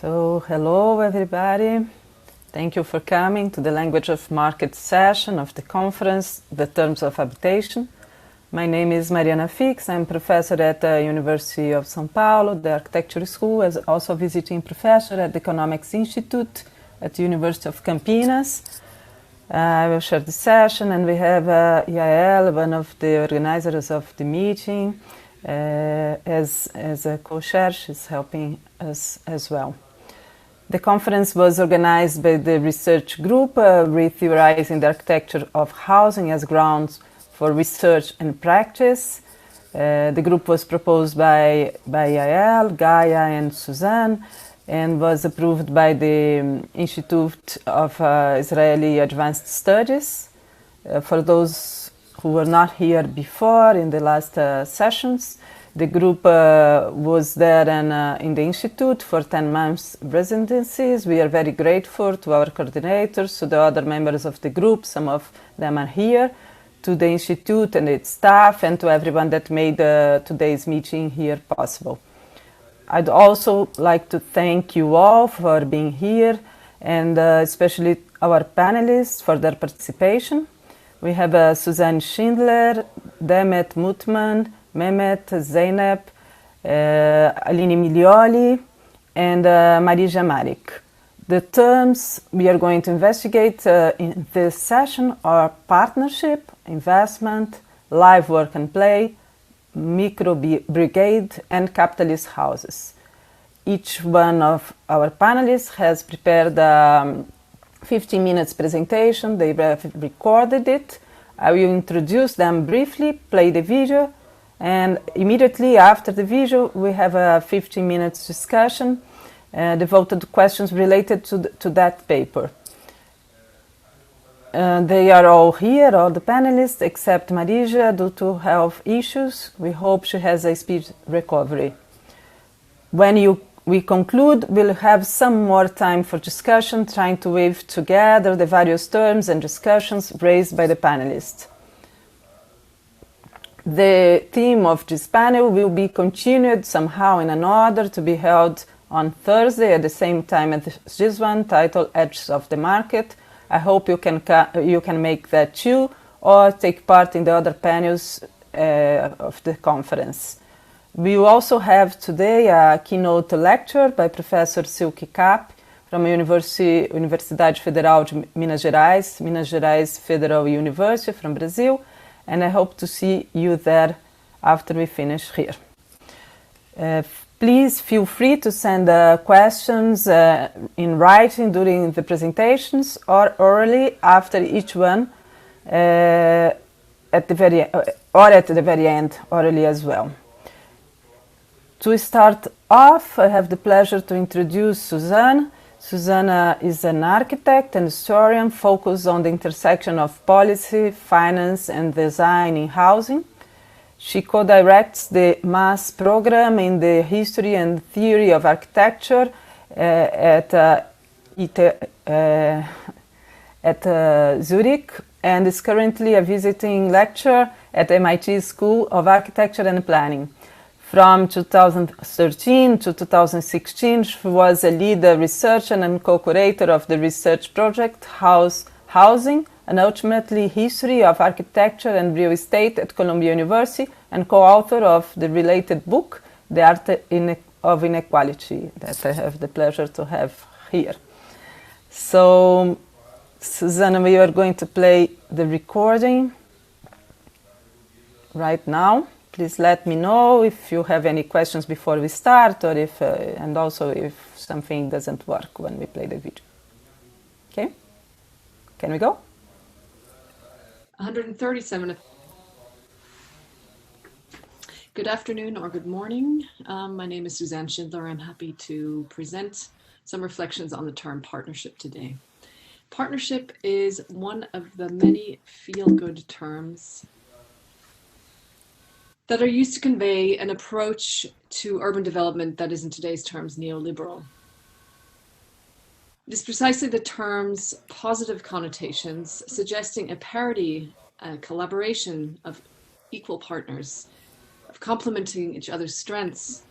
So, hello everybody. Thank you for coming to the Language of Market session of the conference, The Terms of Habitation. My name is Mariana Fix. I'm professor at the University of São Paulo, the Architecture School, as also visiting professor at the Economics Institute at the University of Campinas. I will share the session, and we have Yael, one of the organizers of the meeting, as a co-chair. She's helping us as well. The conference was organized by the research group Retheorizing the Architecture of Housing as Grounds for Research and Practice. The group was proposed by Yael, Gaia, and Susanne, and was approved by the Institute of Israeli Advanced Studies. For those who were not here before in the last sessions, the group was there in the Institute for 10 months residencies. We are very grateful to our coordinators, to the other members of the group, some of them are here, to the Institute and its staff, and to everyone that made today's meeting here possible. I'd also like to thank you all for being here, and especially our panelists for their participation. We have Suzanne Schindler, Demet, Mutman, Mehmet, Zeynep, Aline Miglioli, and Marija, Maric. The terms we are going to investigate in this session are partnership, investment, live work and play, brigade, and capitalist houses. Each one of our panelists has prepared a 15 minutes presentation. They have recorded it. I will introduce them briefly, play the video, and immediately after the video we have a 15 minutes discussion devoted to questions related to that paper. They are all here, all the panelists, except Marija, due to health issues. We hope she has a speedy recovery. When we conclude, we'll have some more time for discussion, trying to weave together the various terms and discussions raised by the panelists. The theme of this panel will be continued somehow in another, to be held on Thursday at the same time as this one, titled Edges of the Market. I hope you can make that too, or take part in the other panels of the conference. We will also have today a keynote lecture by Professor Silke Kapp from Universidade Federal de Minas Gerais Federal University from Brazil, and I hope to see you there after we finish here. Please feel free to send questions in writing during the presentations or orally after each one, at the very end, orally as well. To start off, I have the pleasure to introduce Susanne. Susanne is an architect and historian focused on the intersection of policy, finance, and design in housing. She co-directs the MAS program in the History and Theory of Architecture at Zurich, and is currently a visiting lecturer at MIT School of Architecture and Planning. From 2013 to 2016, she was a lead researcher and co-curator of the research project Housing, and ultimately History of Architecture and Real Estate at Columbia University, and co-author of the related book, The Art of Inequality, that I have the pleasure to have here. So, Susanne, we are going to play the recording right now. Please let me know if you have any questions before we start, or if, and also if something doesn't work when we play the video. Okay? Can we go? 137. Good afternoon or good morning. My name is Suzanne Schindler. I'm happy to present some reflections on the term partnership today. Partnership is one of the many feel-good terms that are used to convey an approach to urban development that is, in today's terms, neoliberal. It is precisely the term's positive connotations, suggesting a parity, a collaboration of equal partners, of complementing each other's strengths,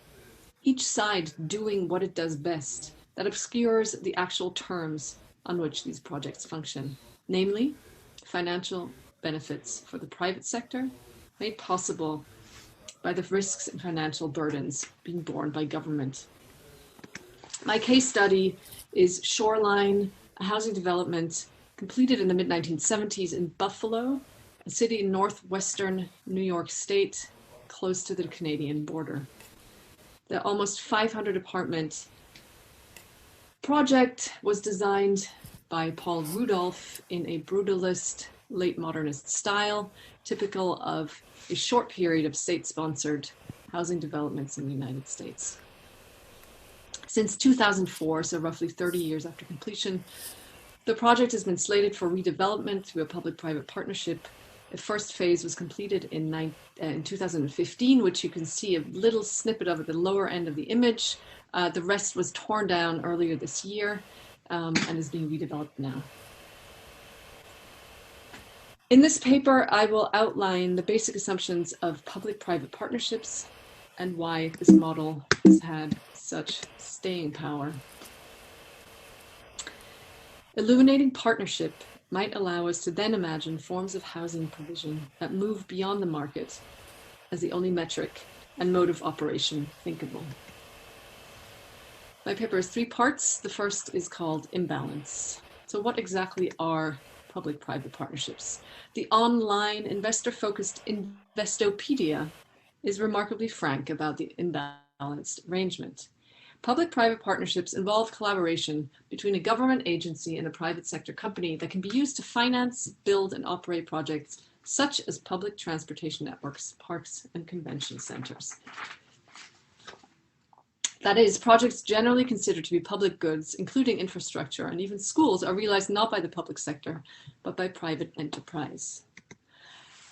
each side doing what it does best, that obscures the actual terms on which these projects function, namely financial benefits for the private sector made possible by the risks and financial burdens being borne by government. My case study is Shoreline, a housing development completed in the mid-1970s in Buffalo, a city in northwestern New York State, close to the Canadian border. The almost 500 apartment project was designed by Paul Rudolph in a brutalist, late modernist style, typical of a short period of state-sponsored housing developments in the United States. Since 2004, so roughly 30 years after completion, the project has been slated for redevelopment through a public-private partnership. The first phase was completed in 2015, which you can see a little snippet of at the lower end of the image. The rest was torn down earlier this year and is being redeveloped now. In this paper, I will outline the basic assumptions of public-private partnerships and why this model has had such staying power. Illuminating partnership might allow us to then imagine forms of housing provision that move beyond the market as the only metric and mode of operation thinkable. My paper has 3 parts. The first is called imbalance. So what exactly are public-private partnerships? The online investor-focused Investopedia is remarkably frank about the imbalanced arrangement. Public-private partnerships involve collaboration between a government agency and a private sector company that can be used to finance, build, and operate projects such as public transportation networks, parks, and convention centers. That is, projects generally considered to be public goods, including infrastructure and even schools, are realized not by the public sector, but by private enterprise.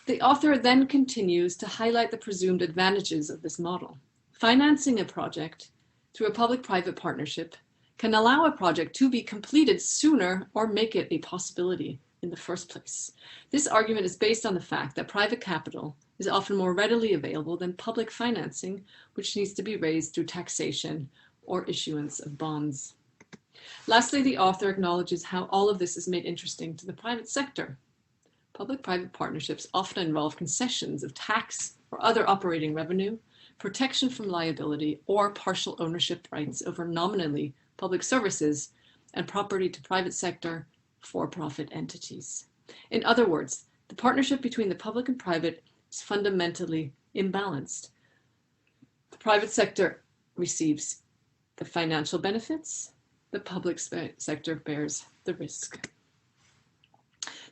The author then continues to highlight the presumed advantages of this model. Financing a project through a public-private partnership can allow a project to be completed sooner or make it a possibility in the first place. This argument is based on the fact that private capital is often more readily available than public financing, which needs to be raised through taxation or issuance of bonds. Lastly, the author acknowledges how all of this is made interesting to the private sector. Public-private partnerships often involve concessions of tax or other operating revenue, protection from liability, or partial ownership rights over nominally public services and property to private sector for-profit entities. In other words, the partnership between the public and private is fundamentally imbalanced. The private sector receives the financial benefits, the public sector bears the risk.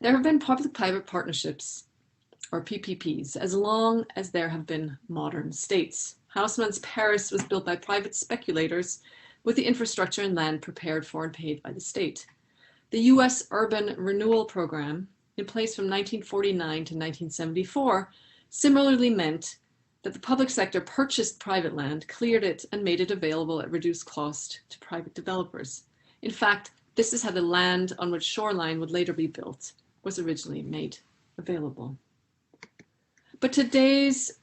There have been public-private partnerships, or PPPs, as long as there have been modern states. Haussmann's Paris was built by private speculators with the infrastructure and land prepared for and paid by the state. The US Urban Renewal Program, in place from 1949 to 1974, similarly meant that the public sector purchased private land, cleared it, and made it available at reduced cost to private developers. In fact, this is how the land on which Shoreline would later be built was originally made available. But today's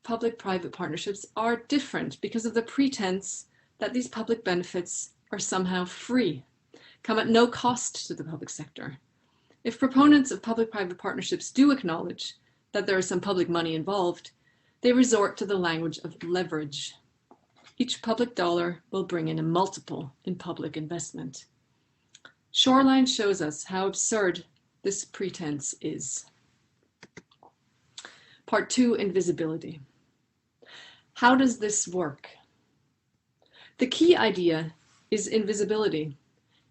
public-private partnerships are different because of the pretense that these public benefits are somehow free, come at no cost to the public sector. If proponents of public-private partnerships do acknowledge that there is some public money involved, they resort to the language of leverage. Each public dollar will bring in a multiple in public investment. Shoreline shows us how absurd this pretense is. Part 2, invisibility. How does this work? The key idea is invisibility.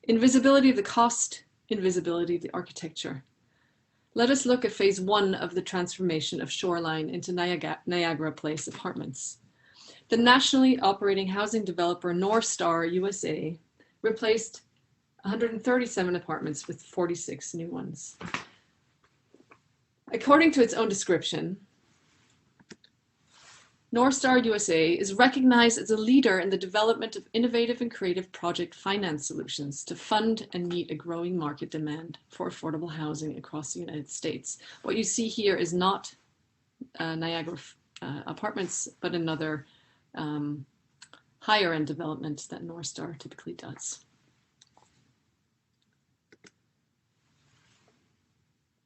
Invisibility of the cost, invisibility of the architecture. Let us look at phase 1 of the transformation of Shoreline into Niagara Place apartments. The nationally operating housing developer North Star USA replaced 137 apartments with 46 new ones. According to its own description, North Star USA is recognized as a leader in the development of innovative and creative project finance solutions to fund and meet a growing market demand for affordable housing across the United States. What you see here is not Niagara apartments, but another higher end development that North Star typically does.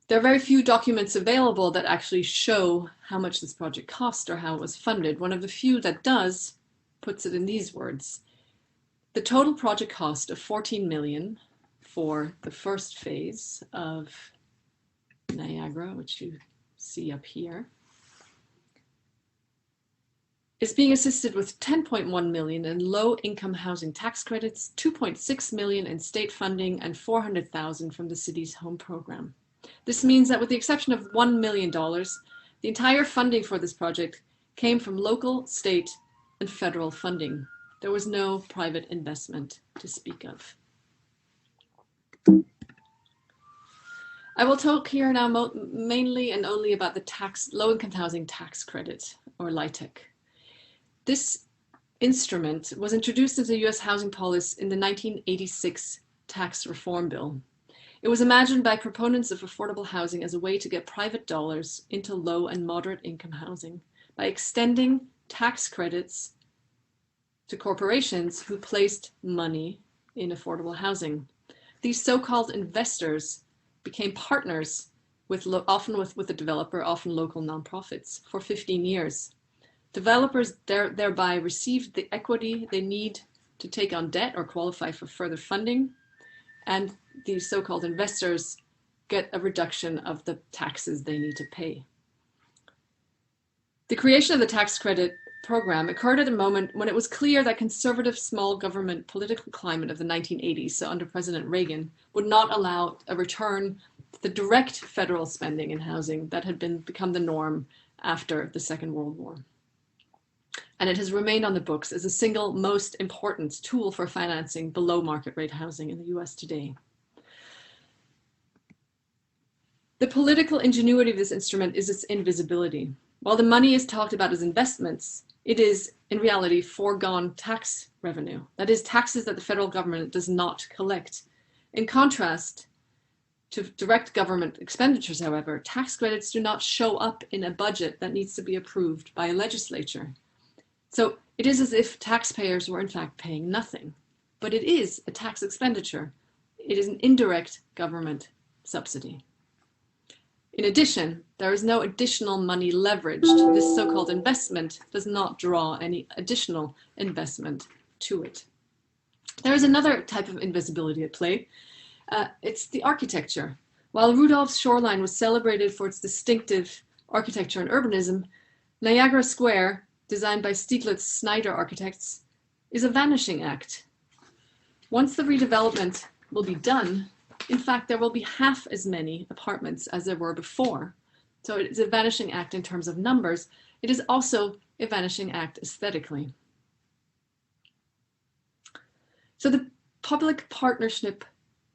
There are very few documents available that actually show how much this project cost or how it was funded. One of the few that does puts it in these words. The total project cost of 14 million for the first phase of Niagara, which you see up here, is being assisted with 10.1 million in low-income housing tax credits, 2.6 million in state funding, and 400,000 from the city's home program. This means that with the exception of $1 million, the entire funding for this project came from local, state, and federal funding. There was no private investment to speak of. I will talk here now mainly and only about the low-income housing tax credit, or LIHTC. This instrument was introduced into US housing policy in the 1986 tax reform bill. It was imagined by proponents of affordable housing as a way to get private dollars into low and moderate income housing by extending tax credits to corporations who placed money in affordable housing. These so-called investors became partners often with the developer, often local nonprofits, for 15 years. Developers thereby received the equity they need to take on debt or qualify for further funding, and these so-called investors get a reduction of the taxes they need to pay. The creation of the tax credit program occurred at a moment when it was clear that conservative small government political climate of the 1980s, so under President Reagan, would not allow a return to the direct federal spending in housing that had become the norm after the Second World War. And it has remained on the books as the single most important tool for financing below market rate housing in the US today. The political ingenuity of this instrument is its invisibility. While the money is talked about as investments, it is in reality foregone tax revenue. That is, taxes that the federal government does not collect. In contrast to direct government expenditures, however, tax credits do not show up in a budget that needs to be approved by a legislature. So it is as if taxpayers were in fact paying nothing, but it is a tax expenditure. It is an indirect government subsidy. In addition, there is no additional money leveraged. This so-called investment does not draw any additional investment to it. There is another type of invisibility at play. It's the architecture. While Rudolph's Shoreline was celebrated for its distinctive architecture and urbanism, Niagara Square, designed by Stieglitz-Snyder architects, is a vanishing act. Once the redevelopment will be done, in fact, there will be half as many apartments as there were before. So it is a vanishing act in terms of numbers. It is also a vanishing act aesthetically. So the public partnership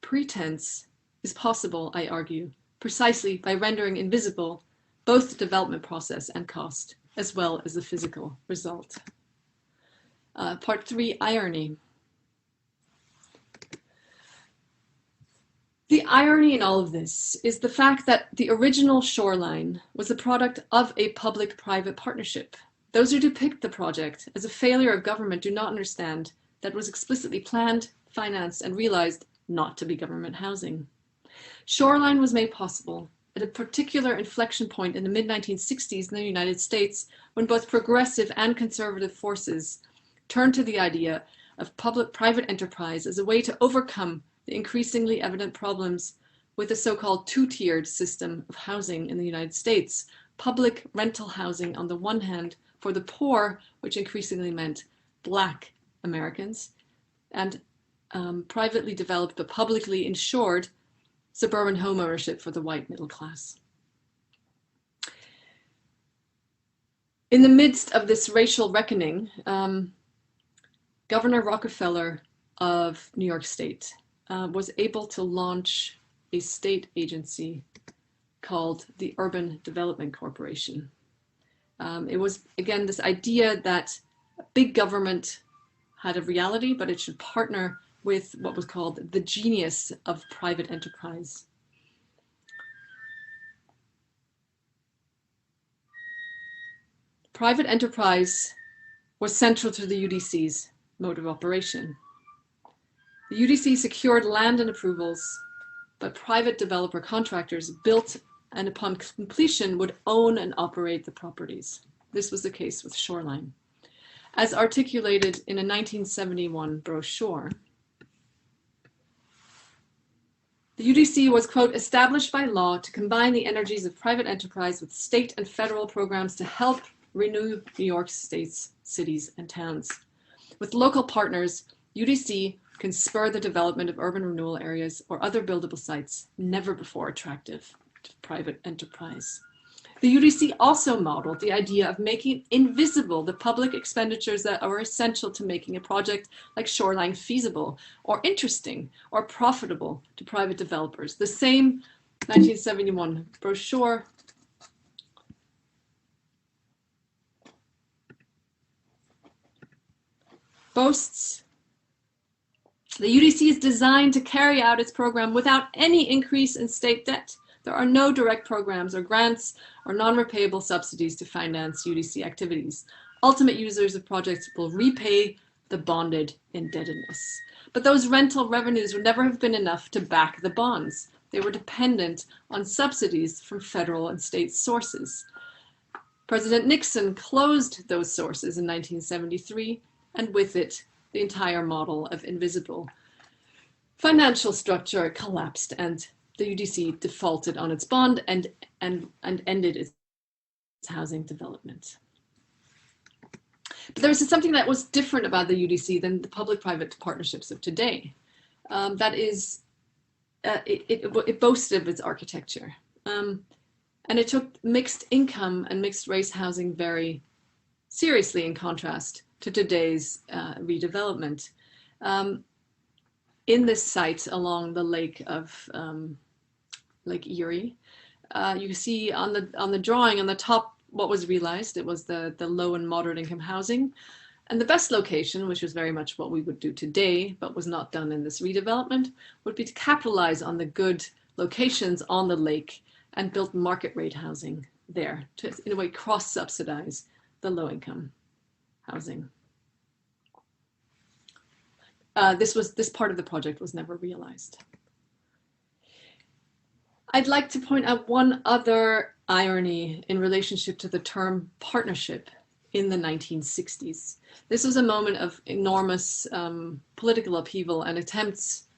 pretense is possible, I argue, precisely by rendering invisible both the development process and cost, as well as the physical result. Part 3, irony. The irony in all of this is the fact that the original Shoreline was the product of a public-private partnership. Those who depict the project as a failure of government do not understand that it was explicitly planned, financed, and realized not to be government housing. Shoreline was made possible at a particular inflection point in the mid-1960s in the United States, when both progressive and conservative forces turned to the idea of public-private enterprise as a way to overcome the increasingly evident problems with the so-called two-tiered system of housing in the United States. Public rental housing on the one hand for the poor, which increasingly meant Black Americans, and privately developed but publicly insured suburban homeownership for the white middle class. In the midst of this racial reckoning, Governor Rockefeller of New York State was able to launch a state agency called the Urban Development Corporation. It was, again, this idea that big government had a reality, but it should partner with what was called the genius of private enterprise. Private enterprise was central to the UDCs. mode of operation. The UDC secured land and approvals, but private developer contractors built and upon completion would own and operate the properties. This was the case with Shoreline. As articulated in a 1971 brochure, the UDC was, quote, established by law to combine the energies of private enterprise with state and federal programs to help renew New York State's cities and towns. With local partners, UDC can spur the development of urban renewal areas or other buildable sites never before attractive to private enterprise. The UDC also modeled the idea of making invisible the public expenditures that are essential to making a project like Shoreline feasible or interesting or profitable to private developers. The same 1971 brochure boasts the UDC is designed to carry out its program without any increase in state debt. There are no direct programs or grants or non-repayable subsidies to finance UDC activities. Ultimate users of projects will repay the bonded indebtedness. But those rental revenues would never have been enough to back the bonds. They were dependent on subsidies from federal and state sources. President Nixon closed those sources in 1973, and with it, the entire model of invisible financial structure collapsed, and the UDC defaulted on its bond and ended its housing development. But there was something that was different about the UDC than the public-private partnerships of today. That is, it boasted of its architecture. And it took mixed income and mixed race housing very seriously in contrast to today's redevelopment. In this site along the lake of Lake Erie, you see on the drawing on the top what was realized. It was the low and moderate income housing. And the best location, which was very much what we would do today, but was not done in this redevelopment, would be to capitalize on the good locations on the lake and build market rate housing there to, in a way, cross-subsidize the low income housing. This part of the project was never realized. I'd like to point out one other irony in relationship to the term partnership in the 1960s. This was a moment of enormous political upheaval and attempts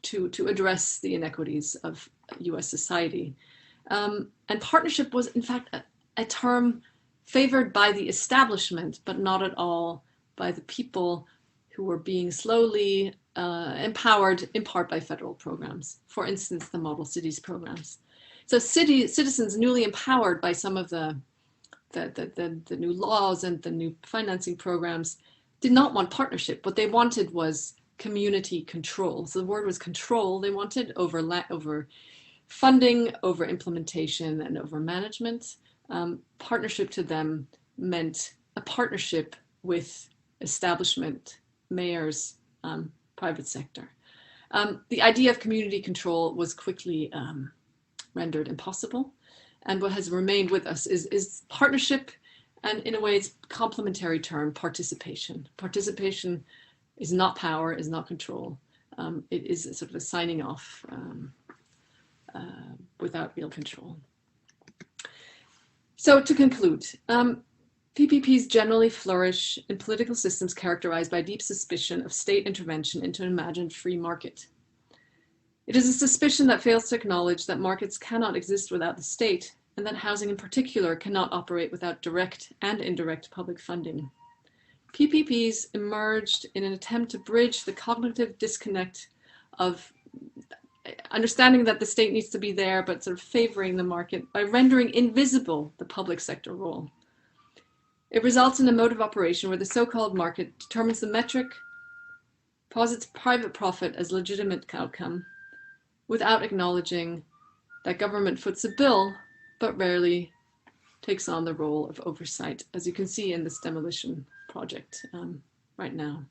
to address the inequities of US society. And partnership was, in fact, a term favored by the establishment, but not at all by the people who were being slowly empowered in part by federal programs. For instance, the Model Cities programs. So citizens newly empowered by some of the new laws and the new financing programs did not want partnership. What they wanted was community control. So the word was control. They wanted over funding, over implementation, and over management. Partnership to them meant a partnership with establishment, mayors, private sector. The idea of community control was quickly rendered impossible. And what has remained with us is partnership, and in a way it's a complementary term, participation. Participation is not power, is not control. It is a sort of a signing off without real control. So to conclude, PPPs generally flourish in political systems characterized by deep suspicion of state intervention into an imagined free market. It is a suspicion that fails to acknowledge that markets cannot exist without the state, and that housing in particular cannot operate without direct and indirect public funding. PPPs emerged in an attempt to bridge the cognitive disconnect of understanding that the state needs to be there, but sort of favoring the market by rendering invisible the public sector role. It results in a mode of operation where the so-called market determines the metric, posits private profit as legitimate outcome, without acknowledging that government foots the bill, but rarely takes on the role of oversight, as you can see in this demolition project right now.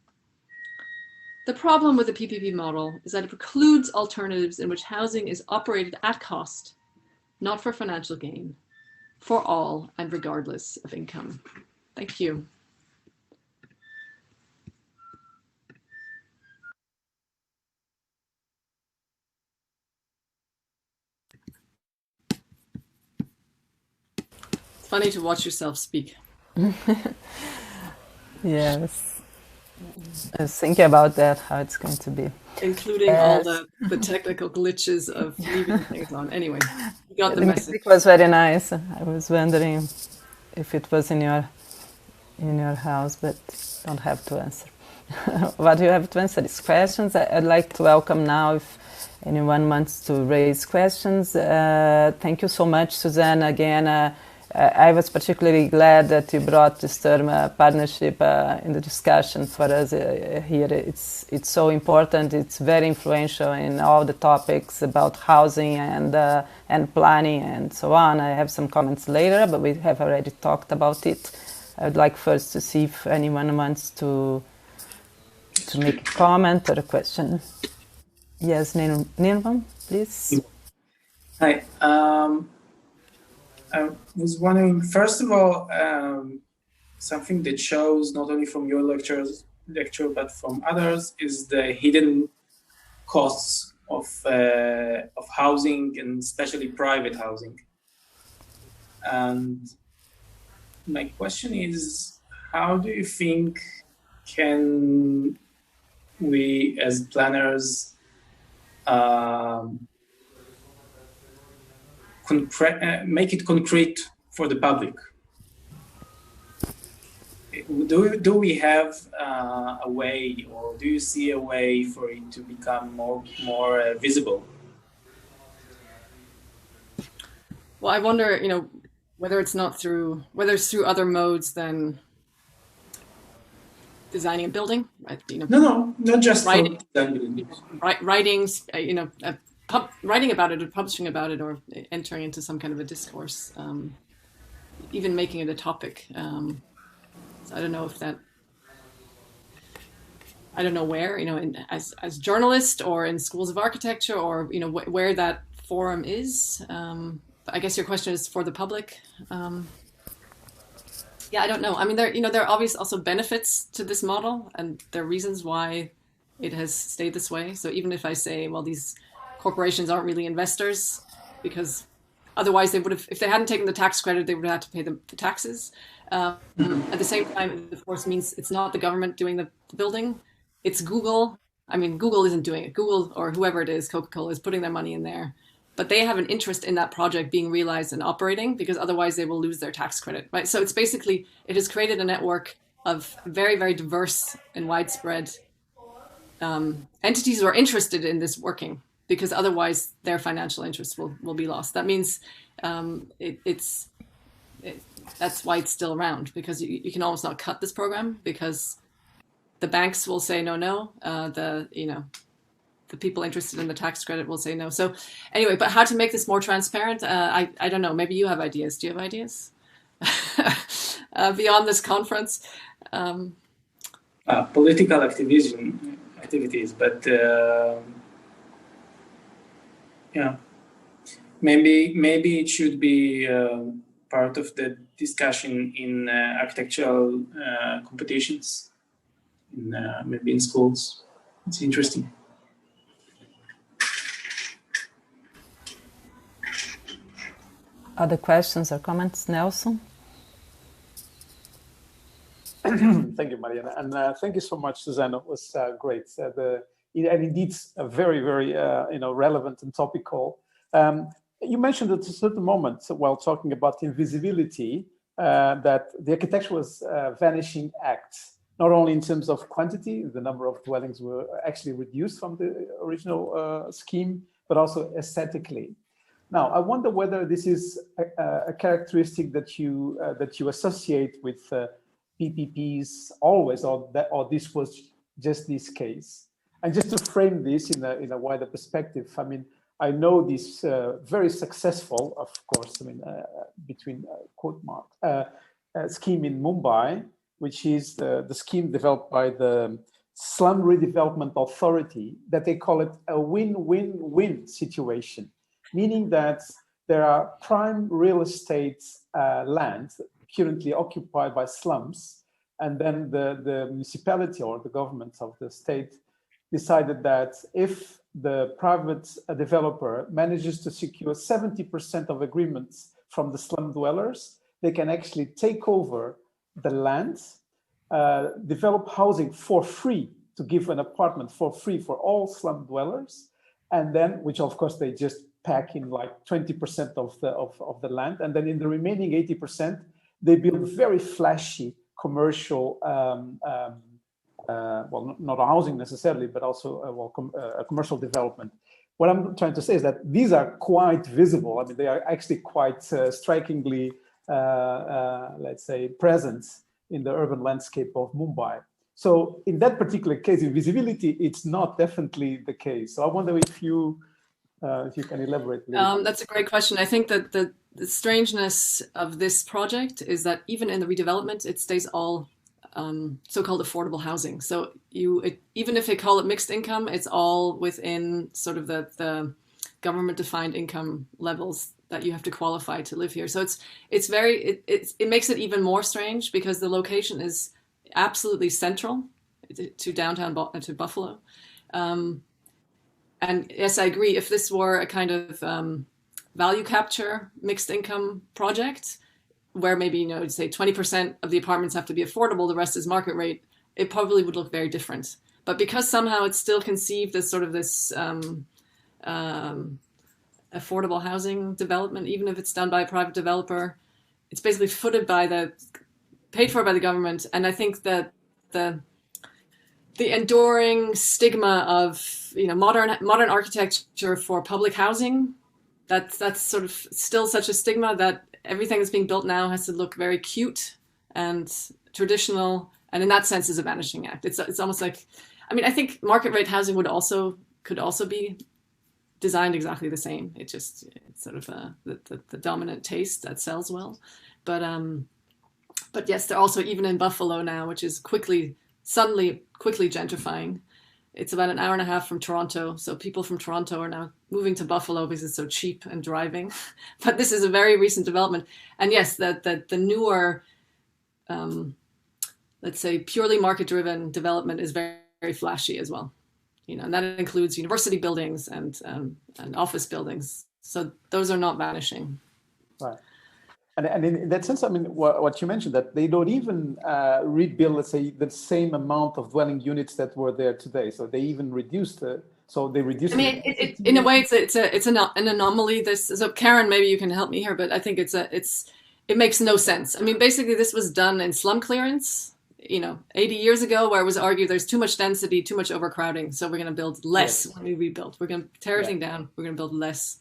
The problem with the PPP model is that it precludes alternatives in which housing is operated at cost, not for financial gain, for all and regardless of income. Thank you. Funny to watch yourself speak. Yes. I was thinking about that, how it's going to be. Including all the technical glitches of leaving things on. Anyway, you got the message. Music was very nice. I was wondering if it was in your house, but don't have to answer. What you have to answer is questions. I'd like to welcome now if anyone wants to raise questions. Thank you so much, Susanne. Again, I was particularly glad that you brought this term partnership in the discussion for us here. It's so important. It's very influential in all the topics about housing and planning and so on. I have some comments later, but we have already talked about it. I would like first to see if anyone wants to make a comment or a question. Yes, Nirvam, please. Hi. I was wondering, first of all, something that shows not only from your lecture but from others is the hidden costs of housing, and especially private housing. And my question is, how do you think can we as planners make it concrete for the public? Do we have a way, or do you see a way for it to become more visible? Well, I wonder, whether it's through other modes than designing a building, right? No, not just writing, writings. Writing about it or publishing about it or entering into some kind of a discourse, even making it a topic. So I don't know I don't know where, as journalist or in schools of architecture or, where that forum is. I guess your question is for the public. Yeah, I don't know. I mean, there are obvious also benefits to this model, and there are reasons why it has stayed this way. So even if I say, well, these corporations aren't really investors, because otherwise they would have, if they hadn't taken the tax credit, they would have had to pay the taxes. At the same time, it of course means it's not the government doing the building, it's Google. I mean, Google isn't doing it. Google or whoever it is, Coca-Cola, is putting their money in there. But they have an interest in that project being realized and operating, because otherwise they will lose their tax credit, right? So it's basically, it has created a network of very, very diverse and widespread entities who are interested in this working, because otherwise their financial interests will be lost. That means that's why it's still around, because you can almost not cut this program, because the banks will say no. The people interested in the tax credit will say no. So anyway, but how to make this more transparent? I don't know. Maybe you have ideas. Do you have ideas beyond this conference? Political activities, but yeah, maybe it should be part of the discussion in architectural competitions, maybe in schools. It's interesting. Other questions or comments, Nelson? Thank you, Mariana, and thank you so much, Susanne. It was great. And indeed, very, very relevant and topical. You mentioned at a certain moment while talking about invisibility that the architecture was a vanishing act, not only in terms of quantity, the number of dwellings were actually reduced from the original scheme, but also aesthetically. Now, I wonder whether this is a characteristic that you associate with PPPs always, or this was just this case. And just to frame this in a wider perspective, I mean, I know this very successful, of course, between quote marks, scheme in Mumbai, which is the scheme developed by the Slum Redevelopment Authority, that they call it a win-win-win situation, meaning that there are prime real estate land currently occupied by slums, and then the municipality or the government of the state decided that if the private developer manages to secure 70% of agreements from the slum dwellers, they can actually take over the land, develop housing for free, to give an apartment for free for all slum dwellers, and then, which of course they just pack in like 20% of the land, and then in the remaining 80%, they build very flashy commercial, well, not housing necessarily, but also a commercial development. What I'm trying to say is that these are quite visible. I mean, they are actually quite strikingly, let's say, present in the urban landscape of Mumbai. So in that particular case, in visibility, it's not definitely the case. So I wonder if you can elaborate a little bit. That's a great question. I think that the strangeness of this project is that even in the redevelopment, it stays all so-called affordable housing. So even if they call it mixed income, it's all within sort of the government-defined income levels that you have to qualify to live here. So it makes it even more strange because the location is absolutely central to downtown to Buffalo. And yes, I agree. If this were a kind of value capture mixed income project, where maybe, say 20% of the apartments have to be affordable, the rest is market rate, it probably would look very different. But because somehow it's still conceived as sort of this affordable housing development, even if it's done by a private developer, it's basically paid for by the government. And I think that the enduring stigma of modern architecture for public housing, that's sort of still such a stigma that everything that's being built now has to look very cute and traditional, and in that sense is a vanishing act. It's almost like, I mean, I think market rate housing could also be designed exactly the same. It's sort of the dominant taste that sells well, but yes, they're also, even in Buffalo now, which is quickly gentrifying. It's about an hour and a half from Toronto. So people from Toronto are now moving to Buffalo because it's so cheap and driving. But this is a very recent development. And yes, the newer, let's say, purely market-driven development is very, very flashy as well. And that includes university buildings and office buildings. So those are not vanishing. Right. And in that sense, I mean, what you mentioned, that they don't even rebuild, let's say, the same amount of dwelling units that were there today. So they even reduced I mean, in a way, it's an anomaly. So Karen, maybe you can help me here, but I think it makes no sense. I mean, basically, this was done in slum clearance, 80 years ago, where it was argued there's too much density, too much overcrowding. So we're going to build less when we rebuild. We're going to tear everything down. We're going to build less.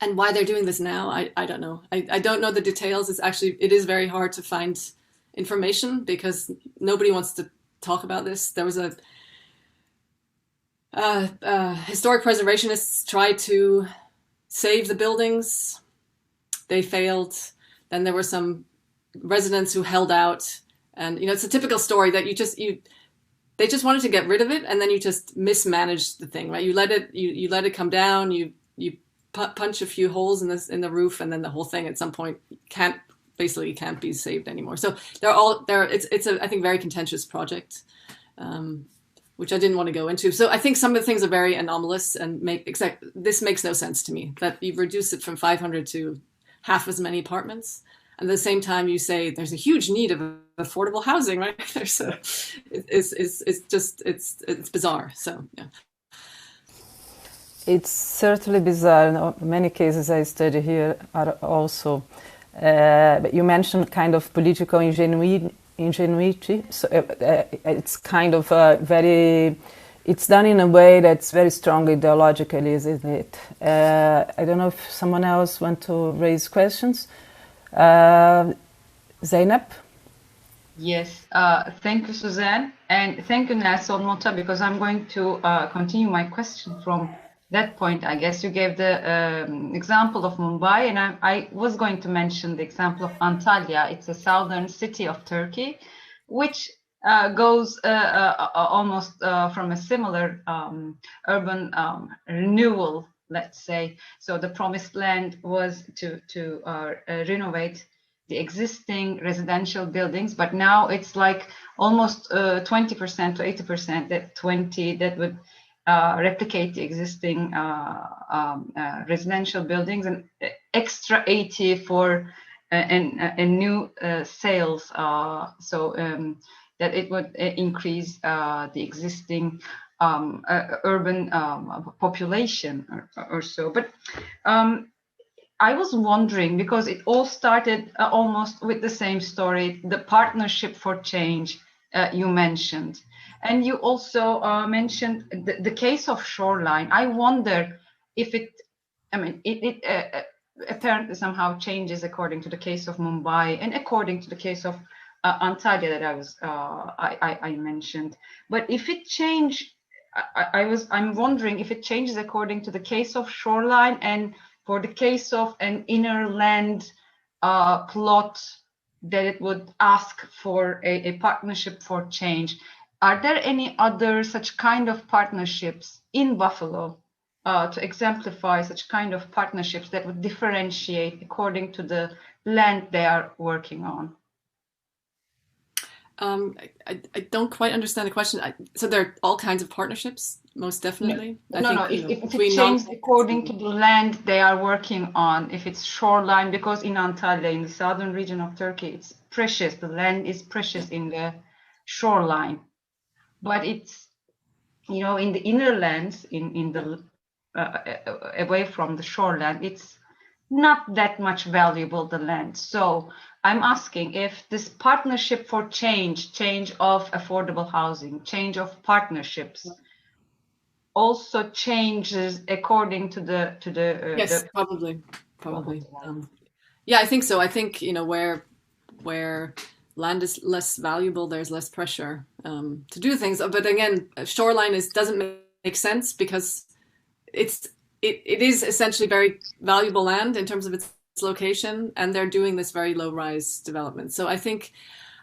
And why they're doing this now, I don't know. I don't know the details. It is very hard to find information because nobody wants to talk about this. There was historic preservationists tried to save the buildings. They failed. Then there were some residents who held out. And, it's a typical story that they just wanted to get rid of it. And then you just mismanaged the thing, right? You let it come down. You punch a few holes in the roof, and then the whole thing at some point can't be saved anymore. So it's a, I think, very contentious project, which I didn't want to go into. So I think some of the things are very anomalous and this makes no sense to me, that you've reduced it from 500 to half as many apartments. And at the same time, you say there's a huge need of affordable housing, right? It's bizarre. So yeah. It's certainly bizarre. Many cases I study here are also. But you mentioned kind of political ingenuity. So it's kind of it's done in a way that's very strong ideologically, isn't it? I don't know if someone else wants to raise questions. Zeynep? Yes, thank you, Suzanne. And thank you, Nelson Mota, because I'm going to continue my question from that point. I guess you gave the example of Mumbai, and I was going to mention the example of Antalya. It's a southern city of Turkey, which goes almost from a similar urban renewal, let's say. So the promised land was to renovate the existing residential buildings, but now it's like almost 20% to 80%, that would replicate the existing residential buildings. And extra 80 for a new sales, so that it would increase the existing urban population or so. But I was wondering, because it all started almost with the same story, the partnership for change you mentioned. And you also mentioned the case of Shoreline. I wonder if it apparently somehow changes according to the case of Mumbai and according to the case of Antalya that I mentioned. But if it changed, I'm wondering if it changes according to the case of Shoreline and for the case of an inner land plot that it would ask for a partnership for change. Are there any other such kind of partnerships in Buffalo to exemplify such kind of partnerships that would differentiate according to the land they are working on? I don't quite understand the question. So there are all kinds of partnerships, most definitely. No. If it changed according to the land they are working on, if it's Shoreline, because in Antalya, in the southern region of Turkey, it's precious. The land is precious in the shoreline, but it's, you know, in the inner lands, in the away from the shoreline, it's not that much valuable, the land. So I'm asking if this partnership for change of affordable housing, change of partnerships, also changes according to the yes, probably. Yeah, I think so. I think, you know, where land is less valuable, there's less pressure to do things. But again, Shoreline doesn't make sense because it is essentially very valuable land in terms of its location, and they're doing this very low-rise development. So I think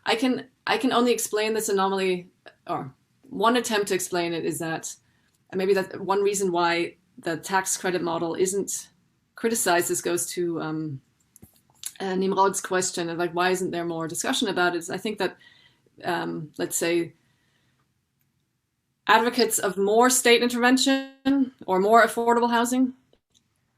I can only explain this anomaly, or one attempt to explain it is that, and maybe that one reason why the tax credit model isn't criticized, this goes to Nimrod's question of like, why isn't there more discussion about it? Is I think that, let's say, advocates of more state intervention or more affordable housing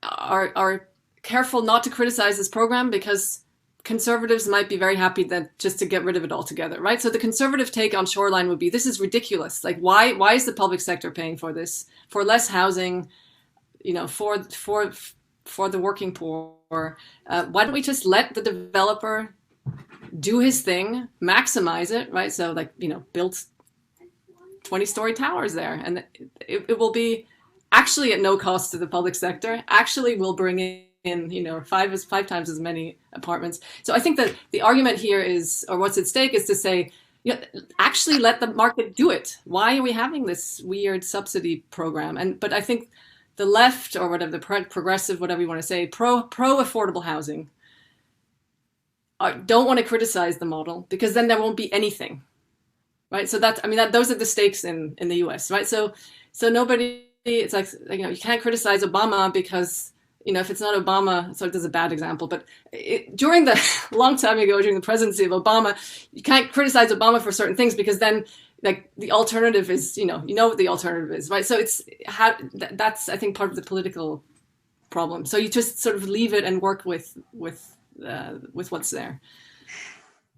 are careful not to criticize this program because conservatives might be very happy that just to get rid of it altogether, right? So the conservative take on Shoreline would be, this is ridiculous. Like, why is the public sector paying for this? For less housing, you know, for the working poor. Why don't we just let the developer do his thing, maximize it, right? So like, you know, build 20-story towers there, and it will be actually at no cost to the public sector, actually will bring in, you know, five times as many apartments. So I think that the argument here is, or what's at stake is to say, you know, actually let the market do it. Why are we having this weird subsidy program? But I think the left, or whatever, the progressive, whatever you want to say, pro affordable housing, don't want to criticize the model because then there won't be anything, right? So those are the stakes in the US, right? So nobody, it's like, you know, you can't criticize Obama because, you know, if it's not Obama, so there's a bad example, but during the long time ago, during the presidency of Obama, you can't criticize Obama for certain things because then, like, the alternative is, you know what the alternative is, right? So that's I think part of the political problem. So you just sort of leave it and work with what's there.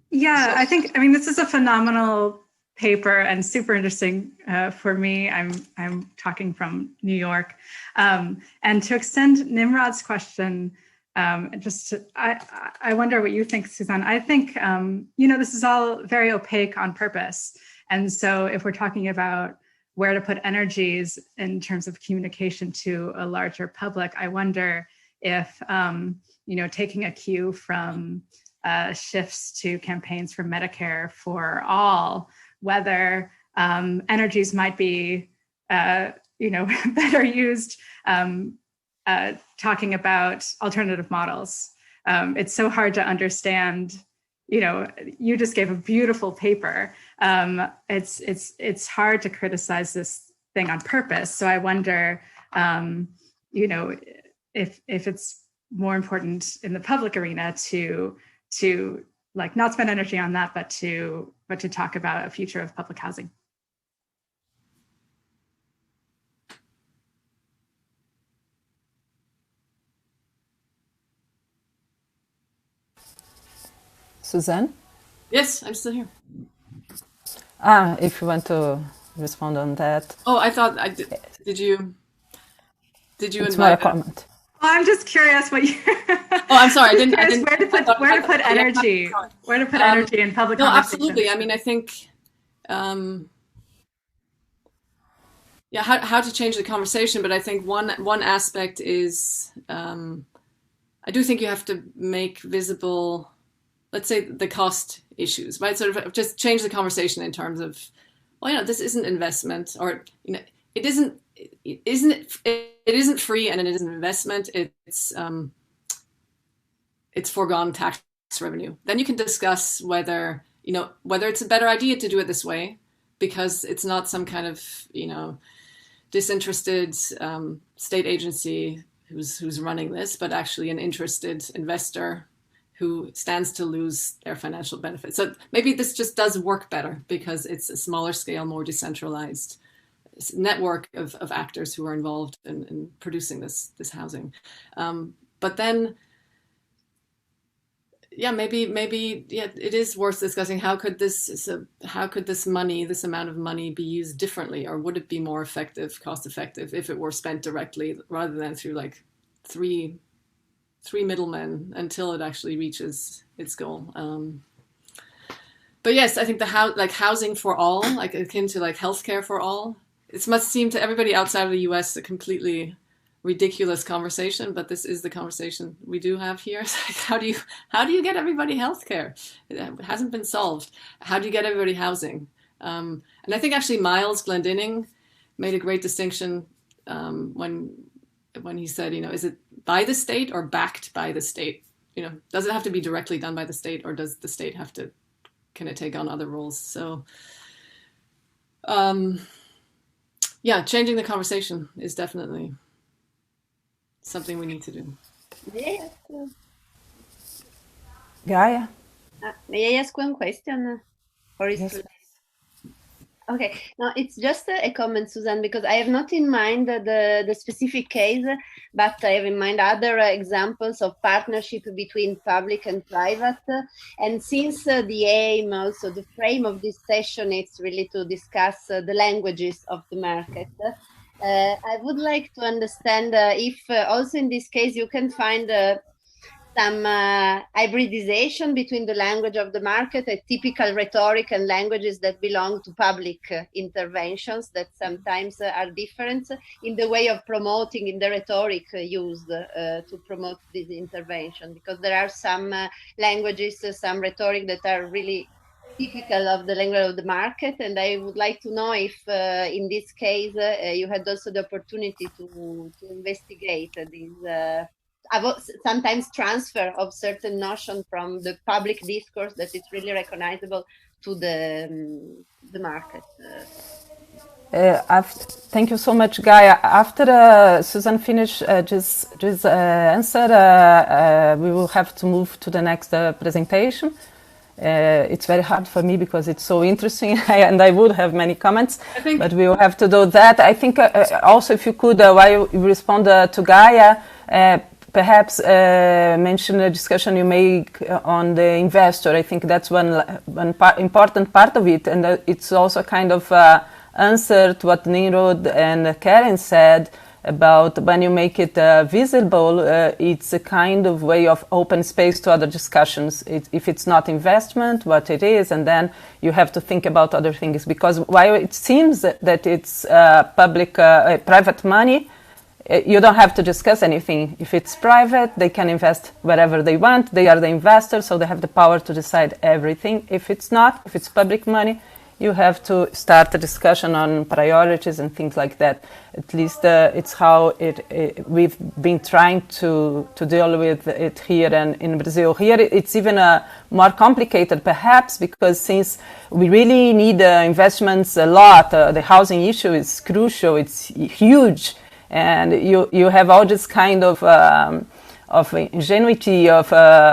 Yeah, I mean, this is a phenomenal paper and super interesting for me. I'm talking from New York, and to extend Nimrod's question, I wonder what you think, Suzanne. I think you know, this is all very opaque on purpose, and so if we're talking about where to put energies in terms of communication to a larger public, I wonder if you know, taking a cue from shifts to campaigns for Medicare for all, whether energies might be, you know, better used talking about alternative models. It's so hard to understand. You know, you just gave a beautiful paper. It's hard to criticize this thing on purpose. So I wonder, you know, if it's more important in the public arena to like not spend energy on that, but to talk about a future of public housing. Suzanne? Yes, I'm still here. If you want to respond on that. Oh, I thought I did. Did you It's invite more a comment. Well, I'm just curious what you. Oh, I'm sorry. I didn't. Where to put energy? Where to put energy in public No, conversation? absolutely. I mean, I think, yeah, how to change the conversation. But I think one aspect is, I do think you have to make visible, let's say, the cost issues, right? Sort of just change the conversation in terms of, well, you know, this isn't investment, or you know, it isn't free, and it isn't investment. It's foregone tax revenue. Then you can discuss whether it's a better idea to do it this way, because it's not some kind of, you know, disinterested state agency who's running this, but actually an interested investor who stands to lose their financial benefits. So maybe this just does work better because it's a smaller scale, more decentralized network of actors who are involved in producing this housing. But then, yeah, maybe it is worth discussing how could this money, this amount of money, be used differently, or would it be more effective, cost effective, if it were spent directly rather than through like three middlemen until it actually reaches its goal. But yes, I think housing for all, like akin to like healthcare for all, it must seem to everybody outside of the US a completely ridiculous conversation, but this is the conversation we do have here. It's like, how do you get everybody healthcare? It hasn't been solved. How do you get everybody housing? And I think actually Miles Glendinning made a great distinction when he said, you know, is it by the state or backed by the state? You know, does it have to be directly done by the state, or does the state can it take on other roles? So, yeah, changing the conversation is definitely something we need to do. Yeah. Gaia? May I ask one question? Or is Yes. Okay, no, it's just a comment, Susanne, because I have not in mind the specific case, but I have in mind other examples of partnership between public and private. And since the aim, also the frame of this session, is really to discuss the languages of the market. I would like to understand if also in this case you can find some hybridization between the language of the market, a typical rhetoric, and languages that belong to public interventions that sometimes are different in the way of promoting, in the rhetoric used to promote this intervention, because there are some languages, some rhetoric that are really typical of the language of the market. And I would like to know if in this case you had also the opportunity to investigate this sometimes transfer of certain notion from the public discourse that is really recognizable to the market. Thank you so much, Gaia. After Susanne finish just answer, we will have to move to the next presentation. It's very hard for me because it's so interesting, and I would have many comments, but we will have to do that. I think also if you could, while you respond to Gaia, perhaps mention the discussion you make on the investor. I think that's one important part of it, and it's also kind of answer to what Nimrod and Karen said about when you make it visible, it's a kind of way of open space to other discussions. If it's not investment, what it is, and then you have to think about other things. Because while it seems that it's private money, you don't have to discuss anything. If it's private, they can invest wherever they want. They are the investors, so they have the power to decide everything. If it's not, if it's public money, you have to start a discussion on priorities and things like that. At least it's how we've been trying to deal with it here and in Brazil. Here it's even more complicated, perhaps, because since we really need investments a lot, the housing issue is crucial, it's huge. And you have all this kind of ingenuity of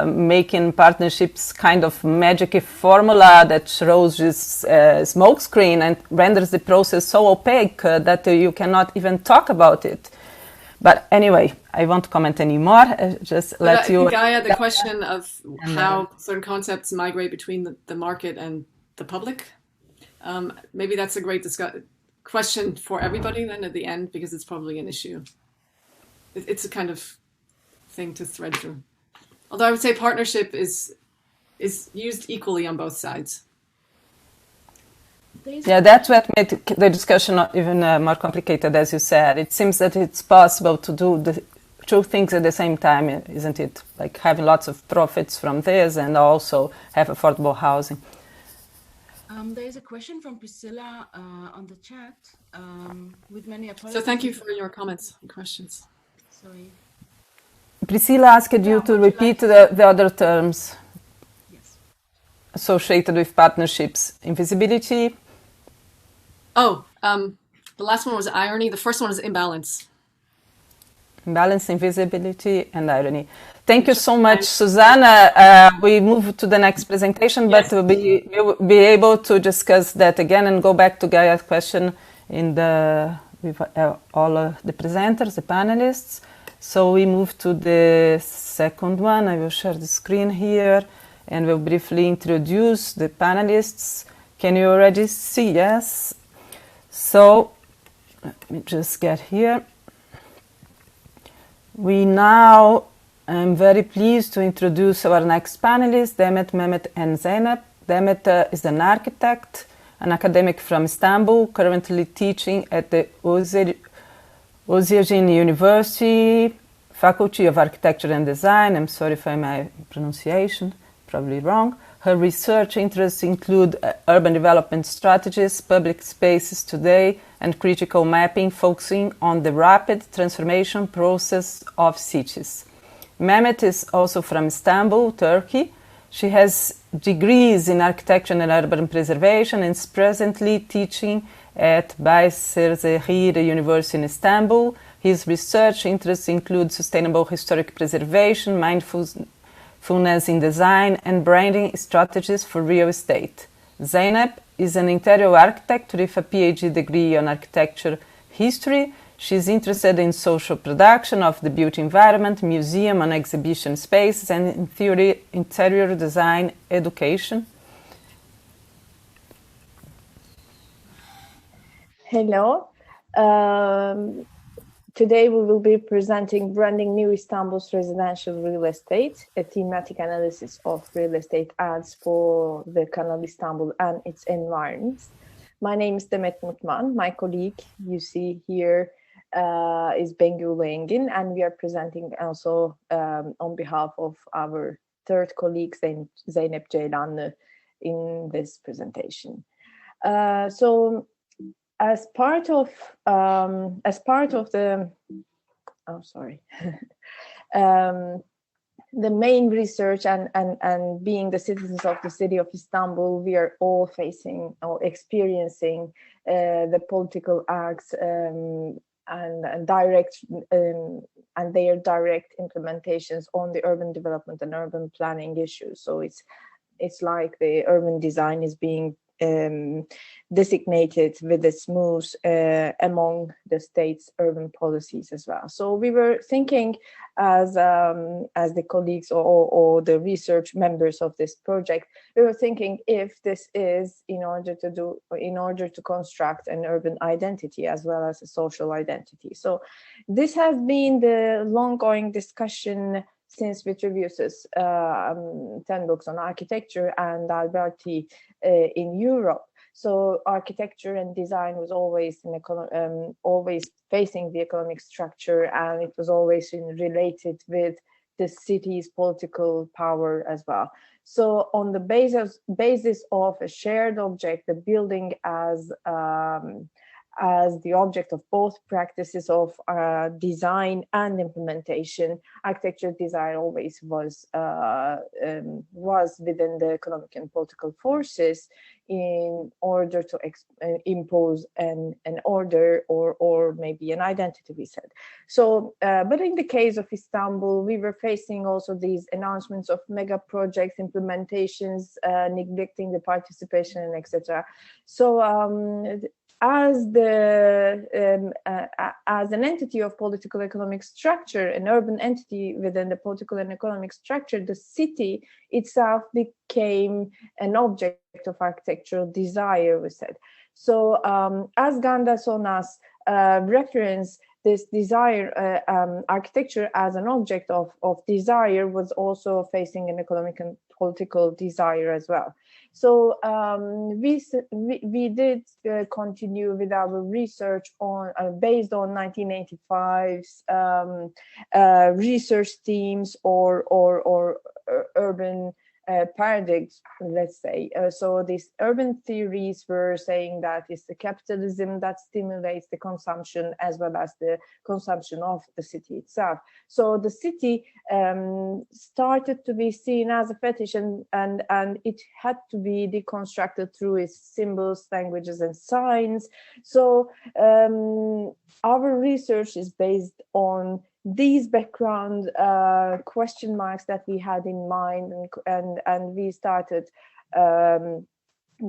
making partnerships kind of magic formula that shows this smoke screen and renders the process so opaque that you cannot even talk about it. But anyway, I won't comment anymore. Just let you. Gaia, the question of how certain concepts migrate between the market and the public. Maybe that's a great question for everybody then at the end, because it's probably an issue. It's a kind of thing to thread through. Although I would say partnership is used equally on both sides. Yeah, that's what made the discussion even more complicated, as you said. It seems that it's possible to do the two things at the same time, isn't it? Like having lots of profits from this and also have affordable housing. There is a question from Priscilla on the chat with many apologies. So thank you for your comments and questions. Sorry. Priscilla asked you to repeat the other terms associated with partnerships. Invisibility. Oh, the last one was irony. The first one is imbalance. Imbalance, invisibility, and irony. Thank you so much, Susanne. We move to the next presentation, but we'll be able to discuss that again and go back to Gaia's question with all the presenters, the panelists. So we move to the second one. I will share the screen here and we'll briefly introduce the panelists. Can you already see? Yes. So let me just get here. I'm very pleased to introduce our next panelists, Demet, Mehmet, and Zeynep. Demet is an architect, an academic from Istanbul, currently teaching at the Uluengin University, Faculty of Architecture and Design. I'm sorry for my pronunciation, probably wrong. Her research interests include urban development strategies, public spaces today, and critical mapping, focusing on the rapid transformation process of cities. Mehmet is also from Istanbul, Turkey. She has degrees in architecture and urban preservation and is presently teaching at Bayezid University in Istanbul. His research interests include sustainable historic preservation, mindfulness in design, and branding strategies for real estate. Zeynep is an interior architect with a PhD degree on architecture history. She's interested in social production of the built environment, museum and exhibition spaces, and in theory, interior design education. Hello. Today we will be presenting Branding New Istanbul's Residential Real Estate, a thematic analysis of real estate ads for the Kanal Istanbul and its environs. My name is Demet Mutman. My colleague you see here is Bengü Uluengin, and we are presenting also on behalf of our third colleague, Zeynep Ceylanli, in this presentation. As part of the the main research and being the citizens of the city of Istanbul, we are all facing or experiencing the political acts and their direct implementations on the urban development and urban planning issues. So it's like the urban design is being designated with its moves among the state's urban policies as well. So we were thinking as the colleagues or the research members of this project, we were thinking if this is in order to construct an urban identity as well as a social identity. So this has been the long-going discussion since Vitruvius's 10 books on architecture and Alberti in Europe. So architecture and design was always always facing the economic structure, and it was always related with the city's political power as well. So on the basis of a shared object, the building as the object of both practices of design and implementation, architecture design always was within the economic and political forces in order to impose an order or maybe an identity, we said. So, but in the case of Istanbul, we were facing also these announcements of mega projects, implementations, neglecting the participation, and etc. So as an entity of political economic structure, an urban entity within the political and economic structure, the city itself became an object of architectural desire, we said. So as Gandasona's reference, this desire, architecture as an object of desire was also facing an economic and political desire as well. So we did continue with our research on based on 1985's research themes or urban paradigms, let's say. So these urban theories were saying that it's the capitalism that stimulates the consumption as well as the consumption of the city itself. So the city started to be seen as a fetish, and it had to be deconstructed through its symbols, languages, and signs. So our research is based on these background question marks that we had in mind, and we started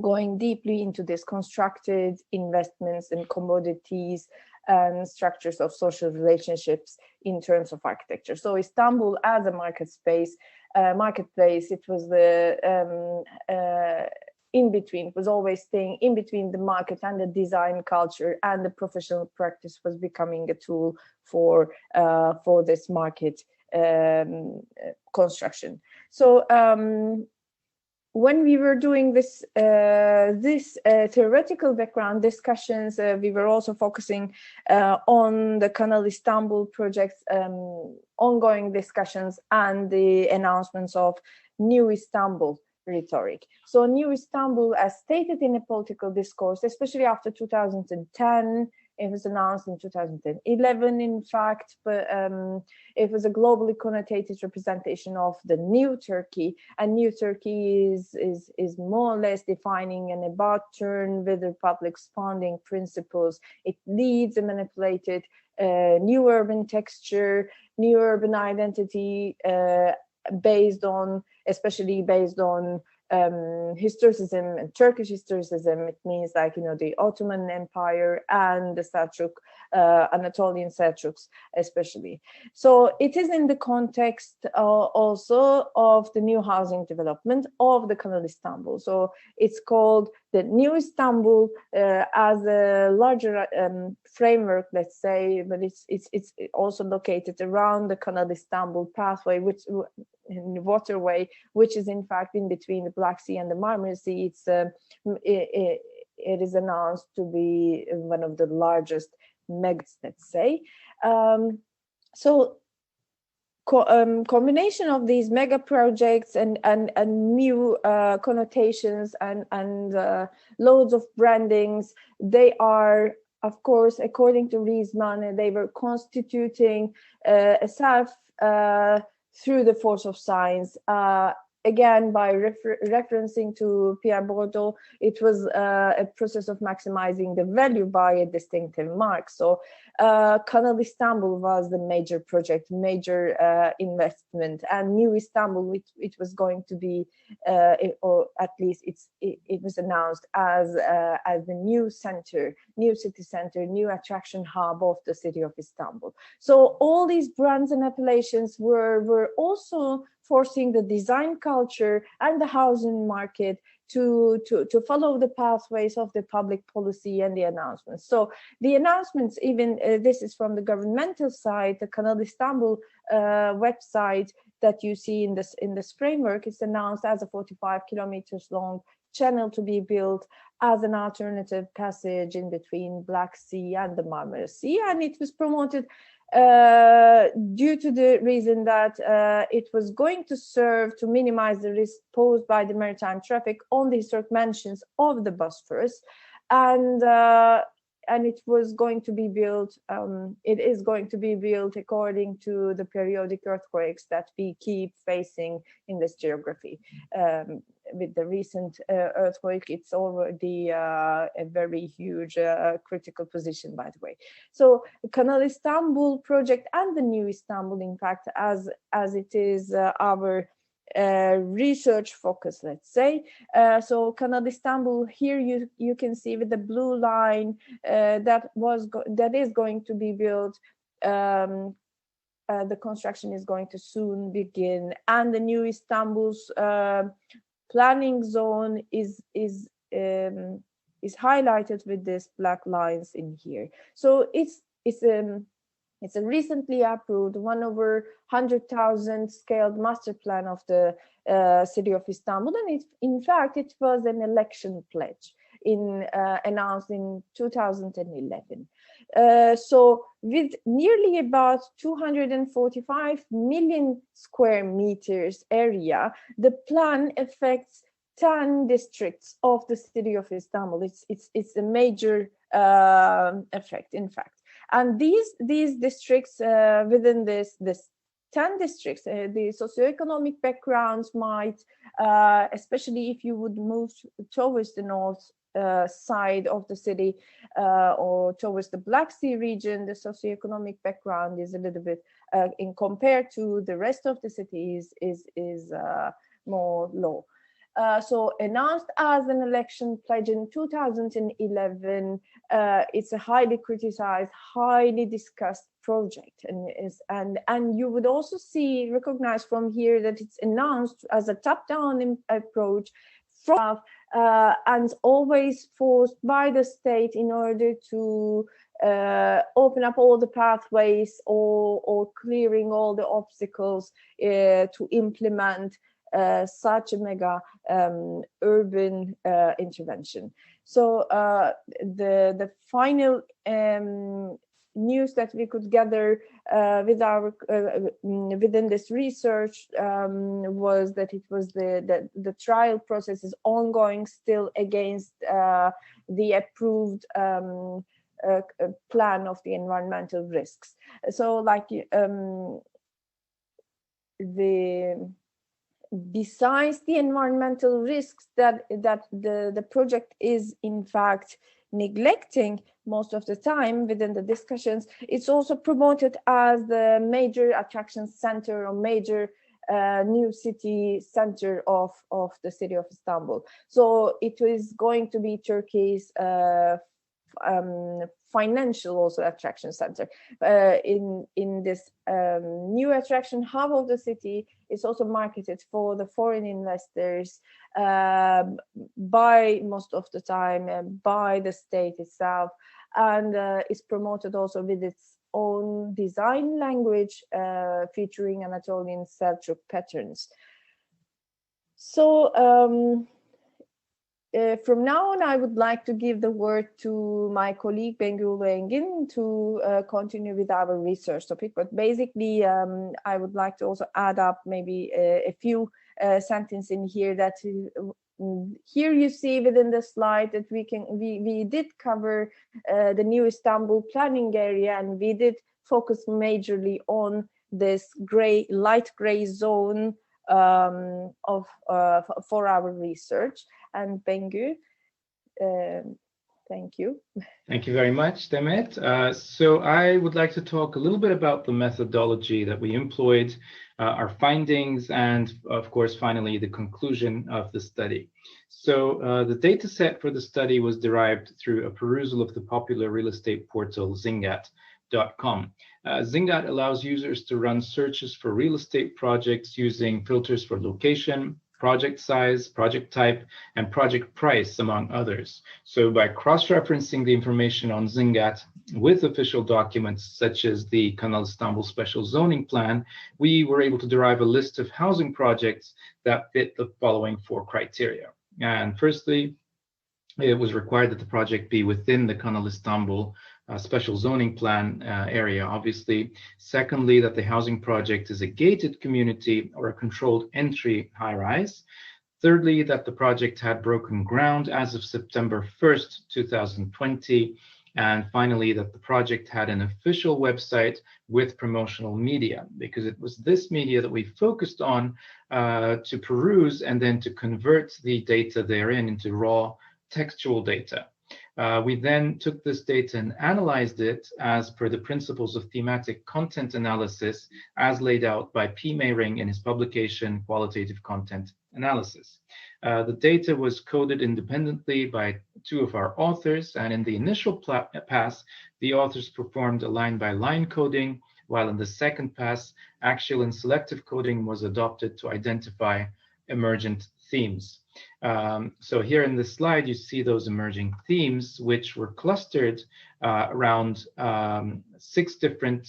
going deeply into this constructed investments and commodities and structures of social relationships in terms of architecture. So Istanbul as a marketplace, it was the in between, it was always staying in between the market and the design culture, and the professional practice was becoming a tool for this market construction. So when we were doing this theoretical background discussions, we were also focusing on the Kanal Istanbul project's ongoing discussions and the announcements of New Istanbul rhetoric. So New Istanbul, as stated in a political discourse, especially after 2010, it was announced in 2011, in fact, but it was a globally connotated representation of the new Turkey, and new Turkey is more or less defining an about turn with the Republic's founding principles. It leads a manipulated new urban texture, new urban identity, especially based on historicism and Turkish historicism. It means, like, the Ottoman Empire and the Selçuk, Anatolian Selçuks especially. So it is in the context also of the new housing development of the Kanal Istanbul. So it's called the New Istanbul as a larger framework, let's say, but it's also located around the Kanal Istanbul pathway, which waterway, which is in fact in between the Black Sea and the Marmara Sea. It is announced to be one of the largest megas, let's say. So combination of these mega projects and new connotations and loads of brandings, they are, of course, according to Riesman, they were constituting a self through the force of science. Again, by referencing to Pierre Bourdieu, it was a process of maximizing the value by a distinctive mark. So Kanal Istanbul was the major project, major investment, and New Istanbul, it was going to be, or at least it was announced as the new center, new city center, new attraction hub of the city of Istanbul. So all these brands and appellations were also forcing the design culture and the housing market to follow the pathways of the public policy and the announcements. So the announcements, even this is from the governmental side, the Kanal Istanbul website that you see in this framework is announced as a 45 kilometers long channel to be built as an alternative passage in between Black Sea and the Marmara Sea, and it was promoted due to the reason that it was going to serve to minimize the risk posed by the maritime traffic on the historic mansions of the Bosphorus, and it was going to be built. It is going to be built according to the periodic earthquakes that we keep facing in this geography. With the recent earthquake, it's already a very huge critical position, by the way. So the Kanal Istanbul project and the New Istanbul, in fact, as it is our research focus, let's say. So Kanal Istanbul, here you can see with the blue line that is going to be built. The construction is going to soon begin, and the new Istanbul's planning zone is highlighted with these black lines in here. So it's a recently approved 1/100,000 scaled master plan of the city of Istanbul, and in fact it was an election pledge announced in 2011. So with nearly about 245 million square meters area, the plan affects 10 districts of the city of Istanbul. It's a major effect, in fact. And these districts within this 10 districts, the socioeconomic backgrounds might, especially if you would move towards the north side of the city or towards the Black Sea region, the socioeconomic background is a little bit, in compared to the rest of the city, is more low. So announced as an election pledge in 2011, it's a highly criticized, highly discussed project, and you would also recognize from here that it's announced as a top-down approach from and always forced by the state in order to open up all the pathways or clearing all the obstacles to implement such a mega urban intervention. So the final news that we could gather with our within this research was that it was the trial process is ongoing still against the approved plan of the environmental risks. So like besides the environmental risks that the project is in fact neglecting most of the time within the discussions, it's also promoted as the major attraction center or major new city center of the city of Istanbul. So it is going to be Turkey's financial also attraction center. In this new attraction hub of the city, it's also marketed for the foreign investors by most of the time by the state itself, and is promoted also with its own design language featuring Anatolian Seljuk patterns. So from now on, I would like to give the word to my colleague Bengü Uluengin to continue with our research topic. But basically, I would like to also add up maybe a few sentences in here that here you see within the slide that we did cover the new Istanbul planning area, and we did focus majorly on this light gray zone for our research. And Bengü, thank you. Thank you very much, Demet. So I would like to talk a little bit about the methodology that we employed, our findings, and of course, finally, the conclusion of the study. So the data set for the study was derived through a perusal of the popular real estate portal Zingat.com. Zingat allows users to run searches for real estate projects using filters for location, project size, project type, and project price, among others. So by cross-referencing the information on Zingat with official documents such as the Kanal Istanbul Special Zoning Plan, we were able to derive a list of housing projects that fit the following 4 criteria. And firstly, it was required that the project be within the Kanal Istanbul Special Zoning Plan area, obviously. Secondly, that the housing project is a gated community or a controlled entry high-rise. Thirdly, that the project had broken ground as of September 1st, 2020. And finally, that the project had an official website with promotional media, because it was this media that we focused on to peruse and then to convert the data therein into raw textual data. We then took this data and analyzed it as per the principles of thematic content analysis as laid out by P. Meyring in his publication, Qualitative Content Analysis. The data was coded independently by two of our authors, and in the initial pass, the authors performed a line-by-line coding, while in the second pass, actual and selective coding was adopted to identify emergent themes. So here in this slide, you see those emerging themes, which were clustered around 6 different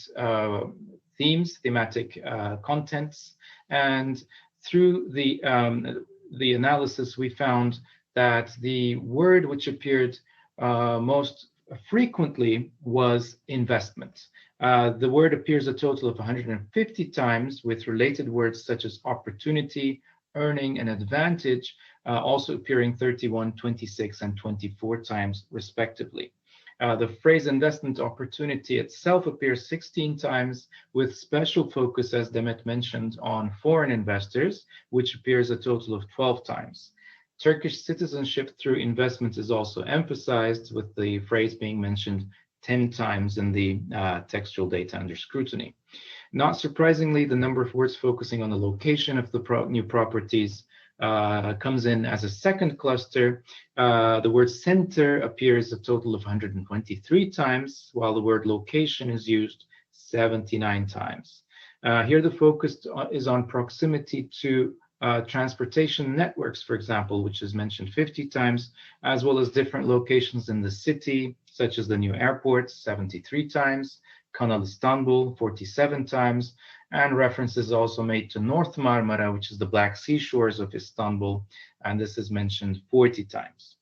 themes, thematic contents. And through the analysis, we found that the word which appeared most frequently was investment. The word appears a total of 150 times, with related words such as opportunity, earning, and advantage also appearing 31, 26, and 24 times respectively. The phrase investment opportunity itself appears 16 times, with special focus, as Demet mentioned, on foreign investors, which appears a total of 12 times. Turkish citizenship through investment is also emphasized, with the phrase being mentioned 10 times in the textual data under scrutiny. Not surprisingly, the number of words focusing on the location of the new properties comes in as a second cluster. The word center appears a total of 123 times, while the word location is used 79 times. Here the focus is on proximity to transportation networks, for example, which is mentioned 50 times, as well as different locations in the city, such as the new airport, 73 times, Kanal Istanbul, 47 times, and references also made to North Marmara, which is the Black Sea shores of Istanbul, and this is mentioned 40 times.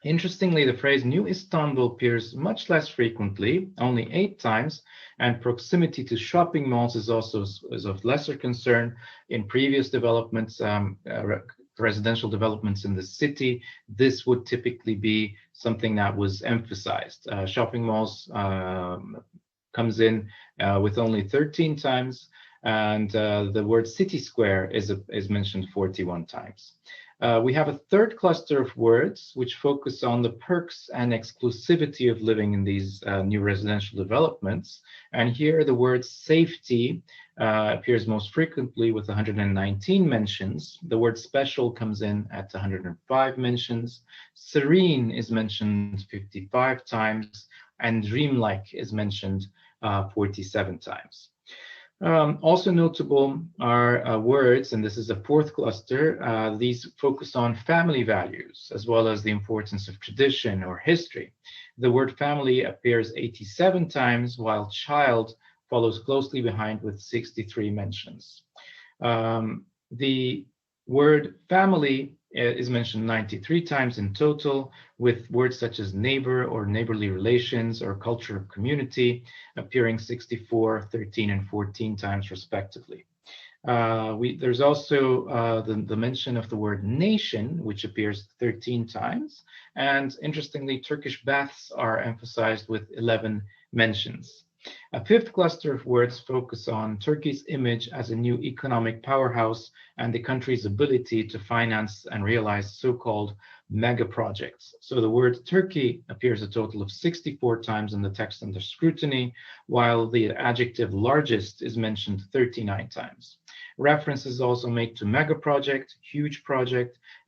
Interestingly, the phrase New Istanbul appears much less frequently, only 8 times, and proximity to shopping malls is also of lesser concern. In previous developments, residential developments in the city, this would typically be something that was emphasized. Shopping malls comes in with only 13 times, and the word city square is mentioned 41 times. We have a third cluster of words which focus on the perks and exclusivity of living in these new residential developments. And here the word safety appears most frequently with 119 mentions. The word special comes in at 105 mentions. Serene is mentioned 55 times, and dreamlike is mentioned 47 times. Also notable are words, and this is a fourth cluster. These focus on family values, as well as the importance of tradition or history. The word family appears 87 times, while child follows closely behind with 63 mentions. The word family is mentioned 93 times in total, with words such as neighbor or neighborly relations or culture of community appearing 64, 13, and 14 times respectively. There's also the mention of the word nation, which appears 13 times. And interestingly, Turkish baths are emphasized with 11 mentions. A fifth cluster of words focus on Turkey's image as a new economic powerhouse and the country's ability to finance and realize so-called mega projects. So the word Turkey appears a total of 64 times in the text under scrutiny, while the adjective largest is mentioned 39 times. References also made to mega project,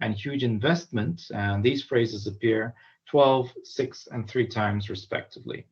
and huge investment, and these phrases appear 12, 6, and 3 times respectively.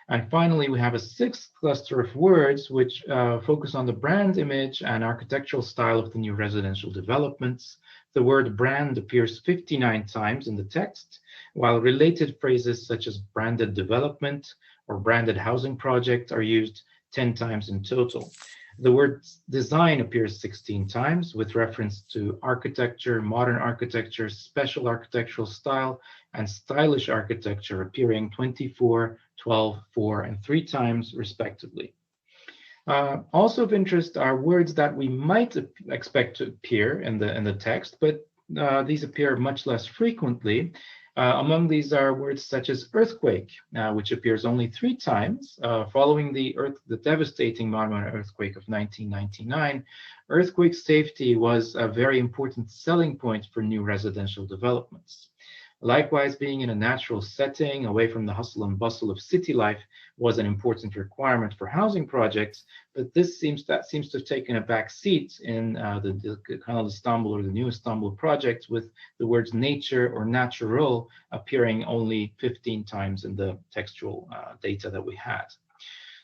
And finally, we have a sixth cluster of words which focus on the brand image and architectural style of the new residential developments. The word brand appears 59 times in the text, while related phrases such as branded development or branded housing project are used 10 times in total. The word design appears 16 times, with reference to architecture, modern architecture, special architectural style, and stylish architecture appearing 24, 12, 4, and 3 times respectively. Also of interest are words that we might expect to appear in the text, but these appear much less frequently. Among these are words such as earthquake, which appears only 3 times. Following the devastating Marmara earthquake of 1999, earthquake safety was a very important selling point for new residential developments. Likewise, being in a natural setting away from the hustle and bustle of city life was an important requirement for housing projects, but this seems to have taken a back seat in the Kanal Istanbul or the New Istanbul project, with the words nature or natural appearing only 15 times in the textual data that we had.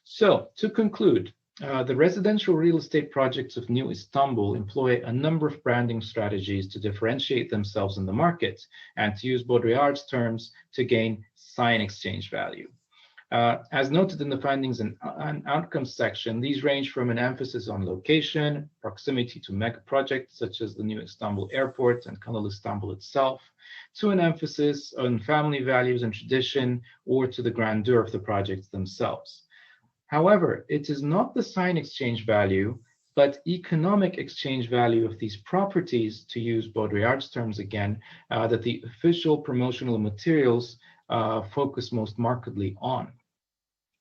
So, to conclude, the residential real estate projects of New Istanbul employ a number of branding strategies to differentiate themselves in the market and, to use Baudrillard's terms, to gain sign exchange value. As noted in the findings and outcomes section, these range from an emphasis on location, proximity to mega projects such as the New Istanbul Airport and Kanal Istanbul itself, to an emphasis on family values and tradition, or to the grandeur of the projects themselves. However, it is not the sign exchange value, but economic exchange value of these properties, to use Baudrillard's terms again, that the official promotional materials focus most markedly on.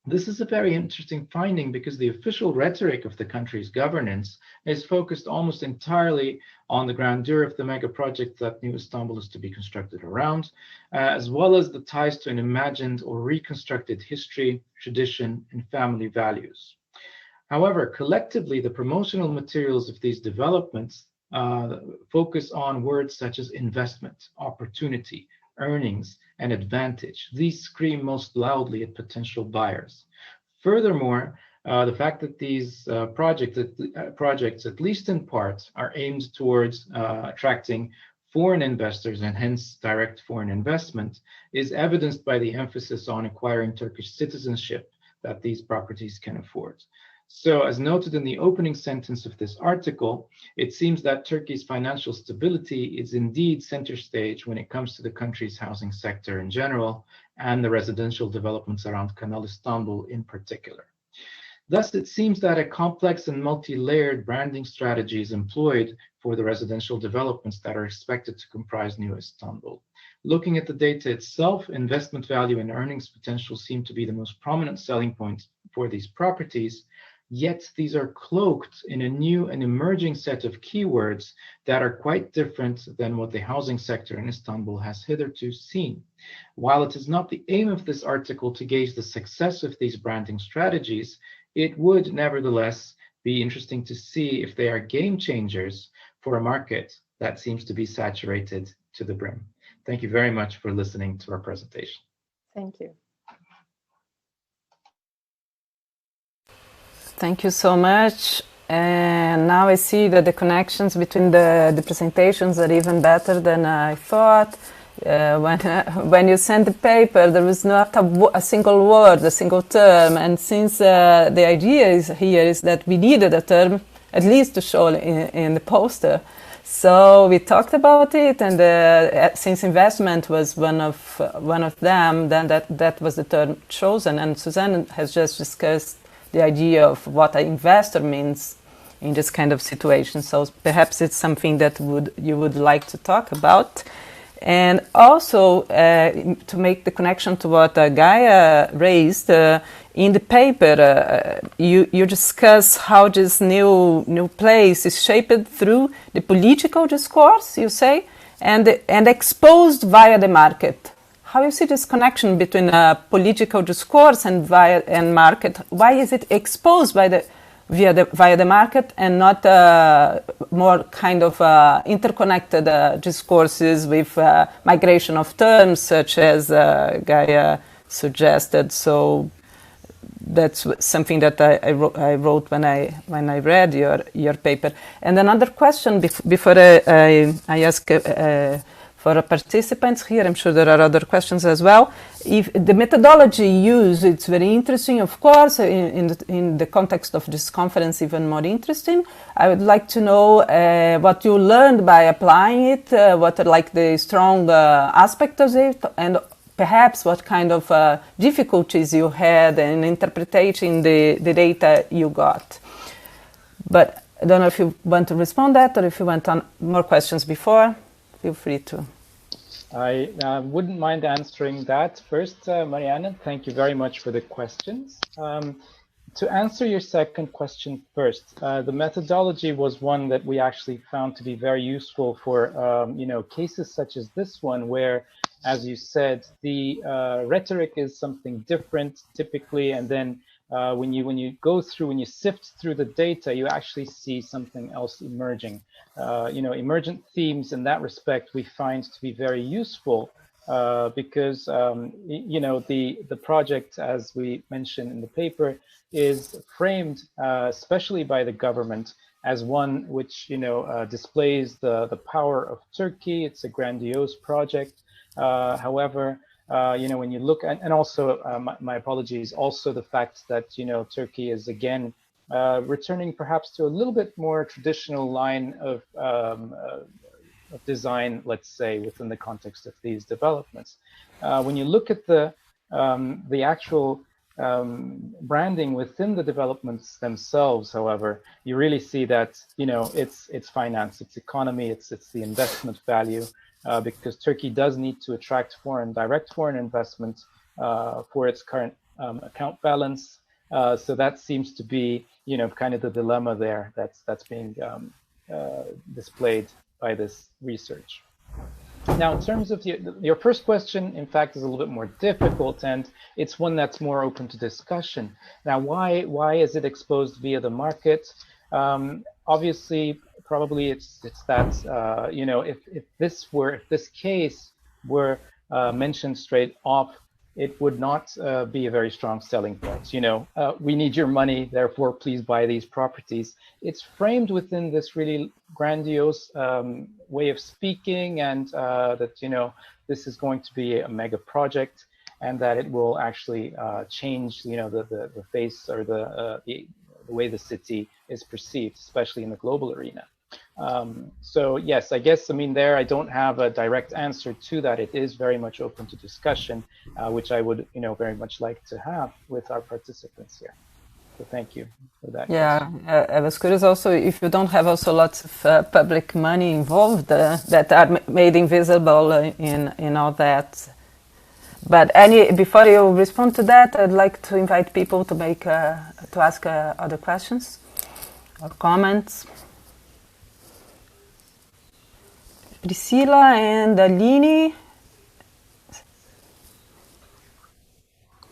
This is a very interesting finding because the official rhetoric of the country's governance is focused almost entirely on the grandeur of the mega project that New Istanbul is to be constructed around, as well as the ties to an imagined or reconstructed history, tradition, and family values. However, collectively, the promotional materials of these developments focus on words such as investment, opportunity, earnings, and advantage. These scream most loudly at potential buyers. Furthermore, the fact that these projects, at least in part, are aimed towards attracting foreign investors and hence direct foreign investment is evidenced by the emphasis on acquiring Turkish citizenship that these properties can afford. So, as noted in the opening sentence of this article, it seems that Turkey's financial stability is indeed center stage when it comes to the country's housing sector in general and the residential developments around Kanal Istanbul in particular. Thus, it seems that a complex and multi-layered branding strategy is employed for the residential developments that are expected to comprise New Istanbul. Looking at the data itself, investment value and earnings potential seem to be the most prominent selling points for these properties. Yet these are cloaked in a new and emerging set of keywords that are quite different than what the housing sector in Istanbul has hitherto seen. While it is not the aim of this article to gauge the success of these branding strategies, it would nevertheless be interesting to see if they are game changers for a market that seems to be saturated to the brim. Thank you very much for listening to our presentation. Thank you. Thank you so much. And now I see that the connections between the presentations are even better than I thought. When you sent the paper, there was not a single word, a single term. And since the idea is that we needed a term, at least to show in the poster. So we talked about it, and since investment was one of them, then that was the term chosen. And Susanne has just discussed the idea of what an investor means in this kind of situation. So perhaps it's something that you would like to talk about. And also to make the connection to what Gaia raised, in the paper you discuss how this new place is shaped through the political discourse, you say, and exposed via the market. How you see this connection between political discourse and market? Why is it exposed via the market and not more kind of interconnected discourses with migration of terms, such as Gaia suggested? So that's something that I wrote when I read your paper. And another question before I ask for the participants here, I'm sure there are other questions as well. If the methodology used, it's very interesting, of course, in the context of this conference, even more interesting. I would like to know what you learned by applying it, what are like the strong aspects of it, and perhaps what kind of difficulties you had in interpreting the data you got. But I don't know if you want to respond to that or if you went on more questions before. Feel free to. I wouldn't mind answering that first, Marianne. Thank you very much for the questions. To answer your second question first, the methodology was one that we actually found to be very useful for, cases such as this one, where, as you said, the rhetoric is something different typically, and then when you go through, when you sift through the data, you actually see something else emerging. Emergent themes in that respect we find to be very useful. Because the project, as we mentioned in the paper, is framed, especially by the government, as one which displays the power of Turkey. It's a grandiose project. However, when you look at, and also my apologies, also the fact that Turkey is again returning perhaps to a little bit more traditional line of design, let's say, within the context of these developments. When you look at the actual branding within the developments themselves, however, you really see that it's finance, it's economy, it's the investment value, because Turkey does need to attract direct foreign investment for its current account balance. So that seems to be kind of the dilemma there that's being displayed by this research. Now, in terms of your first question, in fact, is a little bit more difficult, and it's one that's more open to discussion. Now, why is it exposed via the market? Obviously, probably it's that if this case were mentioned straight off, it would not be a very strong selling point. We need your money, therefore please buy these properties. It's framed within this really grandiose way of speaking, and that this is going to be a mega project, and that it will actually change the face or the way the city is perceived, especially in the global arena. So yes, I guess, there I don't have a direct answer to that. It is very much open to discussion, which I would, very much like to have with our participants here. So thank you for that. Yeah, I was curious also if you don't have also lots of public money involved that are made invisible in all that. But before you respond to that, I'd like to invite people to ask other questions or comments. Priscilla and Aline.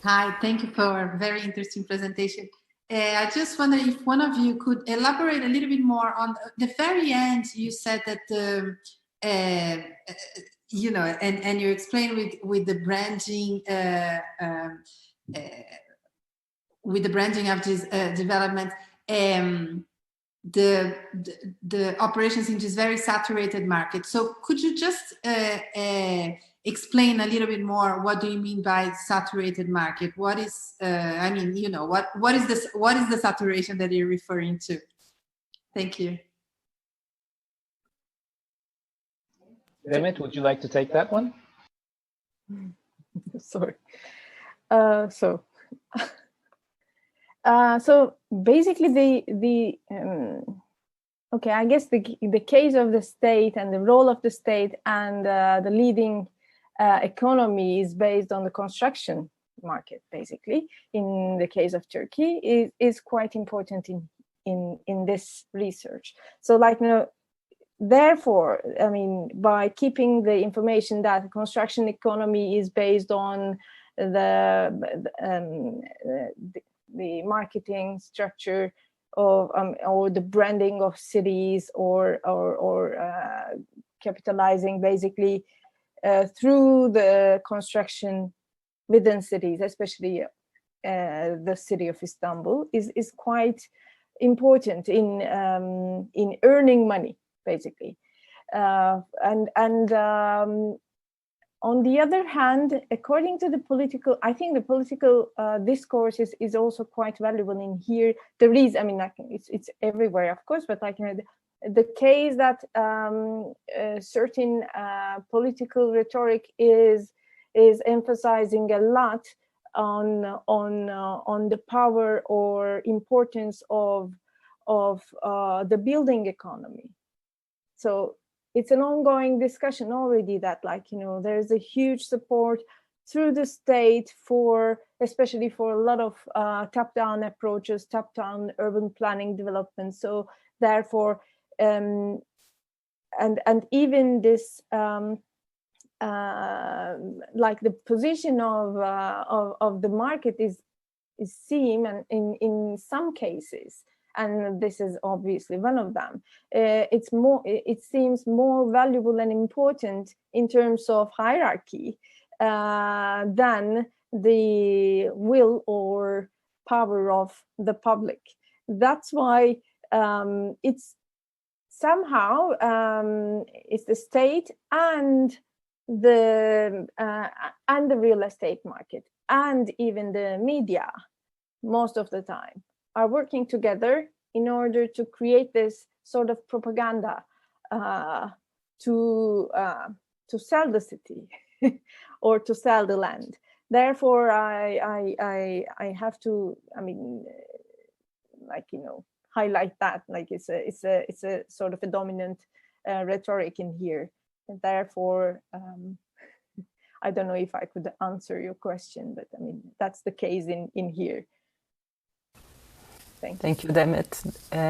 Hi, thank you for a very interesting presentation. I just wonder if one of you could elaborate a little bit more on the very end. You said that and you explained with the branding of this development. The operations in this very saturated market. So could you just explain a little bit more, what do you mean by saturated market? What is what is this? What is the saturation that you're referring to? Thank you. Demet, would you like to take that one? Sorry. So basically, I guess the case of the state and the role of the state and the leading economy is based on the construction market. Basically, in the case of Turkey, is quite important in this research. So, therefore, by keeping the information that the construction economy is based on the marketing structure of or the branding of cities, or capitalizing basically through the construction within cities, especially the city of Istanbul, is quite important in earning money, basically, on the other hand, according to the political, I think the political discourse is also quite valuable in here. There is, it's everywhere, of course, but the case that certain political rhetoric is emphasizing a lot on the power or importance of the building economy. So it's an ongoing discussion already that there's a huge support through the state especially for a lot of top-down approaches, top-down urban planning development. So therefore, and even this like the position of the market is seen, and in some cases, and this is obviously one of them, it seems more valuable and important in terms of hierarchy than the will or power of the public. That's why it's somehow it's the state and the real estate market and even the media most of the time are working together in order to create this sort of propaganda to sell the city or to sell the land. Therefore, I have to, I mean, like, you know, highlight that, like it's a sort of a dominant rhetoric in here. And therefore, I don't know if I could answer your question, but I mean, that's the case in here. Thank you, Demet.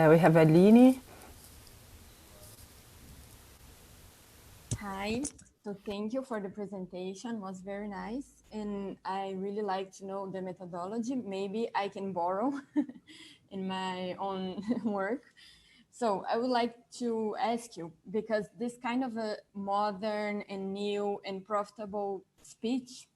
We have Aline. Hi, so thank you for the presentation. It was very nice. And I really like to know the methodology. Maybe I can borrow in my own work. So I would like to ask you, because this kind of a modern and new and profitable speech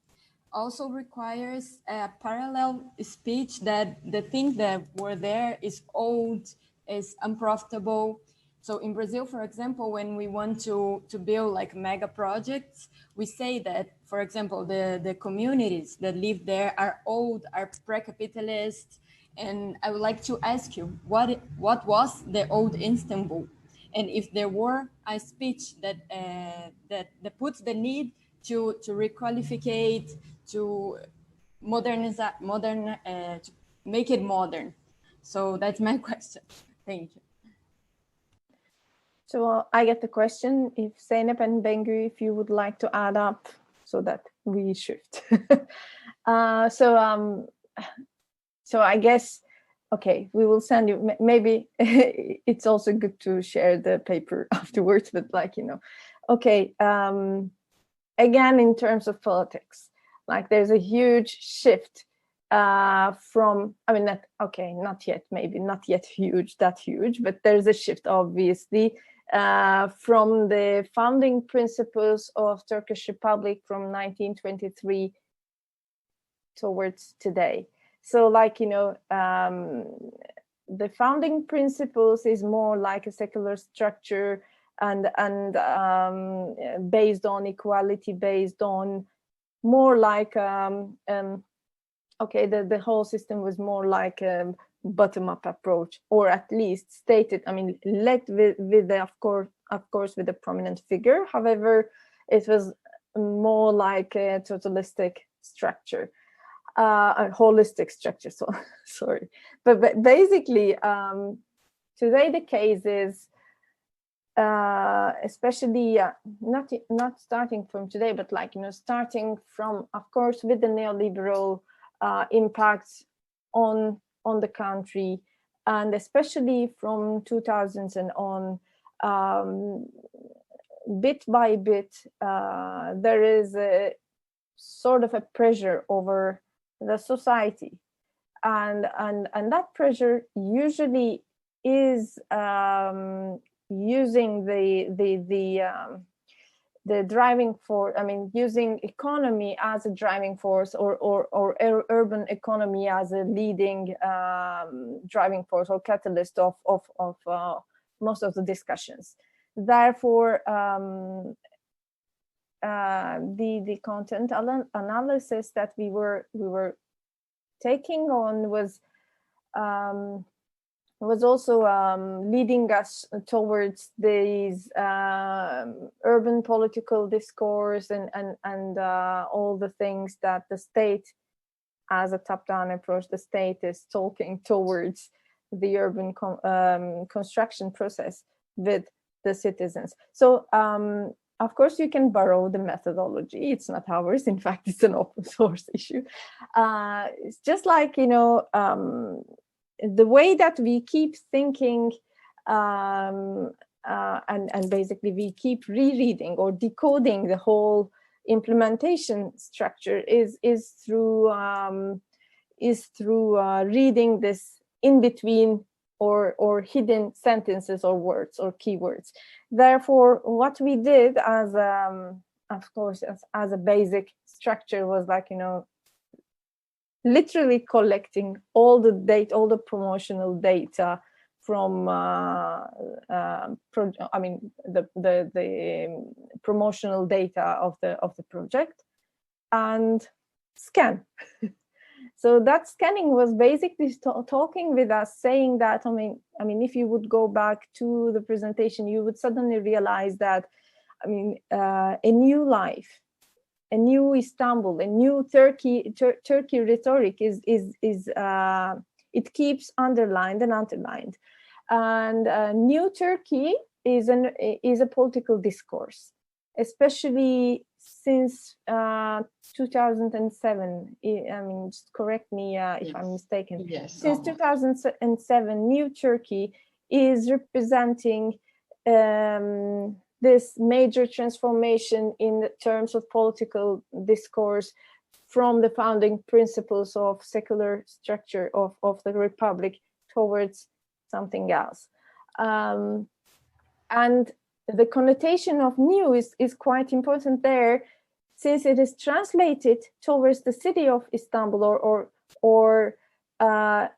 also requires a parallel speech that the things that were there is old, is unprofitable. So in Brazil, for example, when we want to build like mega projects, we say that, for example, the communities that live there are old, are pre-capitalist. And I would like to ask you, what was the old Istanbul? And if there were a speech that puts the need to requalificate, to to make it modern. So that's my question. Thank you. So I get the question, if Zeynep and Bengü, if you would like to add up so that we shift. So I guess, okay, we will send you, maybe it's also good to share the paper afterwards, but like, you know, okay, again, in terms of politics, like there's a huge shift from, I mean, not yet, maybe not yet that huge, but there's a shift, obviously, from the founding principles of Turkish Republic from 1923 towards today. So like, you know, the founding principles is more like a secular structure and based on equality, based on more like, okay, the whole system was more like a bottom-up approach, or at least stated, I mean, led with the, of course, with a prominent figure. However, it was more like a totalistic structure. A holistic structure, so sorry, but basically today the case is especially not starting from today, but like, you know, starting from, of course, with the neoliberal impacts on the country, and especially from 2000s and on, bit by bit there is a sort of a pressure over the society, and that pressure usually is using the driving force. I mean, using economy as a driving force, or urban economy as a leading driving force or catalyst of most of the discussions. Therefore, the content analysis that we were taking on was also leading us towards these urban political discourse and all the things that the state, as a top-down approach, the state is talking towards the urban construction process with the citizens. So of course, you can borrow the methodology. It's not ours. In fact, it's an open source issue. It's just like, the way that we keep thinking and basically we keep rereading or decoding the whole implementation structure is through reading this in between or hidden sentences or words or keywords. Therefore, what we did as of course as a basic structure was like, literally collecting all the data, all the promotional data from the promotional data of the project and scan. So that scanning was basically talking with us, saying that, I mean, if you would go back to the presentation, you would suddenly realize that, a new life, a new Istanbul, a new Turkey rhetoric is it keeps underlined and underlined, and new Turkey is a political discourse, especially since 2007. Just correct me if I'm mistaken. Yes. Since 2007, new Turkey is representing this major transformation in the terms of political discourse from the founding principles of secular structure of the republic towards something else. And the connotation of new is quite important there, since it is translated towards the city of Istanbul, or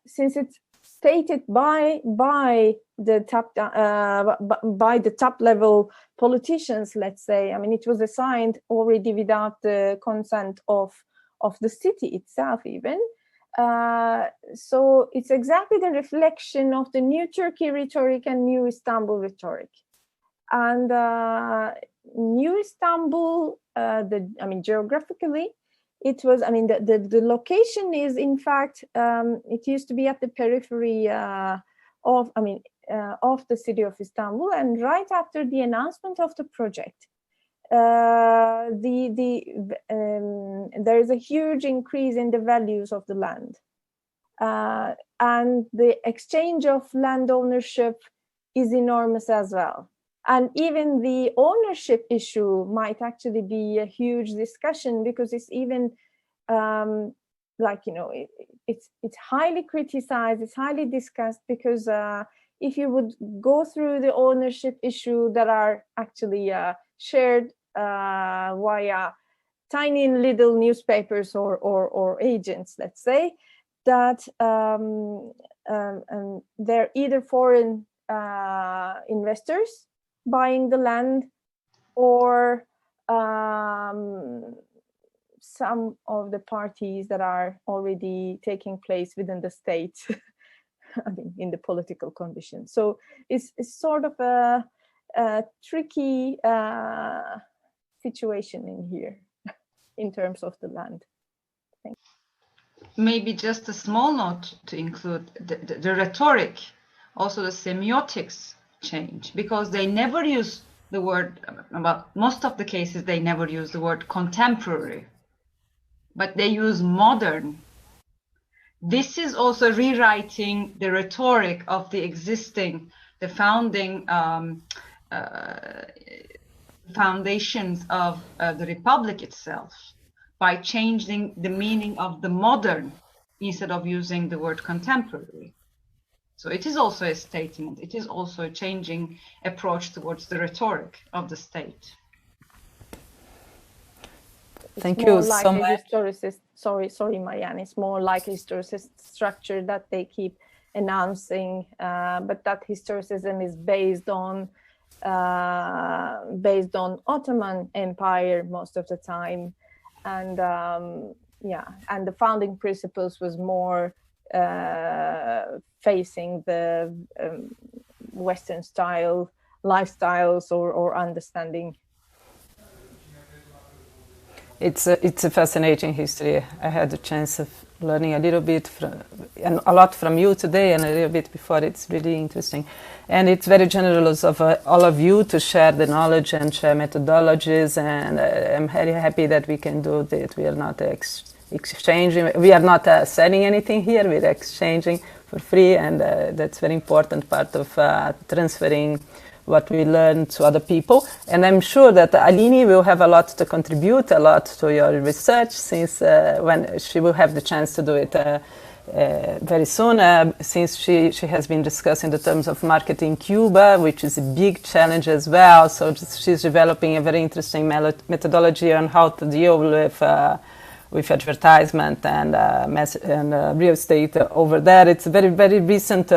since it's stated by the top level politicians, let's say. It was assigned already without the consent of the city itself even. So it's exactly the reflection of the new Turkey rhetoric and new Istanbul rhetoric. And new Istanbul, geographically, it was, the location is, in fact, it used to be at the periphery of the city of Istanbul. And right after the announcement of the project, there is a huge increase in the values of the land. And the exchange of land ownership is enormous as well. And even the ownership issue might actually be a huge discussion, because it's even it's highly criticized, it's highly discussed, because if you would go through the ownership issue that are actually shared via tiny little newspapers or agents, let's say, that they're either foreign investors buying the land, or some of the parties that are already taking place within the state, in the political conditions. So it's sort of a tricky situation in here in terms of the land. Thank you. Maybe just a small note to include the rhetoric, also the semiotics change, because they never use the word, about most of the cases they never use the word contemporary, but they use modern. This is also rewriting the rhetoric of the existing, the founding foundations of the republic itself, by changing the meaning of the modern instead of using the word contemporary. So it is also a statement. It is also a changing approach towards the rhetoric of the state. Thank you so much. Sorry, Marianne. It's more like a historicist structure that they keep announcing, but that historicism is based on Ottoman Empire most of the time, and and the founding principles was more facing the Western style lifestyles or understanding. It's a fascinating history. I had the chance of learning a little bit and a lot from you today and a little bit before. It's really interesting. And it's very generous of all of you to share the knowledge and share methodologies. And I'm very happy that we can do that. We are not exchanging. We are not selling anything here. We're exchanging for free. And that's very important part of transferring what we learn to other people. And I'm sure that Aline will have a lot to contribute, a lot to your research, since when she will have the chance to do it very soon, since she has been discussing the terms of market in Cuba, which is a big challenge as well. So she's developing a very interesting methodology on how to deal with advertisement and real estate over there. It's a very, very recent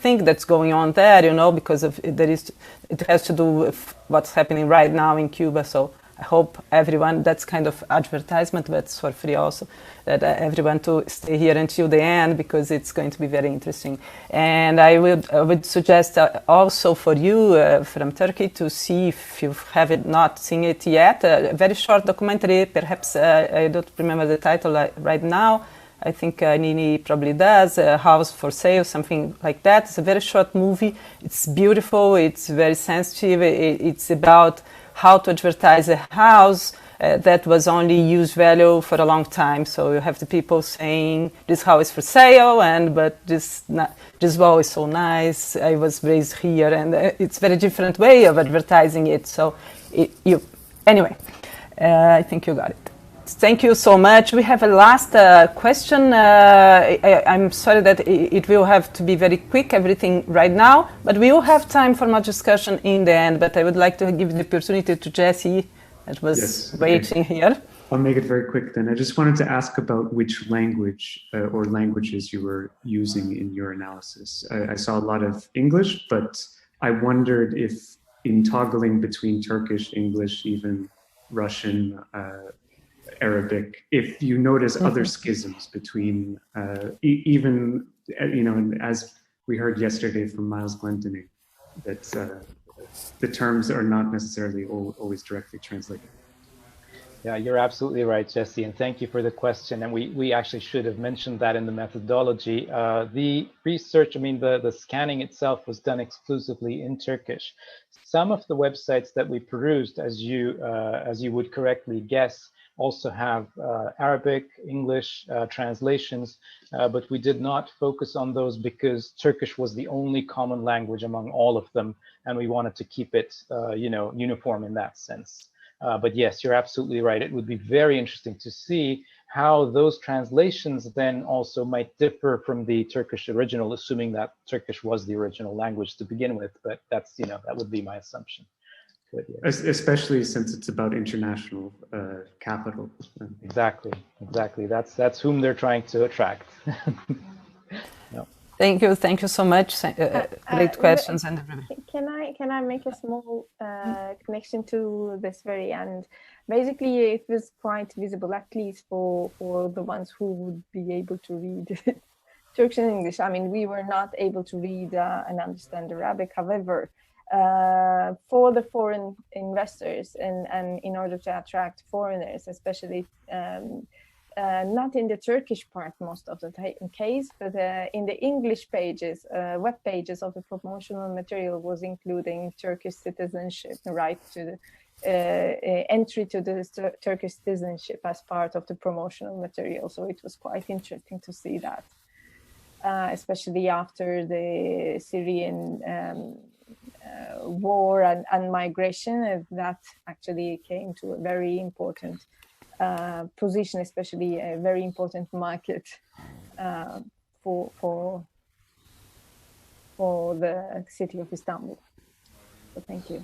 thing that's going on there, you know, because it has to do with what's happening right now in Cuba. So I hope everyone, that's kind of advertisement, but it's for free also, that everyone to stay here until the end, because it's going to be very interesting. And I would suggest also for you from Turkey to see, if you have not seen it yet, a very short documentary, perhaps I don't remember the title right now. I think Nini probably does, House for Sale, something like that. It's a very short movie. It's beautiful. It's very sensitive. It's about how to advertise a house that was only use value for a long time. So you have the people saying, this house is for sale, but this wall is so nice, I was raised here, and it's a very different way of advertising it. So anyway, I think you got it. Thank you so much. We have a last question. I'm sorry that it will have to be very quick, everything right now, but we will have time for more discussion in the end. But I would like to give the opportunity to Jesse, that was waiting here. I'll make it very quick then. I just wanted to ask about which language or languages you were using in your analysis. I saw a lot of English, but I wondered if in toggling between Turkish, English, even Russian, Arabic, if you notice other schisms between even, you know, and as we heard yesterday from Miles Glendinning, that the terms are not necessarily always directly translated. Yeah, you're absolutely right, Jesse, and thank you for the question. And we actually should have mentioned that in the methodology. The research, I mean, the scanning itself was done exclusively in Turkish. Some of the websites that we perused, as you would correctly guess, also have Arabic, English translations, but we did not focus on those because Turkish was the only common language among all of them, and we wanted to keep it, you know, uniform in that sense. But yes, you're absolutely right. It would be very interesting to see how those translations then also might differ from the Turkish original, assuming that Turkish was the original language to begin with. But that's, you know, that would be my assumption. Good, yeah. Especially since it's about international capital. Exactly. That's whom they're trying to attract. No. Thank you so much. Great questions. And can I make a small connection to this very end? Basically, it was quite visible, at least for the ones who would be able to read Turkish and English. I mean, we were not able to read and understand Arabic. However, for the foreign investors and in order to attract foreigners, especially not in the Turkish part most of the case, but in the English pages, web pages of the promotional material was including Turkish citizenship, right to entry to the Turkish citizenship as part of the promotional material. So it was quite interesting to see that, especially after the Syrian war and migration, that actually came to a very important position, especially a very important market for the city of Istanbul. So thank you.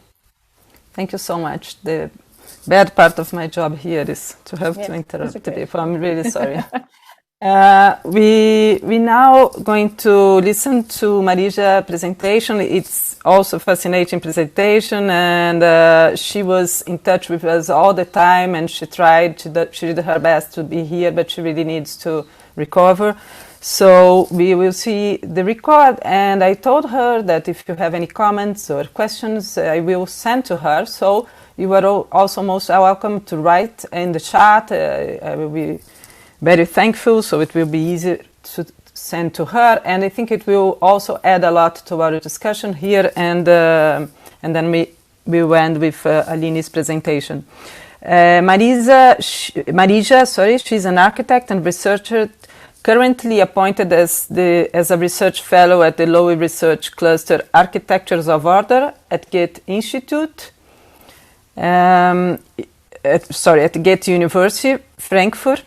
Thank you so much. The bad part of my job here is to have to interrupt people. I'm really sorry. We now going to listen to Marija's presentation. It's also a fascinating presentation, and she was in touch with us all the time, and she did her best to be here, but she really needs to recover. So we will see the record, and I told her that if you have any comments or questions, I will send to her. So you are also most welcome to write in the chat. very thankful, so it will be easy to send to her, and I think it will also add a lot to our discussion here, and then we will end with Aline's presentation. Marija, she's an architect and researcher currently appointed as a research fellow at the Lowy Research Cluster Architectures of Order at Goethe Institute, at Goethe University, Frankfurt.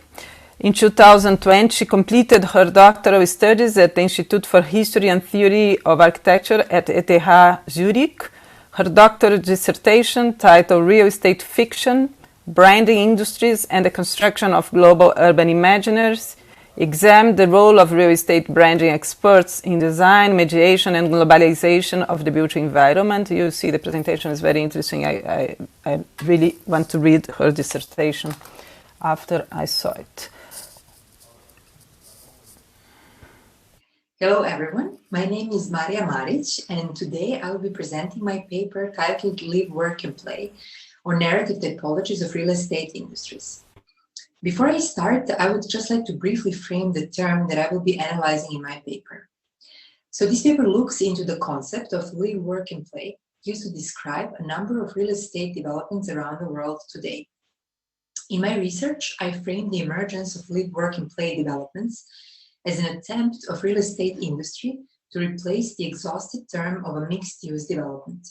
In 2020, she completed her doctoral studies at the Institute for History and Theory of Architecture at ETH Zurich. Her doctoral dissertation, titled Real Estate Fiction, Branding Industries and the Construction of Global Urban Imaginaries, examined the role of real estate branding experts in design, mediation, and globalization of the built environment. You see the presentation is very interesting. I really want to read her dissertation after I saw it. Hello everyone, my name is Marija Maric, and today I will be presenting my paper titled Live, Work and Play, or Narrative Typologies of Real Estate Industries. Before I start, I would just like to briefly frame the term that I will be analyzing in my paper. So this paper looks into the concept of live, work and play used to describe a number of real estate developments around the world today. In my research, I framed the emergence of live, work and play developments as an attempt of real estate industry to replace the exhausted term of a mixed-use development.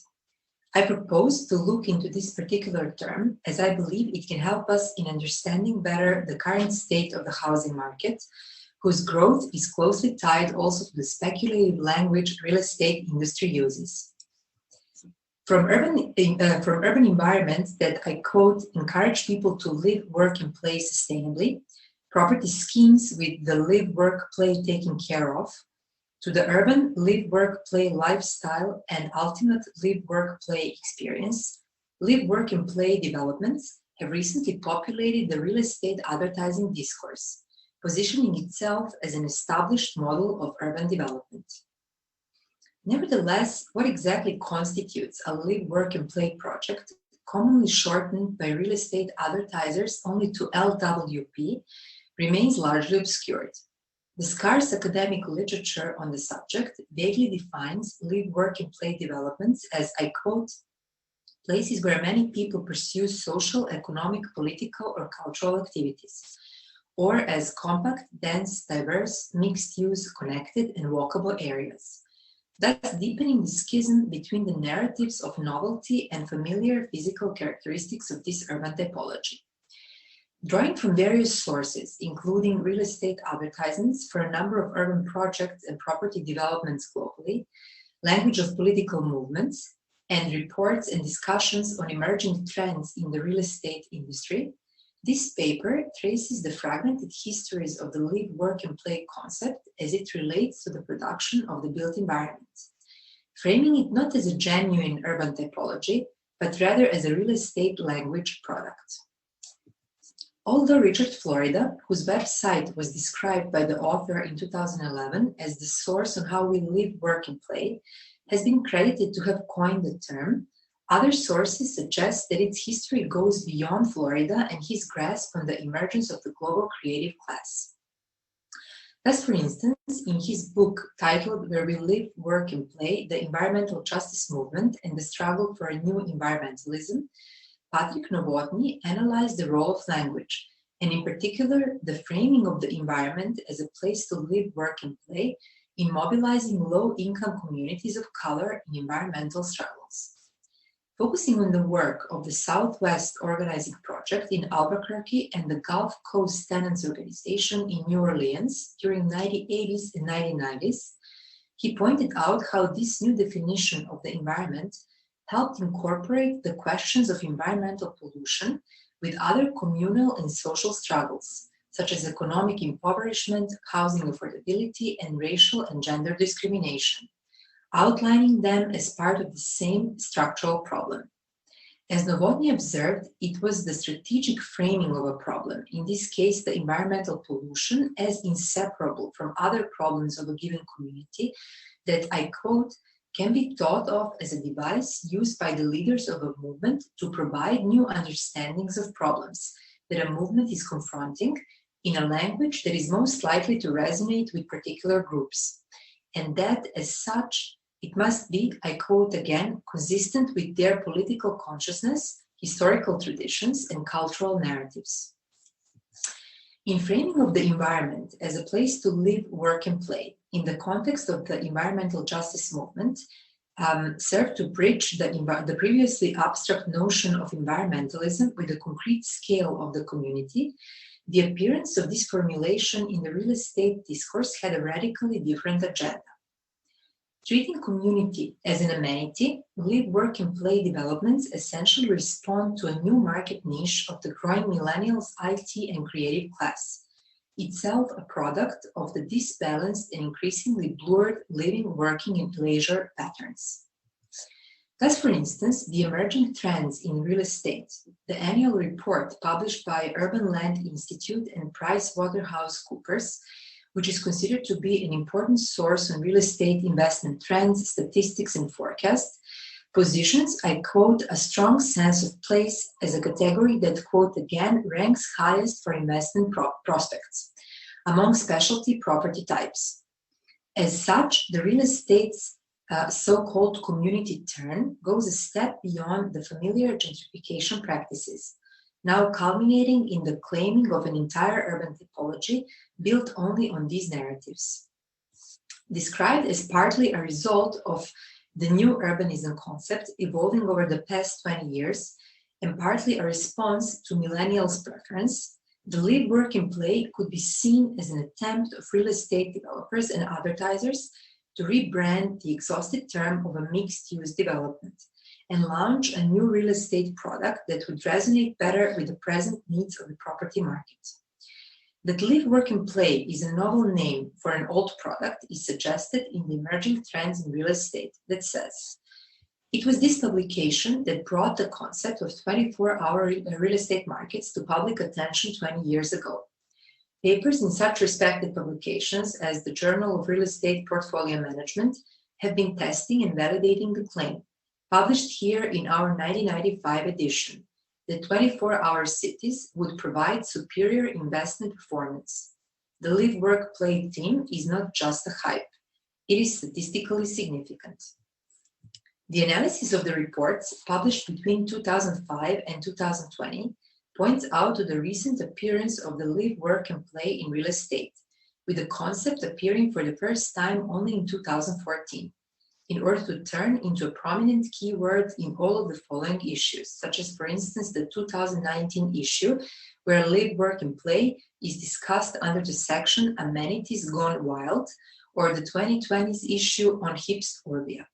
I propose to look into this particular term as I believe it can help us in understanding better the current state of the housing market, whose growth is closely tied also to the speculative language real estate industry uses. From urban environments that, I quote, encourage people to live, work, and play sustainably, property schemes with the live, work, play taken care of, to the urban live, work, play lifestyle and ultimate live, work, play experience, live, work, and play developments have recently populated the real estate advertising discourse, positioning itself as an established model of urban development. Nevertheless, what exactly constitutes a live, work, and play project, commonly shortened by real estate advertisers only to LWP, remains largely obscured. The scarce academic literature on the subject vaguely defines live, work, and play developments as, I quote, places where many people pursue social, economic, political, or cultural activities, or as compact, dense, diverse, mixed-use, connected, and walkable areas, thus deepening the schism between the narratives of novelty and familiar physical characteristics of this urban typology. Drawing from various sources, including real estate advertisements for a number of urban projects and property developments globally, language of political movements, and reports and discussions on emerging trends in the real estate industry, this paper traces the fragmented histories of the live, work, and play concept as it relates to the production of the built environment, framing it not as a genuine urban typology, but rather as a real estate language product. Although Richard Florida, whose website was described by the author in 2011 as the source on how we live, work, and play, has been credited to have coined the term, other sources suggest that its history goes beyond Florida and his grasp on the emergence of the global creative class. Thus, for instance, in his book titled Where We Live, Work, and Play, The Environmental Justice Movement and the Struggle for a New Environmentalism, Patrick Novotny analyzed the role of language, and in particular, the framing of the environment as a place to live, work, and play in mobilizing low-income communities of color in environmental struggles. Focusing on the work of the Southwest Organizing Project in Albuquerque and the Gulf Coast Tenants Organization in New Orleans during the 1980s and 1990s, he pointed out how this new definition of the environment helped incorporate the questions of environmental pollution with other communal and social struggles, such as economic impoverishment, housing affordability, and racial and gender discrimination, outlining them as part of the same structural problem. As Novotny observed, it was the strategic framing of a problem, in this case the environmental pollution, as inseparable from other problems of a given community, that, I quote, can be thought of as a device used by the leaders of a movement to provide new understandings of problems that a movement is confronting in a language that is most likely to resonate with particular groups, and that as such, it must be, I quote again, consistent with their political consciousness, historical traditions, and cultural narratives. In framing of the environment as a place to live, work, and play, in the context of the environmental justice movement, served to bridge the previously abstract notion of environmentalism with the concrete scale of the community, the appearance of this formulation in the real estate discourse had a radically different agenda. Treating community as an amenity, live, work, and play developments essentially respond to a new market niche of the growing millennials, IT, and creative class, itself a product of the disbalanced and increasingly blurred living, working, and leisure patterns. Thus, for instance, the emerging trends in real estate, the annual report published by Urban Land Institute and PricewaterhouseCoopers, which is considered to be an important source on real estate investment trends, statistics, and forecasts, positions, I quote, a strong sense of place as a category that, quote again, ranks highest for investment prospects among specialty property types. As such, the real estate's so-called community turn goes a step beyond the familiar gentrification practices, now culminating in the claiming of an entire urban typology built only on these narratives. Described as partly a result of the new urbanism concept evolving over the past 20 years, and partly a response to millennials' preference, the live, work, and play could be seen as an attempt of real estate developers and advertisers to rebrand the exhausted term of a mixed-use development and launch a new real estate product that would resonate better with the present needs of the property market. That live, work, and play is a novel name for an old product is suggested in the Emerging Trends in Real Estate that says, it was this publication that brought the concept of 24-hour real estate markets to public attention 20 years ago. Papers in such respected publications as the Journal of Real Estate Portfolio Management have been testing and validating the claim, published here in our 1995 edition, that 24-hour cities would provide superior investment performance. The live, work, play theme is not just a hype, it is statistically significant. The analysis of the reports published between 2005 and 2020 points out to the recent appearance of the live, work, and play in real estate, with the concept appearing for the first time only in 2014. In order to turn into a prominent keyword in all of the following issues, such as, for instance, the 2019 issue, where live, work, and play is discussed under the section Amenities Gone Wild, or the 2020's issue on hipstorbia.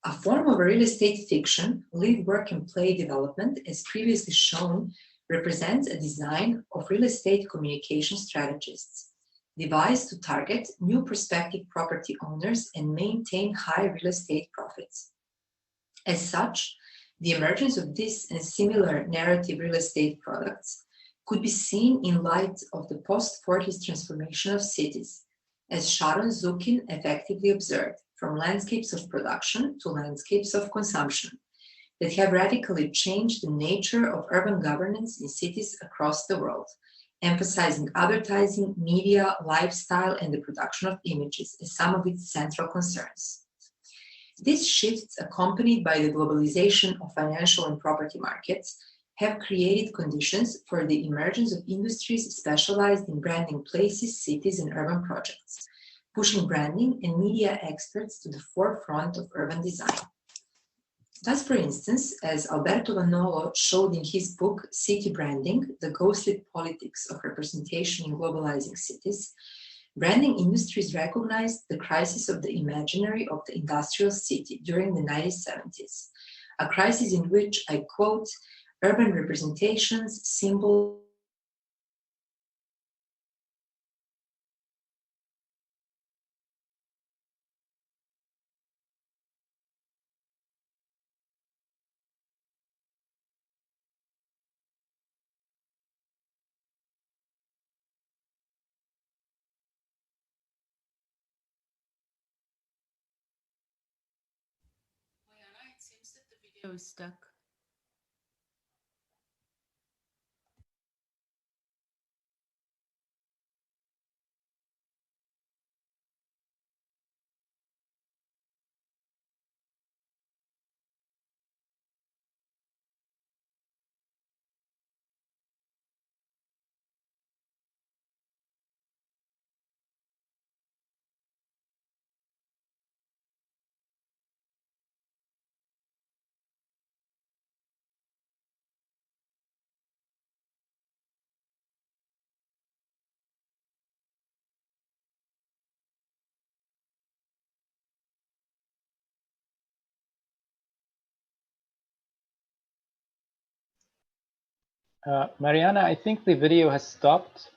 A form of real estate fiction, live, work, and play development, as previously shown, represents a design of real estate communication strategists, devised to target new prospective property owners and maintain high real estate profits. As such, the emergence of this and similar narrative real estate products could be seen in light of the post-40s transformation of cities, as Sharon Zukin effectively observed, from landscapes of production to landscapes of consumption, that have radically changed the nature of urban governance in cities across the world, emphasizing advertising, media, lifestyle, and the production of images as some of its central concerns. These shifts, accompanied by the globalization of financial and property markets, have created conditions for the emergence of industries specialized in branding places, cities, and urban projects, pushing branding and media experts to the forefront of urban design. Thus, for instance, as Alberto Vanolo showed in his book City Branding, The Ghostly Politics of Representation in Globalizing Cities, branding industries recognized the crisis of the imaginary of the industrial city during the 1970s, a crisis in which, I quote, urban representations, symbols, It seems that the video is stuck. Mariana, I think the video has stopped.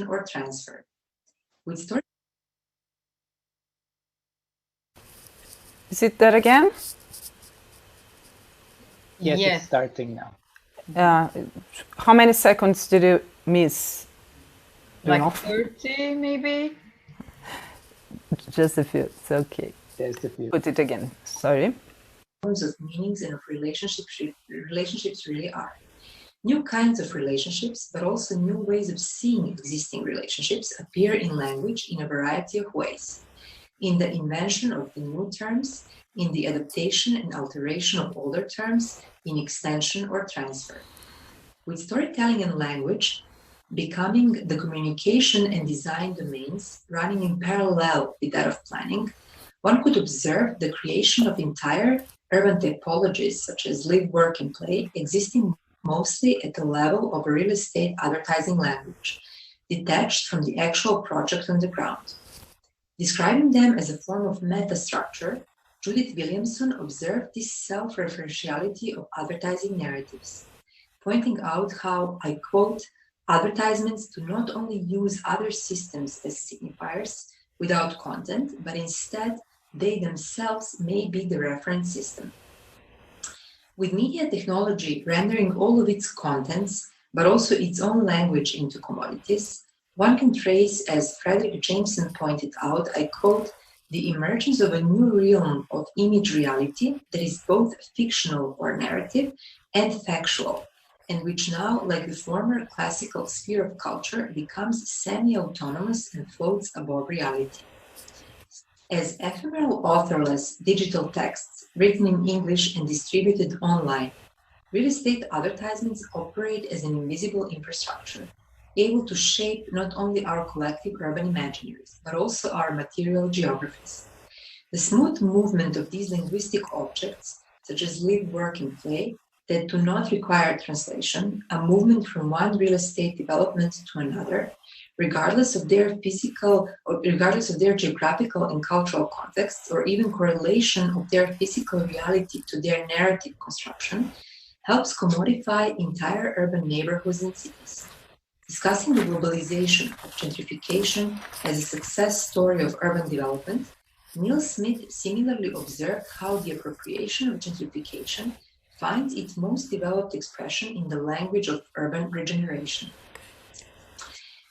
Or transfer. With story. Is it there again? Yes, Yes. it's starting now. How many seconds did you miss? Do you know? Like 30 maybe? Just a few. It's okay. Just a few. Put it again. Sorry. Terms of meanings and of relationships really are. New kinds of relationships, but also new ways of seeing existing relationships appear in language in a variety of ways. In the invention of the new terms, in the adaptation and alteration of older terms, in extension or transfer. With storytelling and language becoming the communication and design domains running in parallel with that of planning, one could observe the creation of entire urban typologies such as live, work, and play existing mostly at the level of a real estate advertising language, detached from the actual project on the ground. Describing them as a form of metastructure, Judith Williamson observed this self-referentiality of advertising narratives, pointing out how, I quote, advertisements do not only use other systems as signifiers without content, but instead they themselves may be the reference system. With media technology rendering all of its contents, but also its own language into commodities, one can trace, as Frederick Jameson pointed out, I quote, the emergence of a new realm of image reality that is both fictional or narrative and factual, and which now, like the former classical sphere of culture, becomes semi-autonomous and floats above reality. As ephemeral authorless digital texts written in English and distributed online, real estate advertisements operate as an invisible infrastructure, able to shape not only our collective urban imaginaries, but also our material geographies. The smooth movement of these linguistic objects, such as live, work, and play, that do not require translation, a movement from one real estate development to another, regardless of their geographical and cultural contexts, or even correlation of their physical reality to their narrative construction, helps commodify entire urban neighborhoods and cities. Discussing the globalization of gentrification as a success story of urban development, Neil Smith similarly observed how the appropriation of gentrification finds its most developed expression in the language of urban regeneration.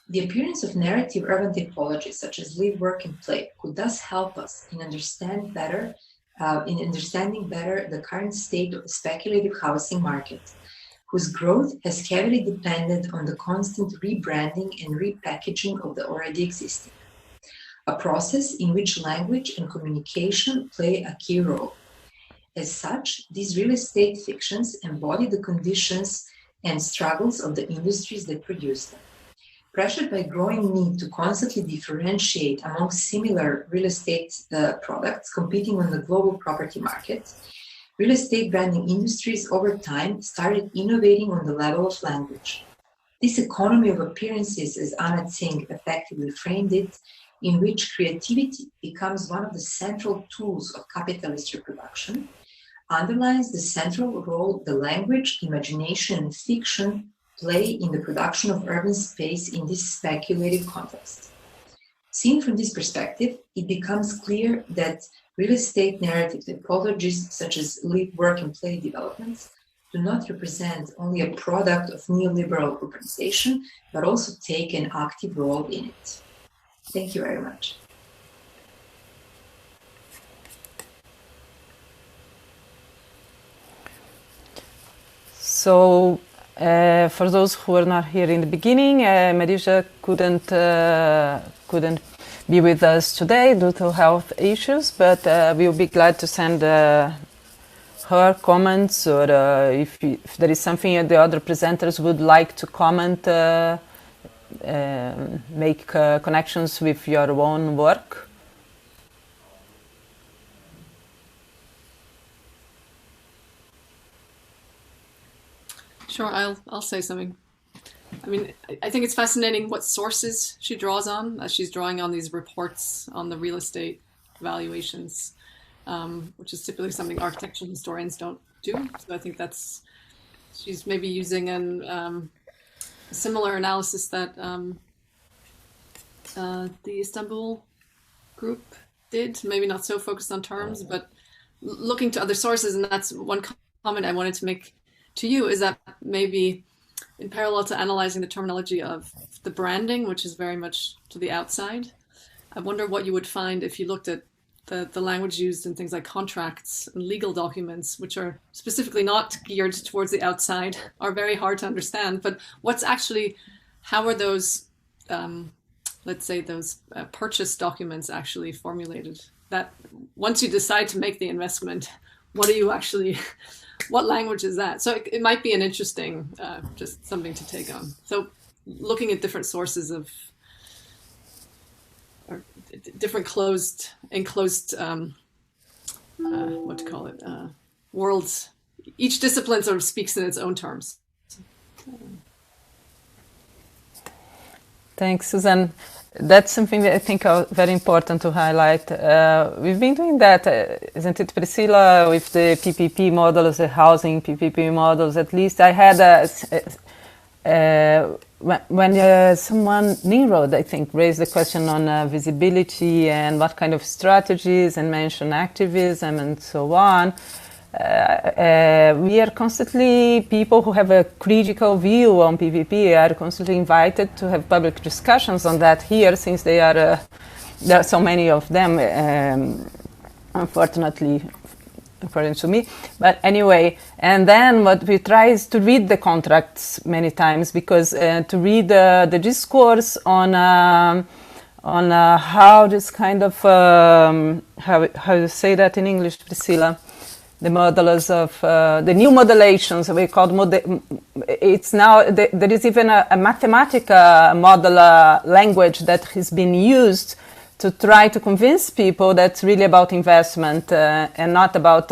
The appearance of narrative urban typologies such as live, work, and play could thus help us in understanding better the current state of the speculative housing market, whose growth has heavily depended on the constant rebranding and repackaging of the already existing, a process in which language and communication play a key role. As such, these real estate fictions embody the conditions and struggles of the industries that produce them. Pressured by growing need to constantly differentiate among similar real estate products competing on the global property market, real estate branding industries over time started innovating on the level of language. This economy of appearances, as Anna Tsing effectively framed it, in which creativity becomes one of the central tools of capitalist reproduction, underlines the central role the language, imagination, and fiction play in the production of urban space in this speculative context. Seen from this perspective, it becomes clear that real estate narrative typologies such as live, work, and play developments do not represent only a product of neoliberal urbanization, but also take an active role in it. Thank you very much. So, for those who were not here in the beginning, Marija couldn't be with us today due to health issues, but we'll be glad to send her comments, or if there is something the other presenters would like to comment, make connections with your own work. Sure, I'll say something. I mean, I think it's fascinating what sources she draws on, as she's drawing on these reports on the real estate valuations, which is typically something architectural historians don't do. So I think she's maybe using a similar analysis that the Istanbul group did, maybe not so focused on terms, but looking to other sources. And that's one comment I wanted to make to you, is that maybe in parallel to analyzing the terminology of the branding, which is very much to the outside, I wonder what you would find if you looked at the language used in things like contracts and legal documents, which are specifically not geared towards the outside, are very hard to understand. But how are those, let's say, those purchase documents actually formulated? That once you decide to make the investment, what language is that? So it might be an interesting, just something to take on. So looking at different sources of, or different enclosed, what to call it, worlds. Each discipline sort of speaks in its own terms. Thanks, Susanne. That's something that I think are very important to highlight. We've been doing that, isn't it, Priscilla, with the PPP models, the housing PPP models. At least I had when someone, Nimrod, I think, raised the question on visibility and what kind of strategies, and mentioned activism and so on. We are constantly, people who have a critical view on PPP are constantly invited to have public discussions on that here, since there are so many of them, unfortunately, according to me. But anyway, and then what we try is to read the contracts many times, because to read the discourse on how this kind of, how you say that in English, Priscilla? The modelers of the new modulations, we call it's now, there is even a mathematical model language that has been used to try to convince people that's really about investment and not about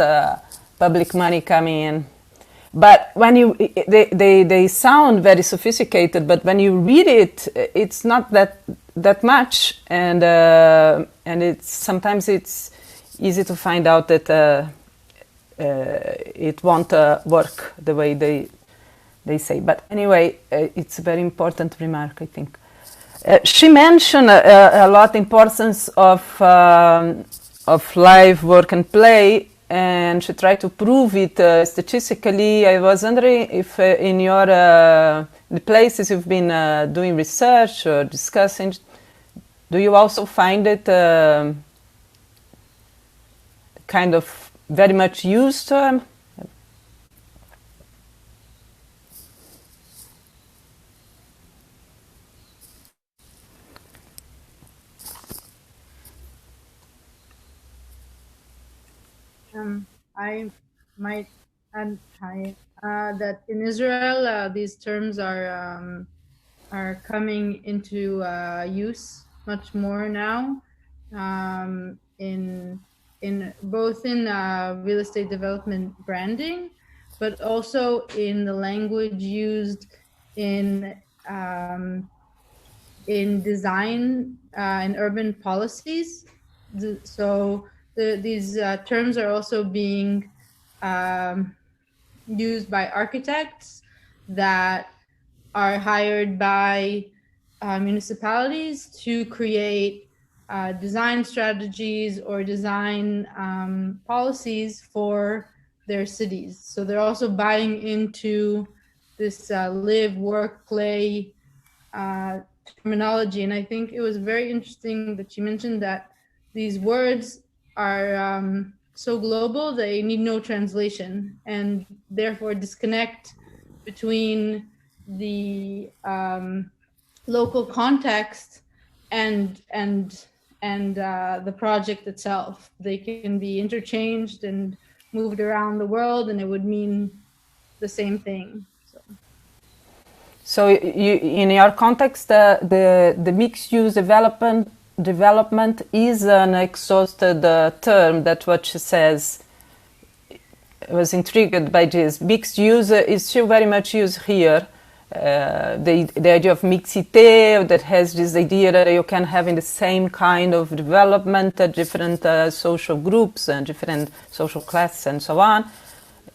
public money coming in. But when they sound very sophisticated, but when you read it, it's not that much, and sometimes it's easy to find out that it won't work the way they say. But anyway, it's a very important remark, I think. She mentioned a lot the importance of live work and play, and she tried to prove it statistically. I was wondering if in your the places you've been doing research or discussing, do you also find it kind of very much used? I might add that in Israel these terms are coming into use much more now, in both in real estate development branding, but also in the language used in design and urban policies. So these terms are also being used by architects that are hired by municipalities to create design strategies or design policies for their cities. So they're also buying into this live, work, play terminology. And I think it was very interesting that you mentioned that these words are so global, they need no translation, and therefore disconnect between the local context and the project itself. They can be interchanged and moved around the world, and it would mean the same thing. So in your context, the mixed-use development is an exhausted term. That's what she says. was intrigued by this. Mixed use is still very much used here. The idea of mixité, that has this idea that you can have in the same kind of development different social groups and different social classes and so on.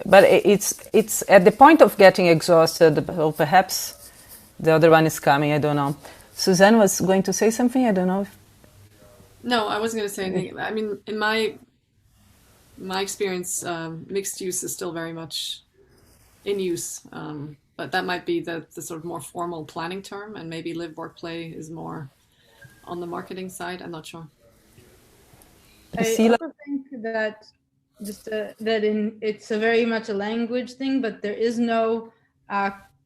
But it's at the point of getting exhausted, or perhaps the other one is coming, I don't know. Susanne was going to say something, I don't know. No, I wasn't going to say anything. I mean, in my experience, mixed use is still very much in use. But that might be the sort of more formal planning term, and maybe live, work, play is more on the marketing side. I'm not sure. I also think that it's a very much a language thing, but there is no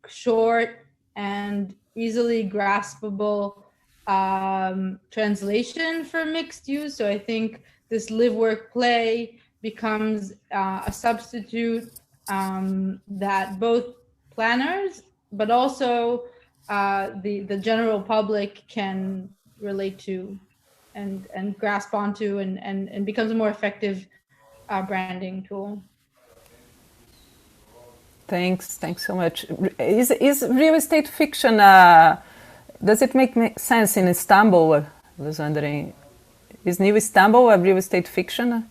short and easily graspable translation for mixed use. So I think this live, work, play becomes a substitute that both planners, but also the general public can relate to and grasp onto, and becomes a more effective branding tool. Thanks so much. Is real estate fiction, does it make sense in Istanbul? I was wondering, is New Istanbul a real estate fiction?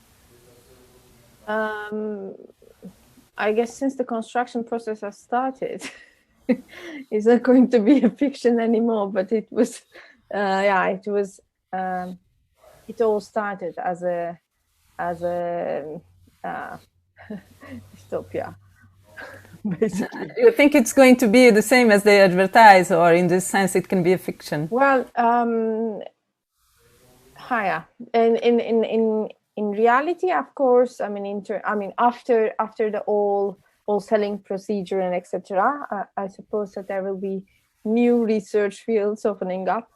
I guess since the construction process has started, it's not going to be a fiction anymore. But it was, it was. It all started as a dystopia. Basically. You think it's going to be the same as they advertise, or in this sense, it can be a fiction? Well, in reality, of course, I mean, after the all selling procedure and etc., I suppose that there will be new research fields opening up,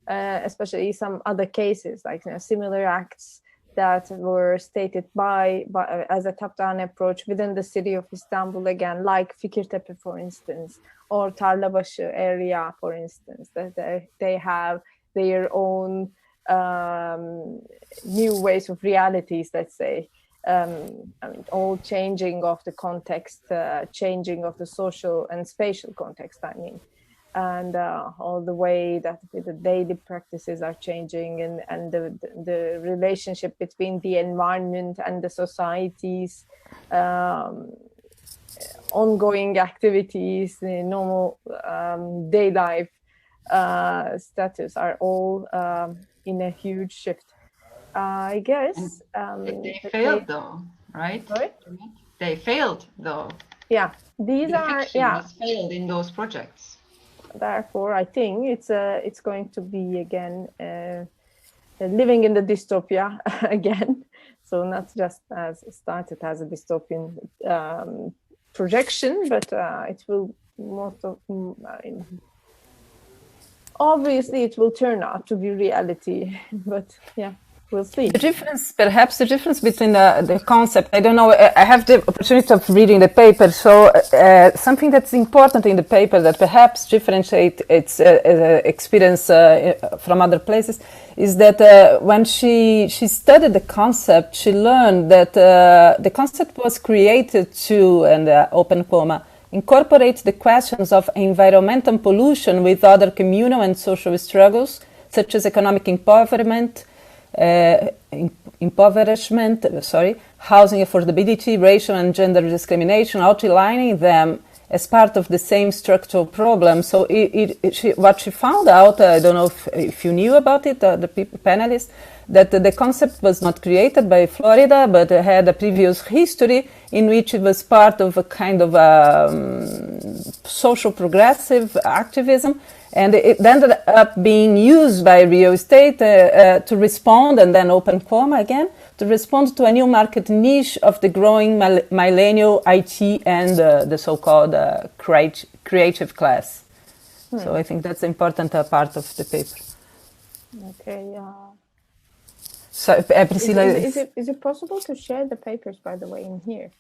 especially some other cases like similar acts that were stated by as a top-down approach within the city of Istanbul, again, like Fikirtepe, for instance, or Tarlabaşı area, for instance, that they have their own new ways of realities, let's say, all changing of the context, changing of the social and spatial context, and all the way that the daily practices are changing, and the relationship between the environment and the societies, ongoing activities, the normal day life status are all in a huge shift. I guess. They failed though, right? Sorry? They failed though. Yeah, these has failed in those projects. Therefore, I think it's going to be again living in the dystopia again. So not just as started as a dystopian projection, but it will obviously it will turn out to be reality. But yeah, we'll see. Perhaps the difference between the concept, I don't know, I have the opportunity of reading the paper, so something that's important in the paper that perhaps differentiate its experience from other places is that when she studied the concept, she learned that the concept was created to, and open comma, incorporate the questions of environmental pollution with other communal and social struggles, such as economic impoverishment, housing affordability, racial and gender discrimination, outlining them as part of the same structural problem. So what she found out, I don't know if you knew about it, the panelists, that the concept was not created by Florida, but had a previous history in which it was part of a kind of social progressive activism. And it ended up being used by real estate to respond, and then open comma again, to respond to a new market niche of the growing millennial IT and the so-called creative class. So I think that's an important part of the paper. Okay, yeah. So, Priscilla, is it possible to share the papers, by the way, in here?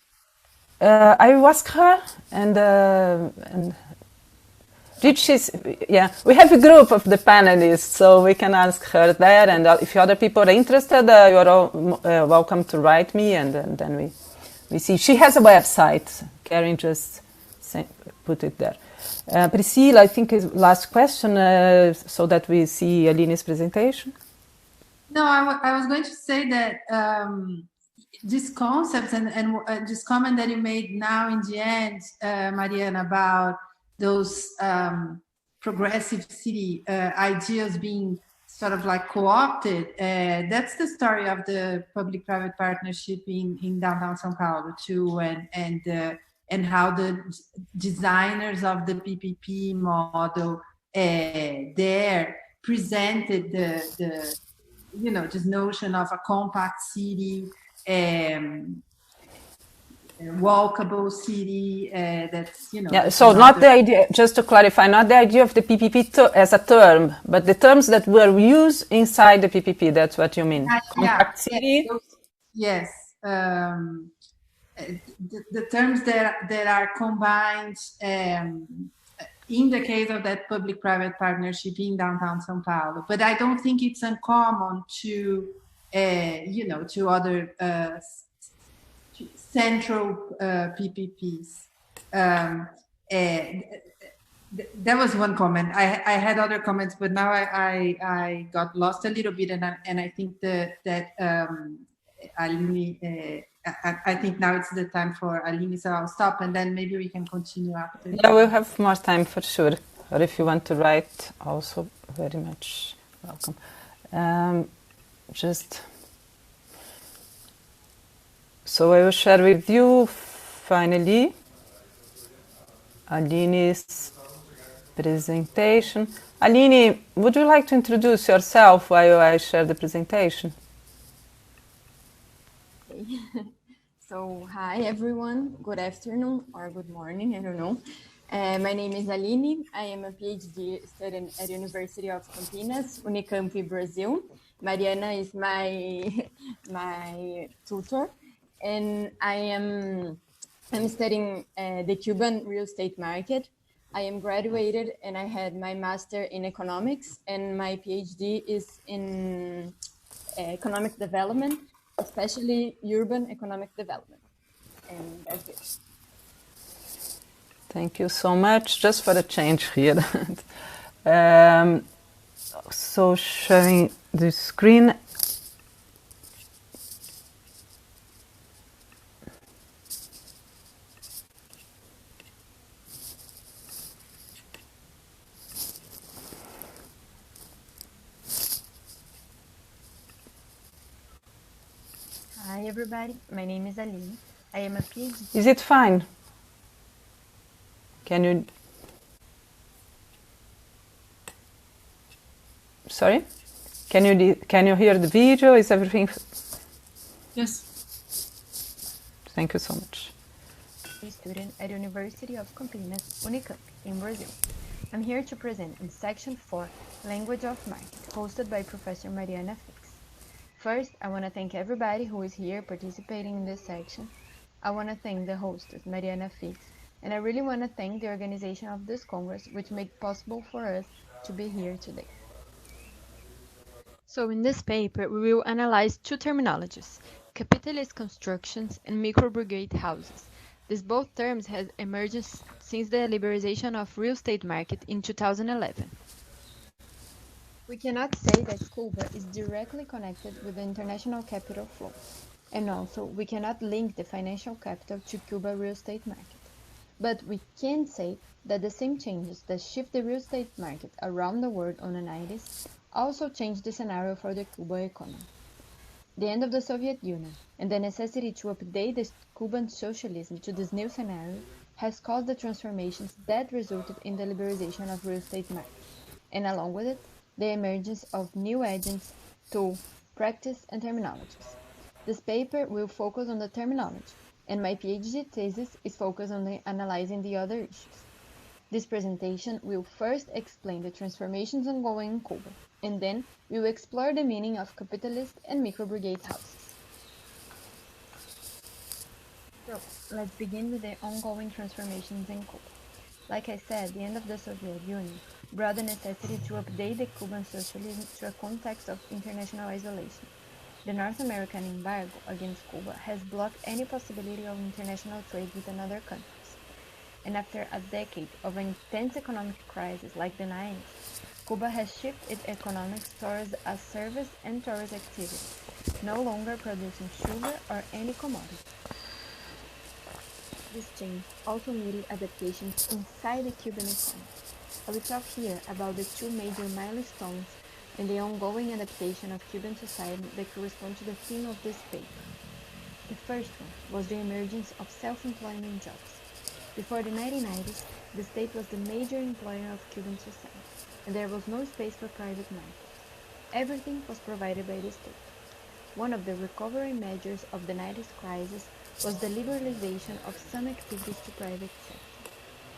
I will ask her, and did she? Yeah, we have a group of the panelists, so we can ask her there. And if other people are interested, you are all welcome to write me, and then we we see she has a website. Karen just put it there. Priscilla, I think is last question, so that we see Aline's presentation. No, I was going to say that these concepts and this comment that you made now in the end, Mariana, about those progressive city ideas being sort of like co-opted, that's the story of the public-private partnership in downtown São Paulo too, and how the designers of the PPP model there presented the this notion of a compact city, walkable city, that's Yeah, so not the idea, just to clarify, not the idea of the PPP as a term, but the terms that were used inside the PPP. That's what you mean. Compact city. Yes. The terms that are combined in the case of that public-private partnership in downtown São Paulo, but I don't think it's uncommon to to other central PPPs. That was one comment. I had other comments, but now I got lost a little bit, and I think that Aline. I think now it's the time for Aline, so I'll stop, and then maybe we can continue after. Yeah, we'll have more time for sure. Or if you want to write, also very much welcome. So I will share with you finally Aline's presentation. Aline, would you like to introduce yourself while I share the presentation? So, hi everyone, good afternoon or good morning, I don't know. My name is Aline. I am a PhD student at University of Campinas, Unicamp, Brazil. Mariana is my tutor, and I'm studying the Cuban real estate market. I am graduated and I had my master in economics, and my PhD is in economic development, especially urban economic development. And that's it. Thank you so much. Just for a change here. So sharing the screen. Hi everybody, my name is Aline. I am a PhD. Is it fine? Can you? Sorry? Can you hear the video? Is everything? Yes. Thank you so much. Student at University of Campinas, Unicamp, in Brazil. I'm here to present in Section 4, Language of Market, hosted by Professor Mariana Fix. First, I want to thank everybody who is here participating in this section. I want to thank the hostess, Mariana Fix, and I really want to thank the organization of this Congress, which made it possible for us to be here today. So in this paper, we will analyze two terminologies, capitalist constructions and micro-brigade houses. These both terms have emerged since the liberalization of real estate market in 2011. We cannot say that Cuba is directly connected with the international capital flow, and also we cannot link the financial capital to Cuba real estate market. But we can say that the same changes that shift the real estate market around the world on the 90s also changed the scenario for the Cuban economy. The end of the Soviet Union and the necessity to update the Cuban socialism to this new scenario has caused the transformations that resulted in the liberalization of real estate market, and along with it, the emergence of new agents, tools, practice, and terminologies. This paper will focus on the terminology, and my PhD thesis is focused on analyzing the other issues. This presentation will first explain the transformations ongoing in Cuba, and then we will explore the meaning of capitalist and micro-brigade houses. So, let's begin with the ongoing transformations in Cuba. Like I said, the end of the Soviet Union brought the necessity to update the Cuban socialism to a context of international isolation. The North American embargo against Cuba has blocked any possibility of international trade with other countries. And after a decade of an intense economic crisis like the 90s, Cuba has shifted its economics towards a service and tourist activity, no longer producing sugar or any commodity. This change also needed adaptations inside the Cuban economy. I will talk here about the two major milestones in the ongoing adaptation of Cuban society that correspond to the theme of this paper. The first one was the emergence of self-employment jobs. Before the 1990s, the state was the major employer of Cuban society, and there was no space for private market. Everything was provided by the state. One of the recovery measures of the 90s crisis was the liberalization of some activities to private sector.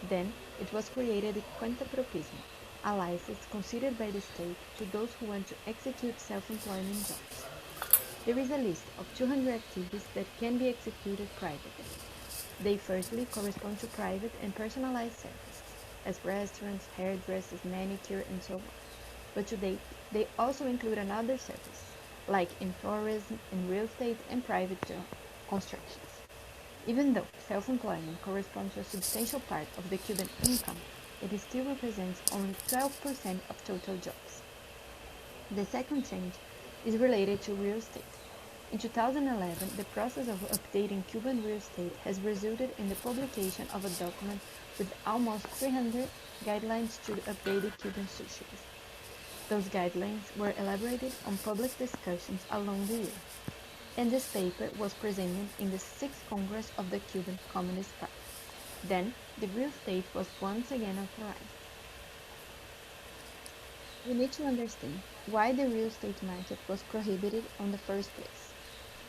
Then, it was created the cuenta propismo, a license considered by the state to those who want to execute self-employment jobs. There is a list of 200 activities that can be executed privately. They firstly correspond to private and personalized services, as restaurants, hairdressers, manicure, and so on. But today, they also include another service, like in tourism, in real estate, and private constructions. Even though self-employment corresponds to a substantial part of the Cuban income, it still represents only 12% of total jobs. The second change is related to real estate. In 2011, the process of updating Cuban real estate has resulted in the publication of a document with almost 300 guidelines to update the Cuban socialism. Those guidelines were elaborated on public discussions along the year, and this paper was presented in the 6th Congress of the Cuban Communist Party. Then, the real estate was once again authorized. We need to understand why the real estate market was prohibited in the first place.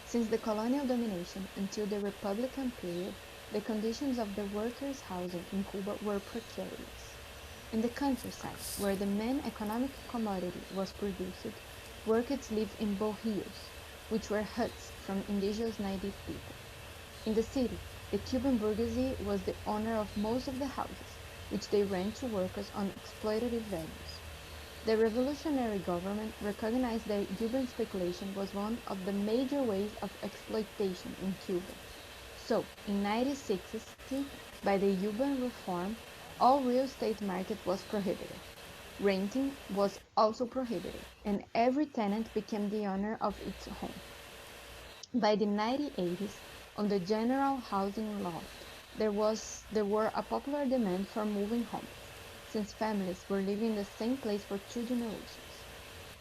Since the colonial domination until the Republican period, the conditions of the workers' housing in Cuba were precarious. In the countryside, where the main economic commodity was produced, workers lived in bohíos, which were huts from indigenous native people. In the city, the Cuban bourgeoisie was the owner of most of the houses, which they rent to workers on exploitative values. The revolutionary government recognized that urban speculation was one of the major ways of exploitation in Cuba. So, in 1960, by the urban reform, all real estate market was prohibited. Renting was also prohibited, and every tenant became the owner of its home. By the 1980s, on the general housing law, there were a popular demand for moving homes, since families were living in the same place for 2 generations.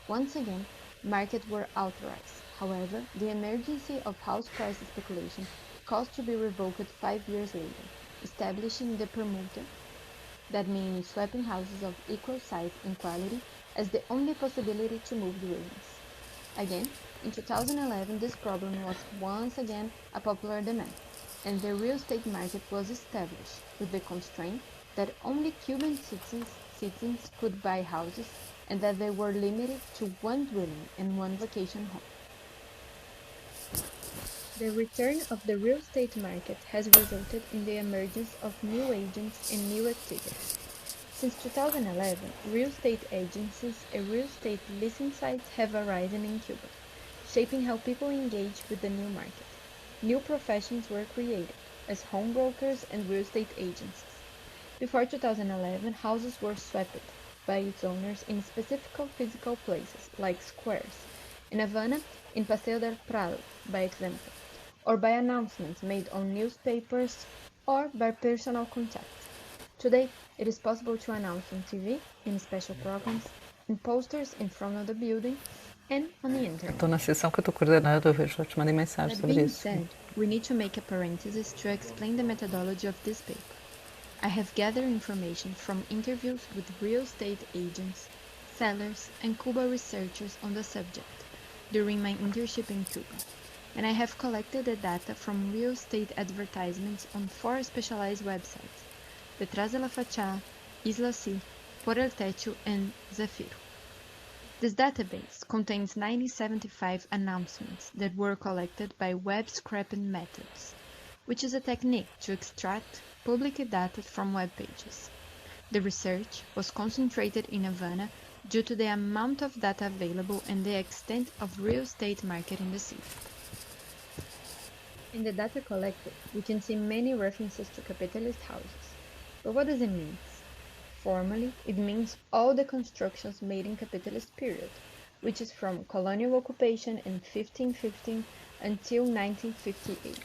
Once again, markets were authorized. However, the emergency of house price speculation caused to be revoked 5 years later, establishing the permuta, that means swapping houses of equal size and quality, as the only possibility to move dwellings. Again, in 2011, this problem was once again a popular demand, and the real estate market was established with the constraint that only Cuban citizens could buy houses and that they were limited to 1 dwelling and 1 vacation home. The return of the real estate market has resulted in the emergence of new agents and new activities. Since 2011, real estate agencies and real estate leasing sites have arisen in Cuba, shaping how people engage with the new market. New professions were created, as home brokers and real estate agencies. Before 2011, houses were swapped by its owners in specific physical places, like squares, in Havana, in Paseo del Prado, by example, or by announcements made on newspapers or by personal contact. Today, it is possible to announce on TV, in special programs, in posters in front of the building, and on the internet. Estou na sessão que eu estou coordenando, eu já te mandei mensagem That sobre being isso. said, we need to make a parenthesis to explain the methodology of this paper. I have gathered information from interviews with real estate agents, sellers, and Cuba researchers on the subject during my internship in Cuba, and I have collected the data from real estate advertisements on 4 specialized websites: Detrás de la Fachada, Isla C, Por el Techo, and Zafiro. This database contains 975 announcements that were collected by web scraping methods, which is a technique to extract public data from web pages. The research was concentrated in Havana due to the amount of data available and the extent of real estate market in the city. In the data collected, we can see many references to capitalist houses. But what does it mean? Formally, it means all the constructions made in capitalist period, which is from colonial occupation in 1515 until 1958.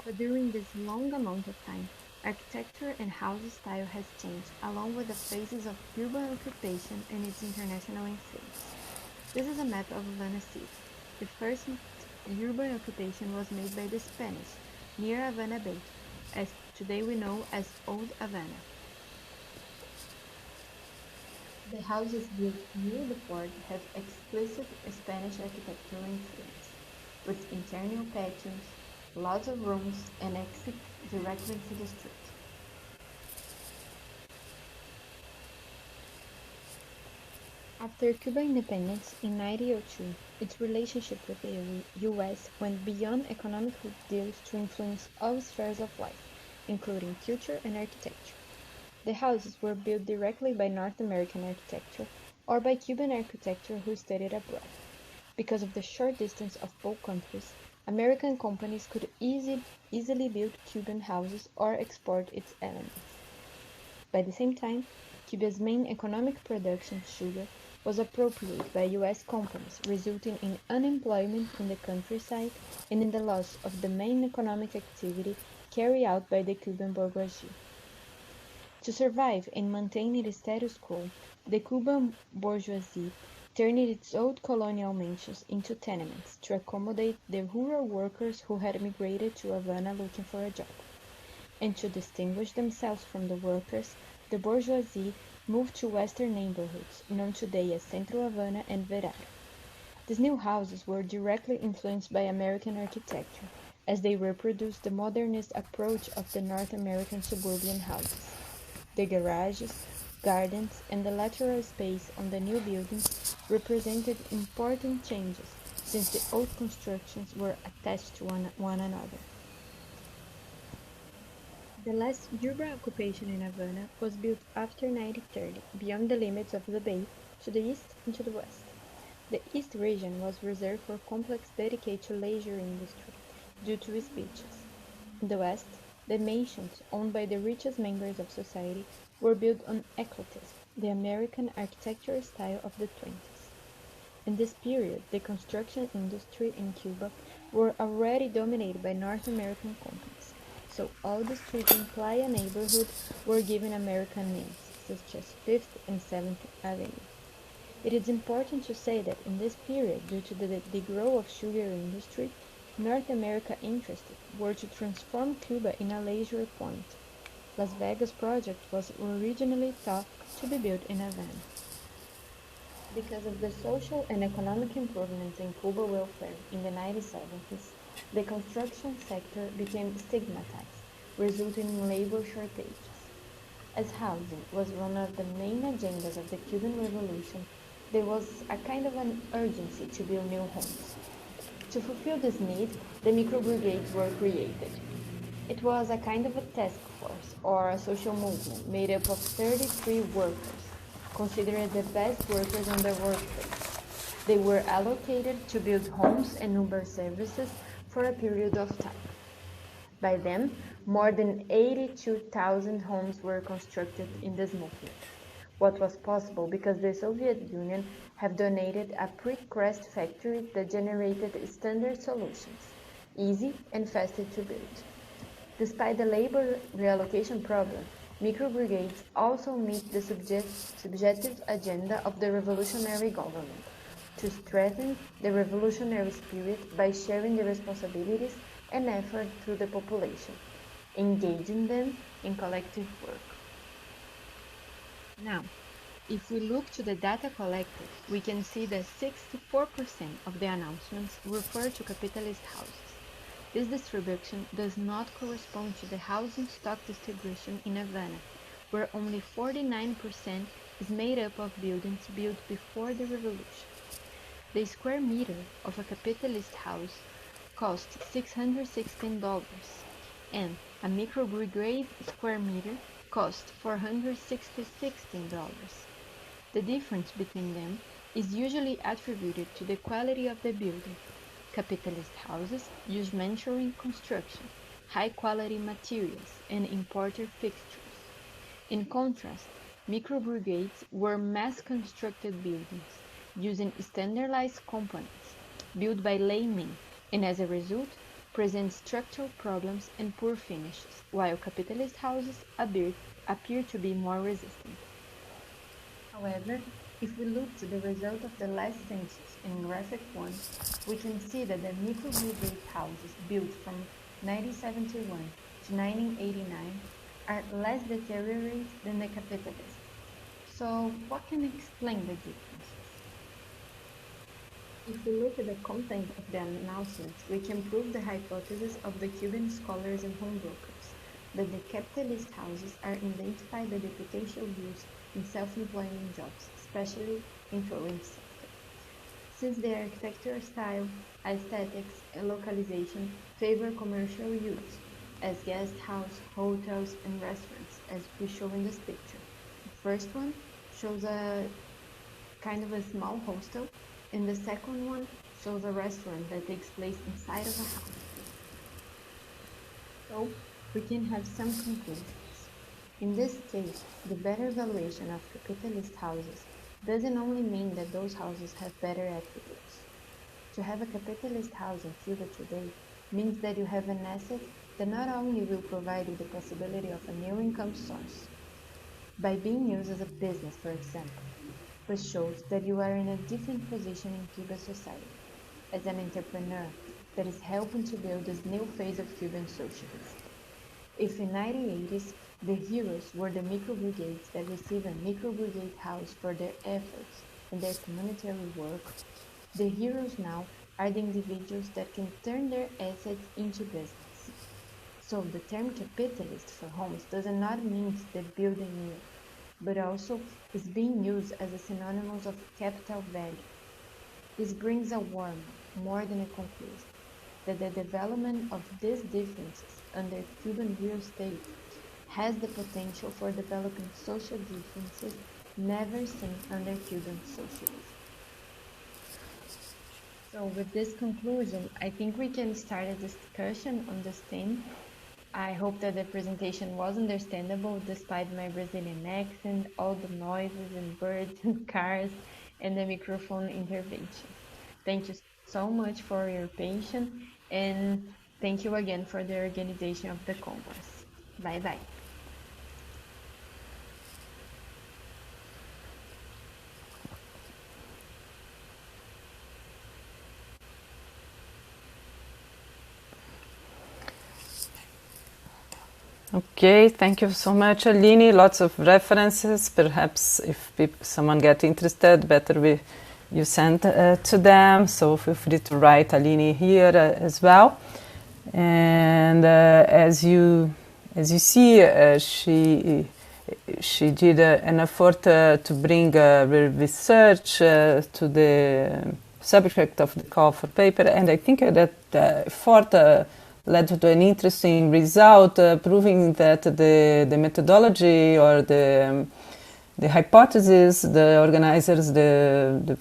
But during this long amount of time, architecture and house style has changed along with the phases of urban occupation and its international influence. This is a map of Havana City. The first urban occupation was made by the Spanish, near Havana Bay, as today we know as Old Havana. The houses built near the port have explicit Spanish architectural influence, with internal patios, lots of rooms, and exit directly to the street. After Cuban independence in 1902, its relationship with the U.S. went beyond economic deals to influence all spheres of life, including culture and architecture. The houses were built directly by North American architecture or by Cuban architecture who studied abroad. Because of the short distance of both countries, American companies could easily build Cuban houses or export its elements. By the same time, Cuba's main economic production, sugar, was appropriated by U.S. companies, resulting in unemployment in the countryside and in the loss of the main economic activity carried out by the Cuban bourgeoisie. To survive and maintain its status quo, the Cuban bourgeoisie turned its old colonial mansions into tenements to accommodate the rural workers who had migrated to Havana looking for a job. And to distinguish themselves from the workers, the bourgeoisie moved to western neighborhoods, known today as Central Havana and Verano. These new houses were directly influenced by American architecture, as they reproduced the modernist approach of the North American suburban houses. The garages, gardens, and the lateral space on the new buildings represented important changes, since the old constructions were attached to one another. The last urban occupation in Havana was built after 1930, beyond the limits of the bay, to the east and to the west. The east region was reserved for complexes dedicated to leisure industry, due to its beaches. In the west, the mansions, owned by the richest members of society, were built on eclecticism, the American architectural style of the 20s. In this period, the construction industry in Cuba were already dominated by North American companies, so all the streets in Playa neighborhood were given American names, such as 5th and 7th Avenue. It is important to say that in this period, due to the growth of sugar industry, North America interested were to transform Cuba in a leisure point. Las Vegas project was originally thought to be built in Havana. Because of the social and economic improvements in Cuba welfare in the 1970s, the construction sector became stigmatized, resulting in labor shortages. As housing was one of the main agendas of the Cuban Revolution, there was a kind of an urgency to build new homes. To fulfill this need, the micro-brigades were created. It was a kind of a task force or a social movement made up of 33 workers, considered the best workers on the workplace. They were allocated to build homes and Uber services for a period of time. By then, more than 82,000 homes were constructed in this movement. What was possible because the Soviet Union have donated a precast factory that generated standard solutions, easy and fast to build. Despite the labor reallocation problem, micro-brigades also meet the subjective agenda of the revolutionary government, to strengthen the revolutionary spirit by sharing the responsibilities and effort through the population, engaging them in collective work. Now, if we look to the data collected, we can see that 64% of the announcements refer to capitalist houses. This distribution does not correspond to the housing stock distribution in Havana, where only 49% is made up of buildings built before the revolution. The square meter of a capitalist house cost $616, and a micro-brigade square meter cost $416. The difference between them is usually attributed to the quality of the building. Capitalist houses use mentoring construction, high-quality materials, and imported fixtures. In contrast, microbrigades were mass-constructed buildings, using standardized components, built by laymen, and as a result, present structural problems and poor finishes, while capitalist houses appear to be more resistant. However, if we look to the result of the last census in graphic 1, we can see that the microbrigade houses built from 1971 to 1989 are less deteriorated than the capitalist. So what can explain the differences? If we look at the content of the announcements, we can prove the hypothesis of the Cuban scholars and homebrokers that the capitalist houses are identified by the potential use in self-employment jobs, especially in tourism sector. Since their architectural style, aesthetics, and localization favor commercial use, as guest house, hotels, and restaurants, as we show in this picture. The first one shows a kind of a small hostel, and the second one shows a restaurant that takes place inside of a house. So we can have some conclusions. In this case, the better valuation of capitalist houses doesn't only mean that those houses have better attributes. To have a capitalist house in Cuba today means that you have an asset that not only will provide you the possibility of a new income source, by being used as a business, for example, but shows that you are in a different position in Cuban society, as an entrepreneur that is helping to build this new phase of Cuban socialism. If in the 1980s, the heroes were the microbrigades that receive a microbrigade house for their efforts and their communitary work, the heroes now are the individuals that can turn their assets into business. So the term capitalist for homes does not mean the building new, but also is being used as a synonymous of capital value. This brings a warning, more than a conclusion, that the development of these differences under Cuban real estate has the potential for developing social differences never seen under Cuban socialism. So with this conclusion, I think we can start a discussion on this theme. I hope that the presentation was understandable despite my Brazilian accent, all the noises and birds and cars, and the microphone intervention. Thank you so much for your patience, and thank you again for the organization of the Congress. Bye-bye. Okay, thank you so much, Aline. Lots of references. Perhaps if someone gets interested, better you send to them. So feel free to write Aline here as well. And as you see, she did an effort to bring research to the subject of the call for paper, and I think that effort led to an interesting result, proving that the methodology or the hypothesis, the organizers, the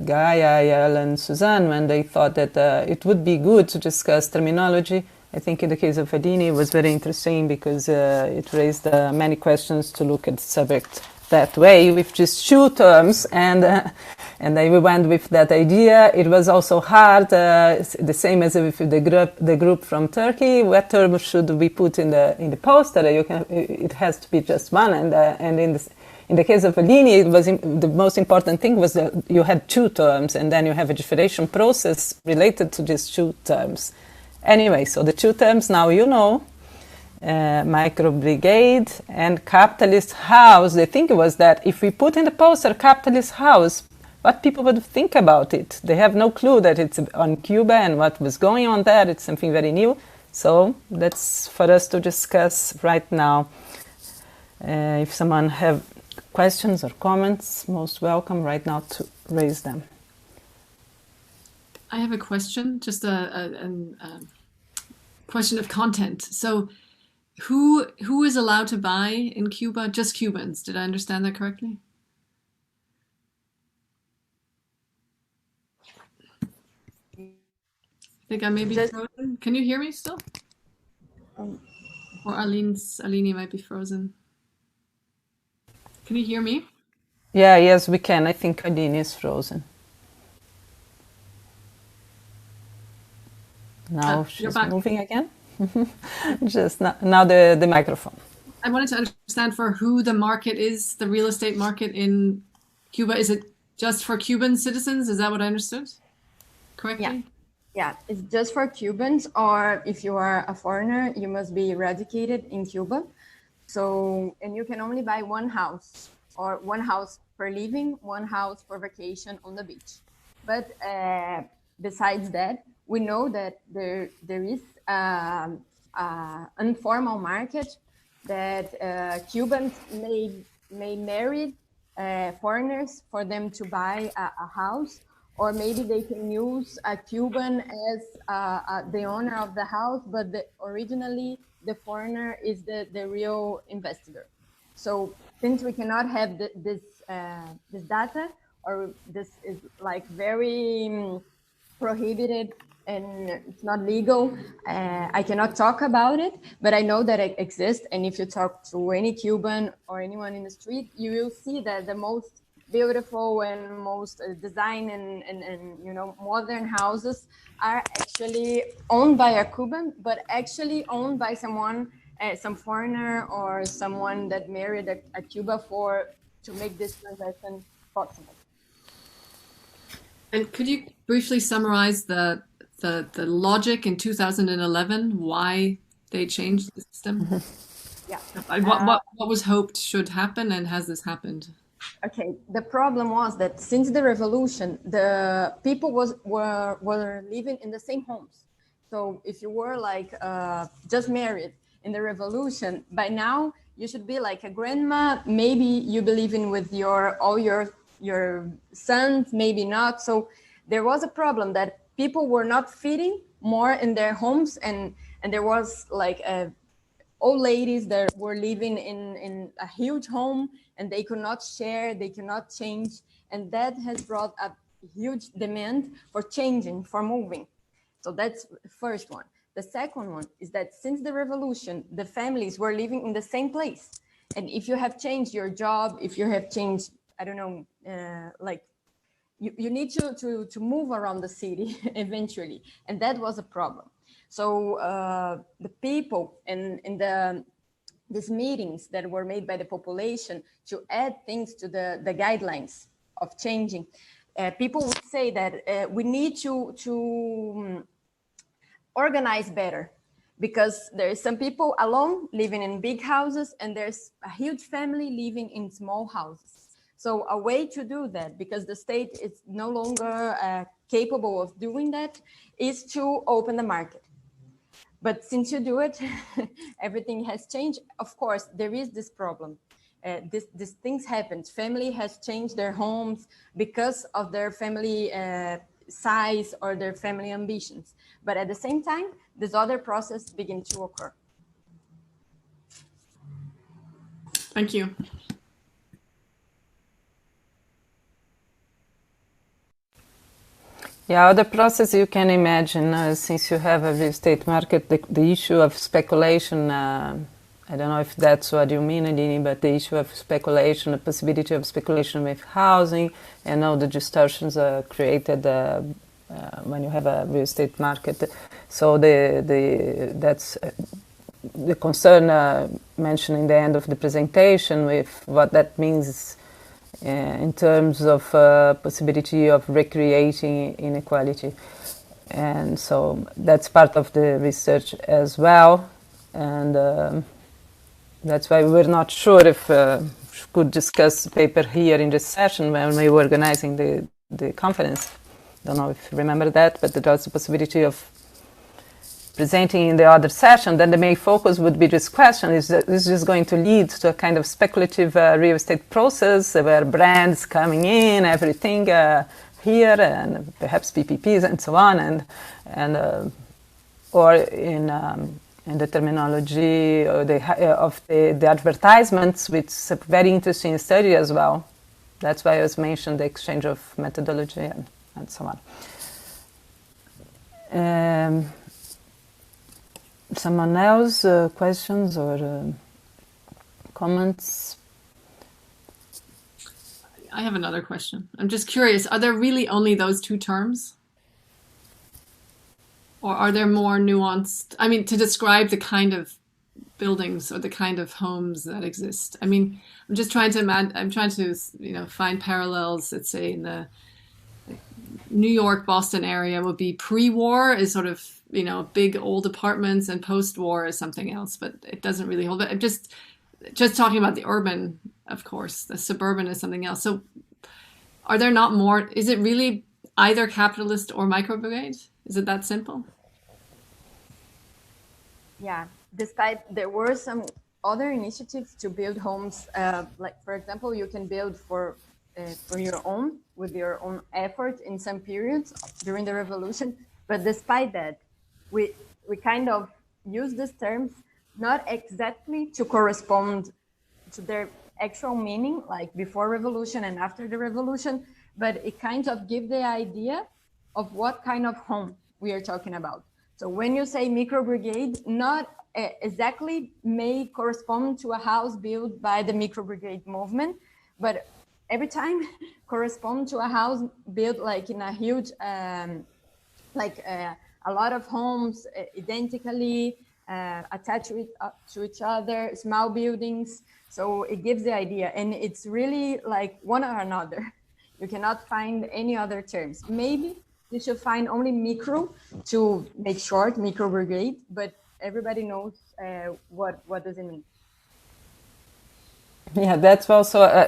Gaia, Yael, and Susanne, when they thought that it would be good to discuss terminology, I think in the case of Aline, it was very interesting because it raised many questions to look at the subject that way with just two terms, and we went with that idea. It was also hard, the same as with the group from Turkey. What term should we put in the poster? It has to be just one, and in the case of Aline, it was the most important thing was that you had two terms, and then you have a differentiation process related to these two terms. Anyway, so the two terms now you know. Micro brigade and capitalist house. The thing was that if we put in the poster capitalist house, what people would think about it? They have no clue that it's on Cuba and what was going on there. It's something very new. So that's for us to discuss right now. If someone have questions or comments, most welcome right now to raise them. I have a question, just a question of content. So who is allowed to buy in Cuba? Just Cubans. Did I understand that correctly? think I may be frozen. Can you hear me still? Or Aline might be frozen. Can you hear me? Yeah, yes, we can. I think Aline is frozen. Now she's moving again. Just now the microphone. I wanted to understand for who the market is, the real estate market in Cuba. Is it just for Cuban citizens? Is that what I understood correctly? Yeah, it's just for Cubans, or if you are a foreigner, you must be eradicated in Cuba. So, and you can only buy one house, or one house for living, one house for vacation on the beach. But besides that, we know that there is an informal market that Cubans may marry foreigners for them to buy a house, or maybe they can use a Cuban as the owner of the house, but originally the foreigner is the real investor. So since we cannot have this data, or this is like very prohibited and it's not legal, I cannot talk about it, but I know that it exists. And if you talk to any Cuban or anyone in the street, you will see that the most beautiful and most design and you know, modern houses are actually owned by a Cuban, but actually owned by someone, some foreigner or someone that married a Cuba to make this transaction possible. And could you briefly summarize the logic in 2011, why they changed the system? Yeah. What was hoped should happen, and has this happened? Okay, the problem was that since the revolution, the people were living in the same homes. So if you were like just married in the revolution, by now you should be like a grandma. Maybe you be living with all your sons, maybe not. So there was a problem that people were not fitting more in their homes, and there was like old ladies that were living in a huge home, and they could not share, they cannot change, and that has brought a huge demand for changing, for moving. So that's the first one. The second one is that since the revolution, the families were living in the same place, and if you have changed your job, if you have changed, I don't know, like you need to move around the city eventually, and that was a problem. So the people in these meetings that were made by the population to add things to the guidelines of changing, people would say that we need to organize better, because there's some people alone living in big houses, and there's a huge family living in small houses. So a way to do that, because the state is no longer capable of doing that, is to open the market. But since you do it, everything has changed. Of course, there is this problem. These things happen. Family has changed their homes because of their family size or their family ambitions. But at the same time, this other process begins to occur. Thank you. Yeah, other process you can imagine, since you have a real estate market, the issue of speculation, I don't know if that's what you mean, Aline, but the issue of speculation, the possibility of speculation with housing, and all the distortions created when you have a real estate market. So that's the concern mentioned in the end of the presentation, with what that means in terms of possibility of recreating inequality. And so that's part of the research as well. And that's why we're not sure if we could discuss the paper here in this session when we were organizing the conference. Don't know if you remember that, but there was the possibility of presenting in the other session. Then the main focus would be this question: is this going to lead to a kind of speculative real estate process where brands coming in, everything here, and perhaps PPPs and so on, and or in the terminology of the advertisements, which is a very interesting study as well. That's why I was mentioned the exchange of methodology and so on. Someone else, questions or comments? I have another question. I'm just curious, are there really only those two terms? Or are there more nuanced, I mean, to describe the kind of buildings or the kind of homes that exist? I mean, I'm just trying to imagine, I'm trying to, find parallels, let's say in the New York, Boston area would be pre-war is sort of, big old apartments, and post-war is something else, but it doesn't really hold. But just talking about the urban, of course, the suburban is something else. So are there not more, is it really either capitalist or micro-brigade? Is it that simple? Yeah, despite there were some other initiatives to build homes, like for example, you can build for your own, with your own effort in some periods during the revolution. But despite that, we kind of use these terms not exactly to correspond to their actual meaning, like before revolution and after the revolution, but it kind of gives the idea of what kind of home we are talking about. So when you say micro brigade, not exactly may correspond to a house built by the micro brigade movement, but every time correspond to a house built like in a huge, a lot of homes identically attached to each other, small buildings. So it gives the idea, and it's really like one or another. You cannot find any other terms. Maybe you should find only micro to make short, micro brigade, but everybody knows what does it mean. Yeah, that's also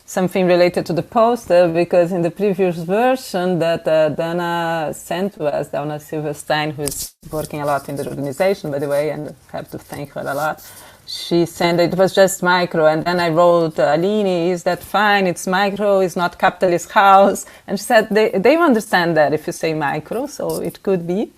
something related to the poster, because in the previous version that Dana sent to us, Dana Silverstein, who's working a lot in the organization, by the way, and I have to thank her a lot. She said it was just micro, and then I wrote, Aline, is that fine? It's micro, it's not capitalist house. And she said they understand that if you say micro, so it could be.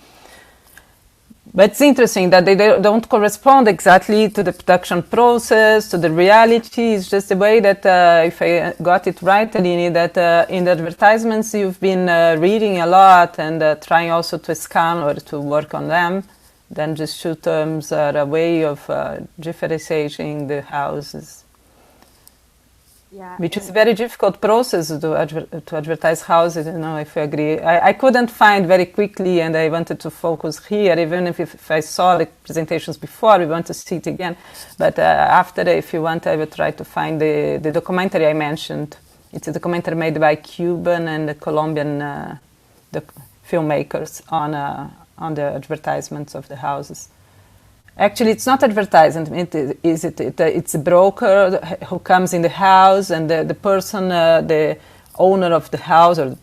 But it's interesting that they don't correspond exactly to the production process, to the reality. It's just the way that, if I got it right, Aline, that in the advertisements you've been reading a lot and trying also to scan or to work on them. Then just two terms are a way of differentiating the houses. Yeah, which is a very difficult process to advertise houses, if you agree. I couldn't find very quickly, and I wanted to focus here, even if I saw the presentations before, we want to see it again. But after, if you want, I will try to find the documentary I mentioned. It's a documentary made by Cuban and the Colombian the filmmakers on the advertisements of the houses. Actually, it's not advertising. It's a broker who comes in the house, and the person, the owner of the house, or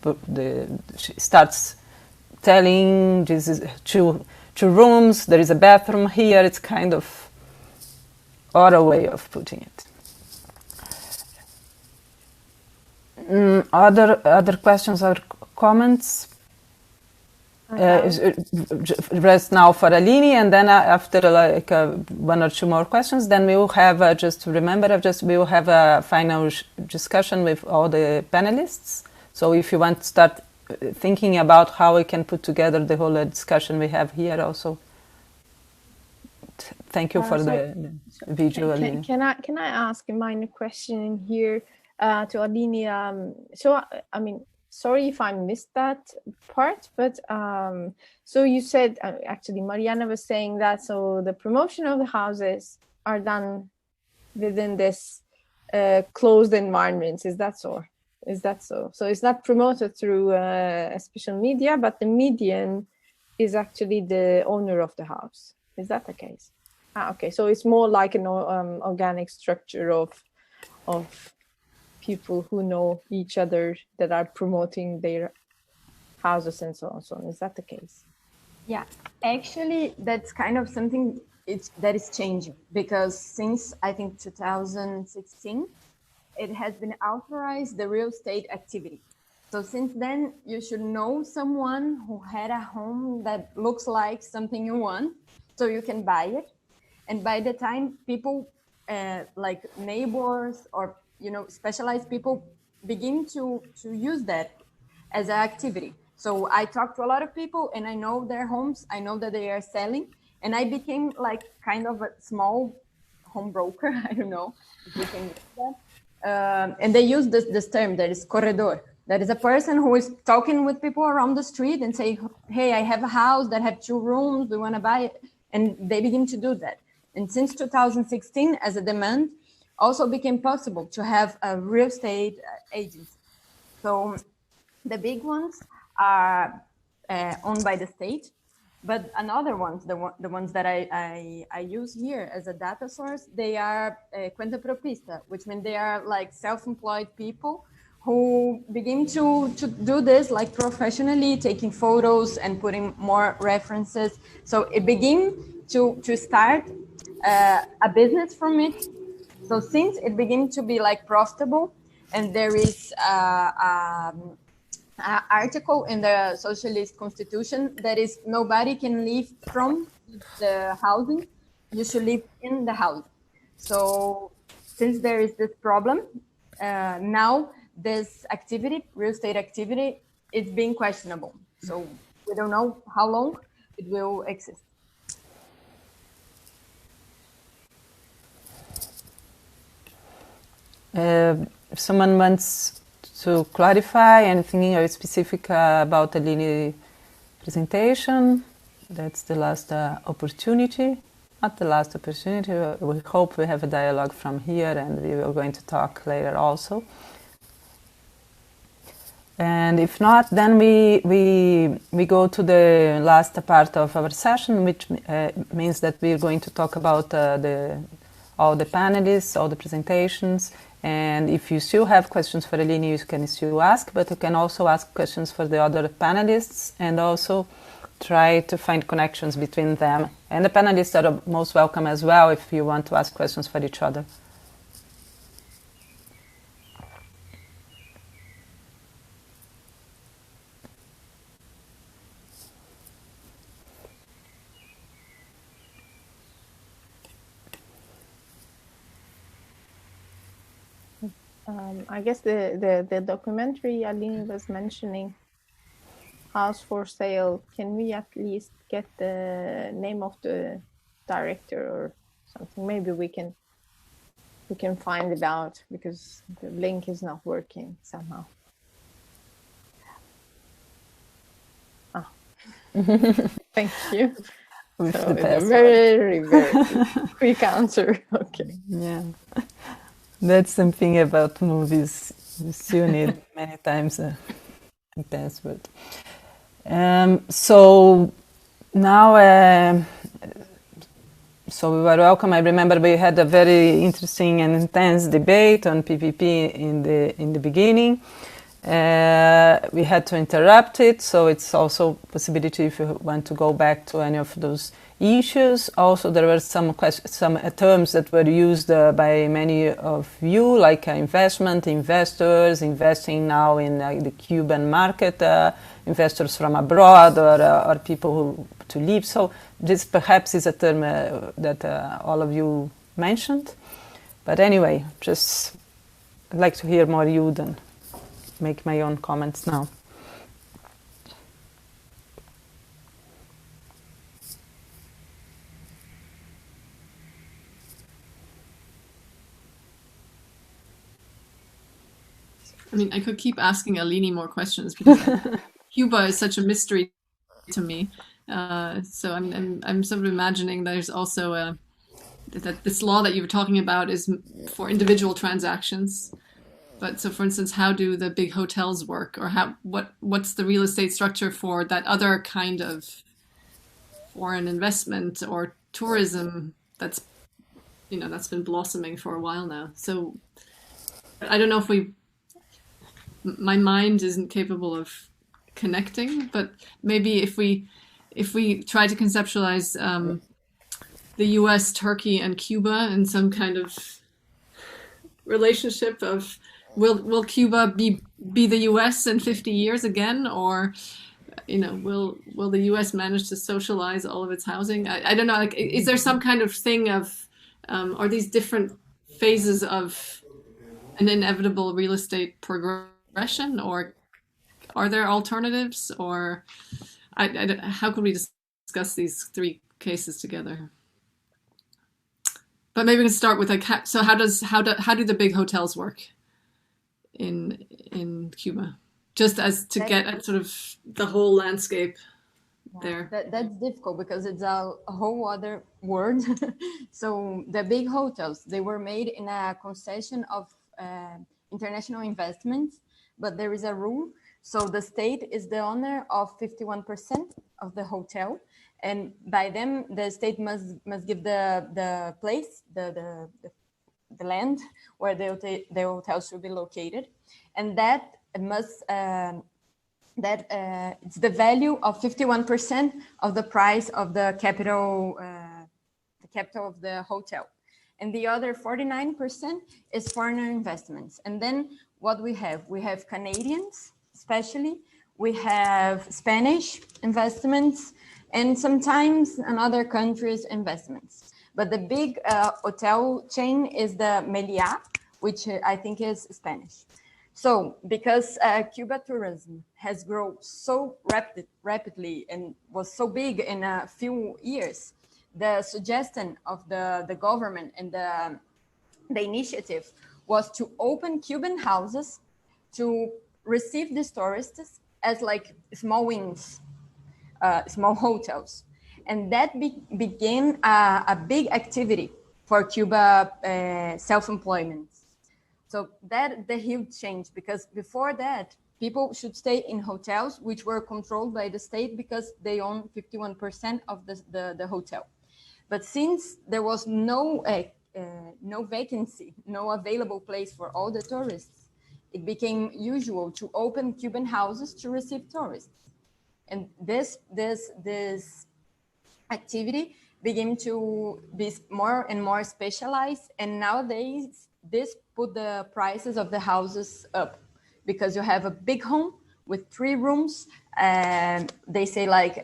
starts telling, this is two rooms, there is a bathroom here. It's kind of other way of putting it. Other questions or comments? Rest now for Aline, and then after one or two more questions, then we will have just to remember, we will have a final discussion with all the panelists. So if you want to start thinking about how we can put together the whole discussion we have here, also thank you for the video, Aline. Can I ask a minor question in here to Aline? Sorry if I missed that part, but so you said, actually Mariana was saying that, so the promotion of the houses are done within this closed environments. Is that so? So it's not promoted through special media, but the median is actually the owner of the house. Is that the case? Okay, so it's more like an organic structure of people who know each other that are promoting their houses and so on. So is that the case? Yeah, actually, that's kind of something that is changing, because since I think 2016, it has been authorized, the real estate activity. So since then, you should know someone who had a home that looks like something you want, so you can buy it. And by the time people like neighbors or specialized people begin to use that as an activity. So I talked to a lot of people and I know their homes. I know that they are selling. And I became like kind of a small home broker. I don't know if we can use that. And they use this term that is corredor. That is a person who is talking with people around the street and say, hey, I have a house that have 2 rooms. We want to buy it. And they begin to do that. And since 2016, as a demand, also became possible to have a real estate agency. So the big ones are owned by the state, but another ones, the ones that I use here as a data source, they are cuenta propista, which means they are like self-employed people who begin to do this like professionally, taking photos and putting more references. So it begins to start a business from it. So since it begins to be like profitable, and there is article in the socialist constitution that is nobody can live from the housing, you should live in the house. So since there is this problem, now this activity, real estate activity, is being questionable. So we don't know how long it will exist. If someone wants to clarify anything specific about the Aline presentation, that's the last opportunity. Not the last opportunity. We hope we have a dialogue from here, and we are going to talk later also. And if not, then we go to the last part of our session, which means that we're going to talk about all the panelists, all the presentations. And if you still have questions for Aline, you can still ask, but you can also ask questions for the other panelists and also try to find connections between them. And the panelists are most welcome as well if you want to ask questions for each other. I guess the documentary Aline was mentioning, House for Sale, can we at least get the name of the director or something? Maybe we can find it out, because the link is not working somehow. Oh. Thank you. So it's a very, very quick answer. Okay. Yeah. That's something about movies. You still need many times a password. So now, so we were welcome. I remember we had a very interesting and intense debate on PPP in the beginning. We had to interrupt it, so it's also a possibility if you want to go back to any of those issues. Also, there were some terms that were used by many of you, like investment, investors, investing now in the Cuban market, investors from abroad, or people who to live. So this perhaps is a term that all of you mentioned. But anyway, just I'd like to hear more you than make my own comments now. I mean, I could keep asking Aline more questions because Cuba is such a mystery to me. So I'm sort of imagining there's also that this law that you were talking about is for individual transactions. But so, for instance, how do the big hotels work, or what's the real estate structure for that other kind of foreign investment or tourism that's been blossoming for a while now? So I don't know if my mind isn't capable of connecting, but maybe if we try to conceptualize the US, Turkey, and Cuba in some kind of relationship of will Cuba be the US in 50 years again, or will the US manage to socialize all of its housing? I don't know. Like, is there some kind of thing of are these different phases of an inevitable real estate progression, or Are there alternatives, or how could we discuss these three cases together? But maybe we can start with like, so how do the big hotels work in Cuba? Just as to get at sort of the whole landscape there. That's difficult because it's a whole other world. So the big hotels, they were made in a concession of international investments, but there is a rule. So the state is the owner of 51% of the hotel, and by them the state must give the place, the land where the hotel should be located, and that must it's the value of 51% of the price of the capital of the hotel, and the other 49% is foreign investments. And then what we have Canadians, especially, we have Spanish investments, and sometimes in other countries investments. But the big hotel chain is the Meliá, which I think is Spanish. So because Cuba tourism has grown so rapidly and was so big in a few years, the suggestion of the government and the initiative was to open Cuban houses to receive these tourists as like small wings, small hotels. And that became a big activity for Cuba self-employment. So that the huge change, because before that, people should stay in hotels which were controlled by the state because they own 51% of the hotel. But since there was no vacancy, no available place for all the tourists, it became usual to open Cuban houses to receive tourists. And this activity began to be more and more specialized. And nowadays, this put the prices of the houses up because you have a big home with 3 rooms. They say like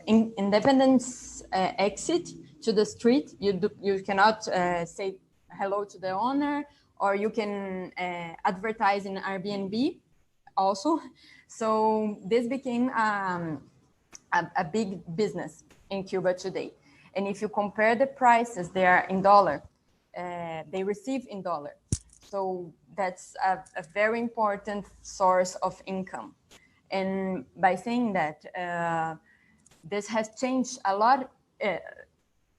independence exit to the street. You cannot say hello to the owner, or you can advertise in Airbnb also. So this became a big business in Cuba today. And if you compare the prices, they are in dollar. They receive in dollar. So that's a very important source of income. And by saying that, this has changed a lot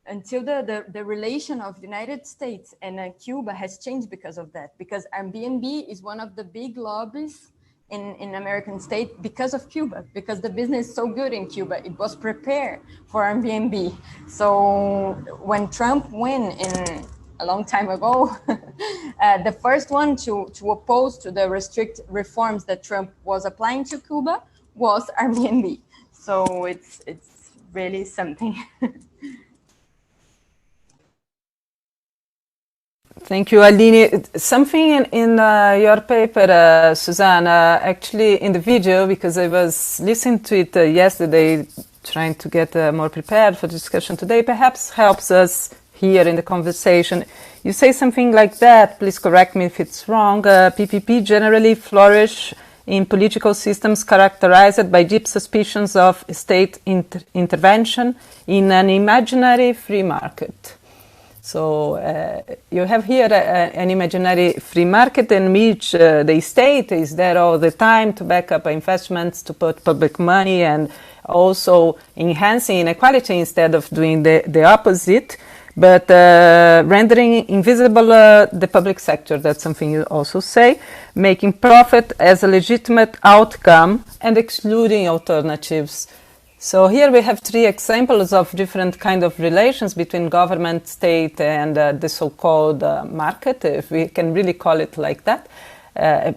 until the relation of the United States and Cuba has changed because of that. Because Airbnb is one of the big lobbies in American state because of Cuba, because the business is so good in Cuba. It was prepared for Airbnb. So when Trump won in a long time ago, the first one to oppose to the restrict reforms that Trump was applying to Cuba was Airbnb. So it's really something. Thank you, Aline. Something in your paper, Susanne, actually in the video, because I was listening to it yesterday, trying to get more prepared for the discussion today, perhaps helps us here in the conversation. You say something like that, please correct me if it's wrong, PPP generally flourish in political systems characterized by deep suspicions of state intervention in an imaginary free market. So you have here an imaginary free market in which the state is there all the time to back up investments, to put public money, and also enhancing inequality instead of doing the opposite, but rendering invisible the public sector. That's something you also say, making profit as a legitimate outcome and excluding alternatives. So here we have 3 examples of different kind of relations between government, state, and the so-called market, if we can really call it like that.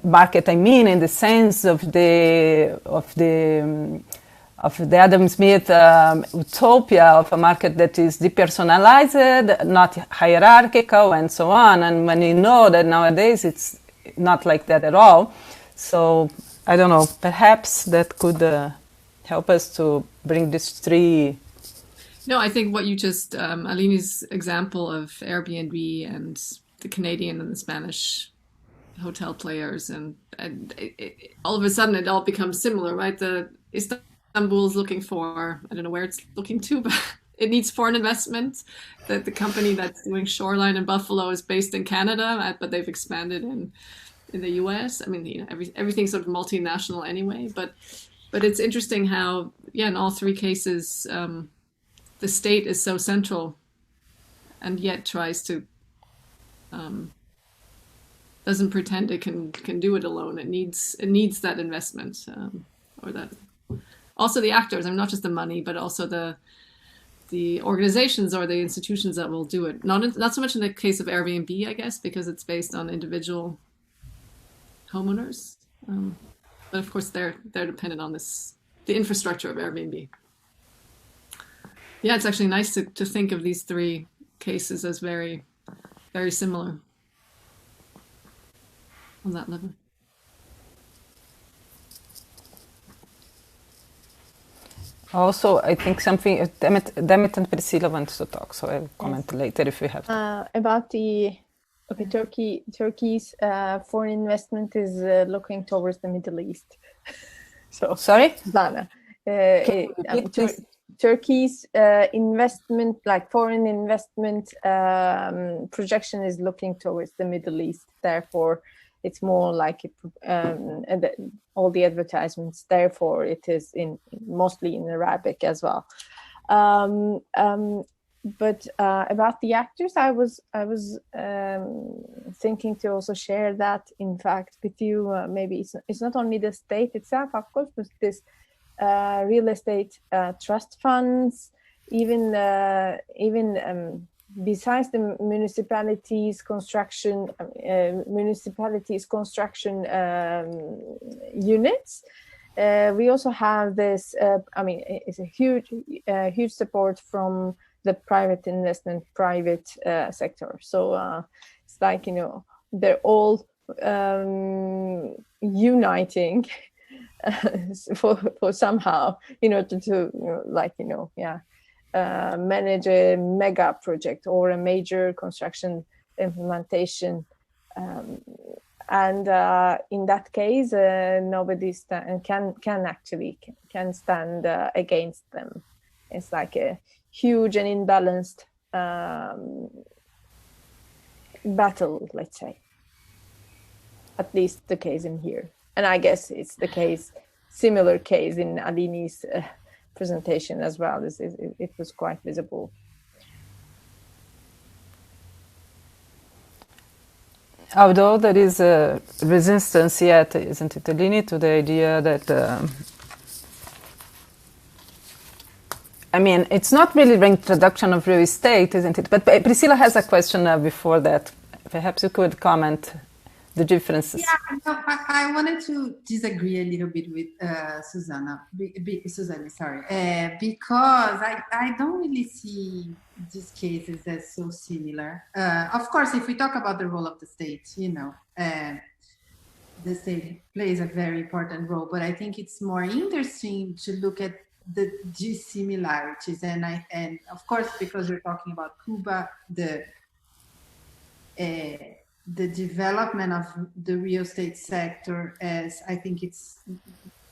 Market, I mean, in the sense of the Adam Smith utopia of a market that is depersonalized, not hierarchical, and so on. And when you know that nowadays it's not like that at all. So I don't know, perhaps that could help us to bring these 3. No, I think what you just, Aline's example of Airbnb and the Canadian and the Spanish hotel players, and all of a sudden it all becomes similar, right? The Istanbul is looking for, I don't know where it's looking to, but it needs foreign investment. The company that's doing Shoreline in Buffalo is based in Canada, but they've expanded in the US. I mean, you know, everything's sort of multinational anyway, but it's interesting how, yeah, in all three cases, the state is so central and yet tries to, doesn't pretend it can do it alone. It needs that investment, or that, also the actors, I mean, not just the money, but also the organizations or the institutions that will do it. Not so much in the case of Airbnb, I guess, because it's based on individual homeowners. But of course, they're dependent on the infrastructure of Airbnb. Yeah, it's actually nice to think of these three cases as very, very similar on that level. Also, I think something, Demet and Priscilla want to talk, so I'll comment later if we have to. About Turkey's foreign investment is looking towards the Middle East. So, sorry? Zana. Turkey's investment, like foreign investment projection is looking towards the Middle East. Therefore, it's more like all the advertisements. Therefore, it is mostly in Arabic as well. But about the actors, I was thinking to also share that, in fact, with you. Maybe it's not only the state itself, of course, but this real estate trust funds, even besides the municipalities construction units. We also have this. I mean, it's a huge support from the private investment, private sector. So it's like, you know, they're all uniting for somehow, you know, to you know, like, you know, yeah, manage a mega project or a major construction implementation. And in that case, nobody can stand against them. It's like a huge and imbalanced battle, let's say. At least the case in here. And I guess it's the case, similar case in Aline's presentation as well. It was quite visible. Although there is a resistance yet, isn't it, Aline, to the idea that, I mean, it's not really the introduction of real estate, isn't it? But Priscilla has a question before that. Perhaps you could comment the differences. Yeah, no, I wanted to disagree a little bit with Suzanne, sorry, because I don't really see these cases as so similar. Of course, if we talk about the role of the state, you know, the state plays a very important role, but I think it's more interesting to look at the dissimilarities, and of course, because we're talking about Cuba, the development of the real estate sector, as I think it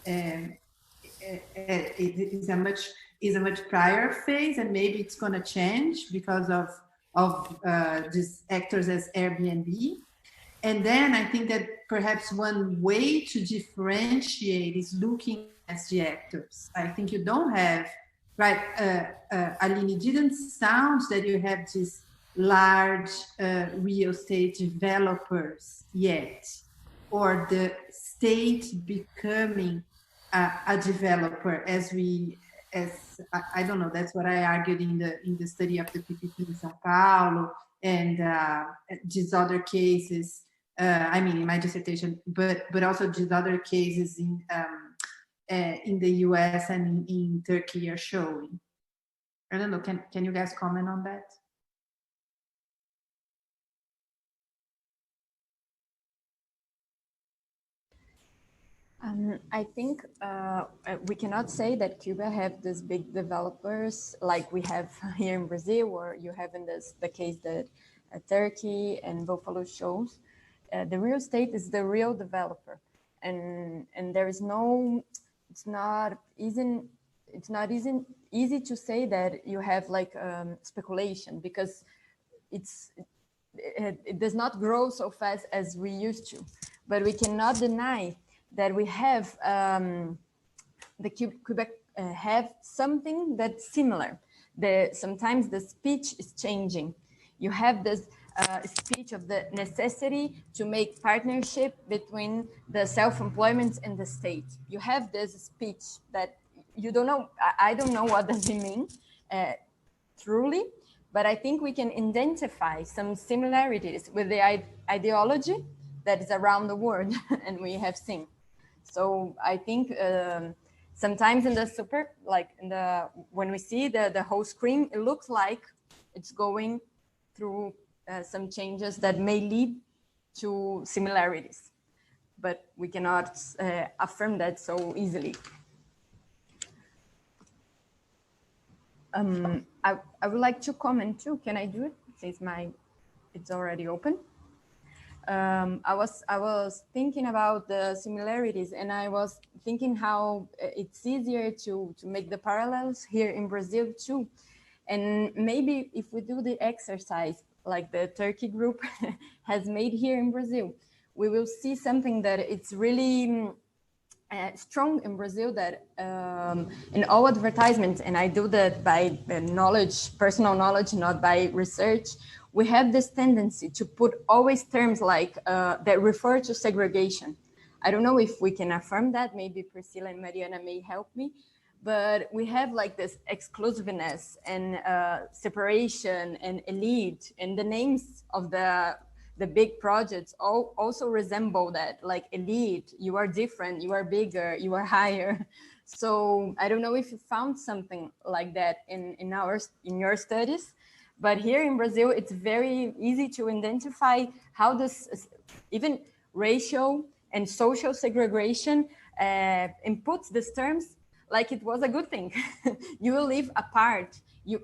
is a much prior phase, and maybe it's going to change because of these actors as Airbnb. And then I think that perhaps one way to differentiate is looking at the actors. I think you don't have, right, Aline, it didn't sound that you have this large real estate developers yet, or the state becoming a developer, as I don't know, that's what I argued in the study of the PPP in São Paulo and these other cases. I mean, in my dissertation, but also these other cases in the US and in Turkey are showing. I don't know. Can you guys comment on that? I think we cannot say that Cuba have these big developers like we have here in Brazil, or you have in the case that Turkey and Buffalo shows. the real estate is the real developer, and there is no, it's not easy to say that you have like speculation, because it does not grow so fast as we used to. But we cannot deny that we have Quebec have something that's similar. Sometimes the speech is changing. You have this speech of the necessity to make partnership between the self-employment and the state. You have this speech that you don't know. I don't know what does it mean truly, but I think we can identify some similarities with the ideology that is around the world and we have seen. So I think sometimes in the when we see the whole screen, it looks like it's going through some changes that may lead to similarities, but we cannot affirm that so easily. I would like to comment too. Can I do it since it's already open? I was thinking about the similarities, and I was thinking how it's easier to make the parallels here in Brazil too. And maybe if we do the exercise like the Turkey group has made here in Brazil, we will see something that it's really strong in Brazil, that in all advertisements, and I do that by knowledge, personal knowledge, not by research, we have this tendency to put always terms like that refer to segregation. I don't know if we can affirm that, maybe Priscilla and Mariana may help me, but we have like this exclusiveness and separation and elite, and the names of the big projects also resemble that, like elite, you are different, you are bigger, you are higher. So I don't know if you found something like that in your studies, but here in Brazil, it's very easy to identify how this even racial and social segregation inputs these terms like it was a good thing. You will live apart. You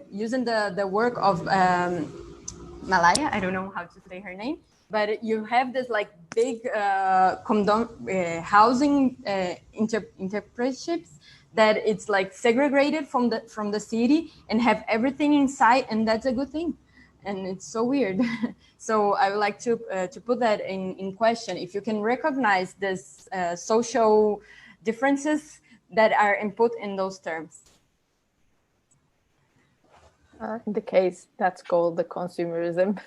using the work of Malaya, I don't know how to say her name, but you have this like big housing interpretships that it's like segregated from the city and have everything inside, and that's a good thing. And it's so weird. So I would like to put that in question. If you can recognize this social differences that are input in those terms. In the case, that's called the consumerism.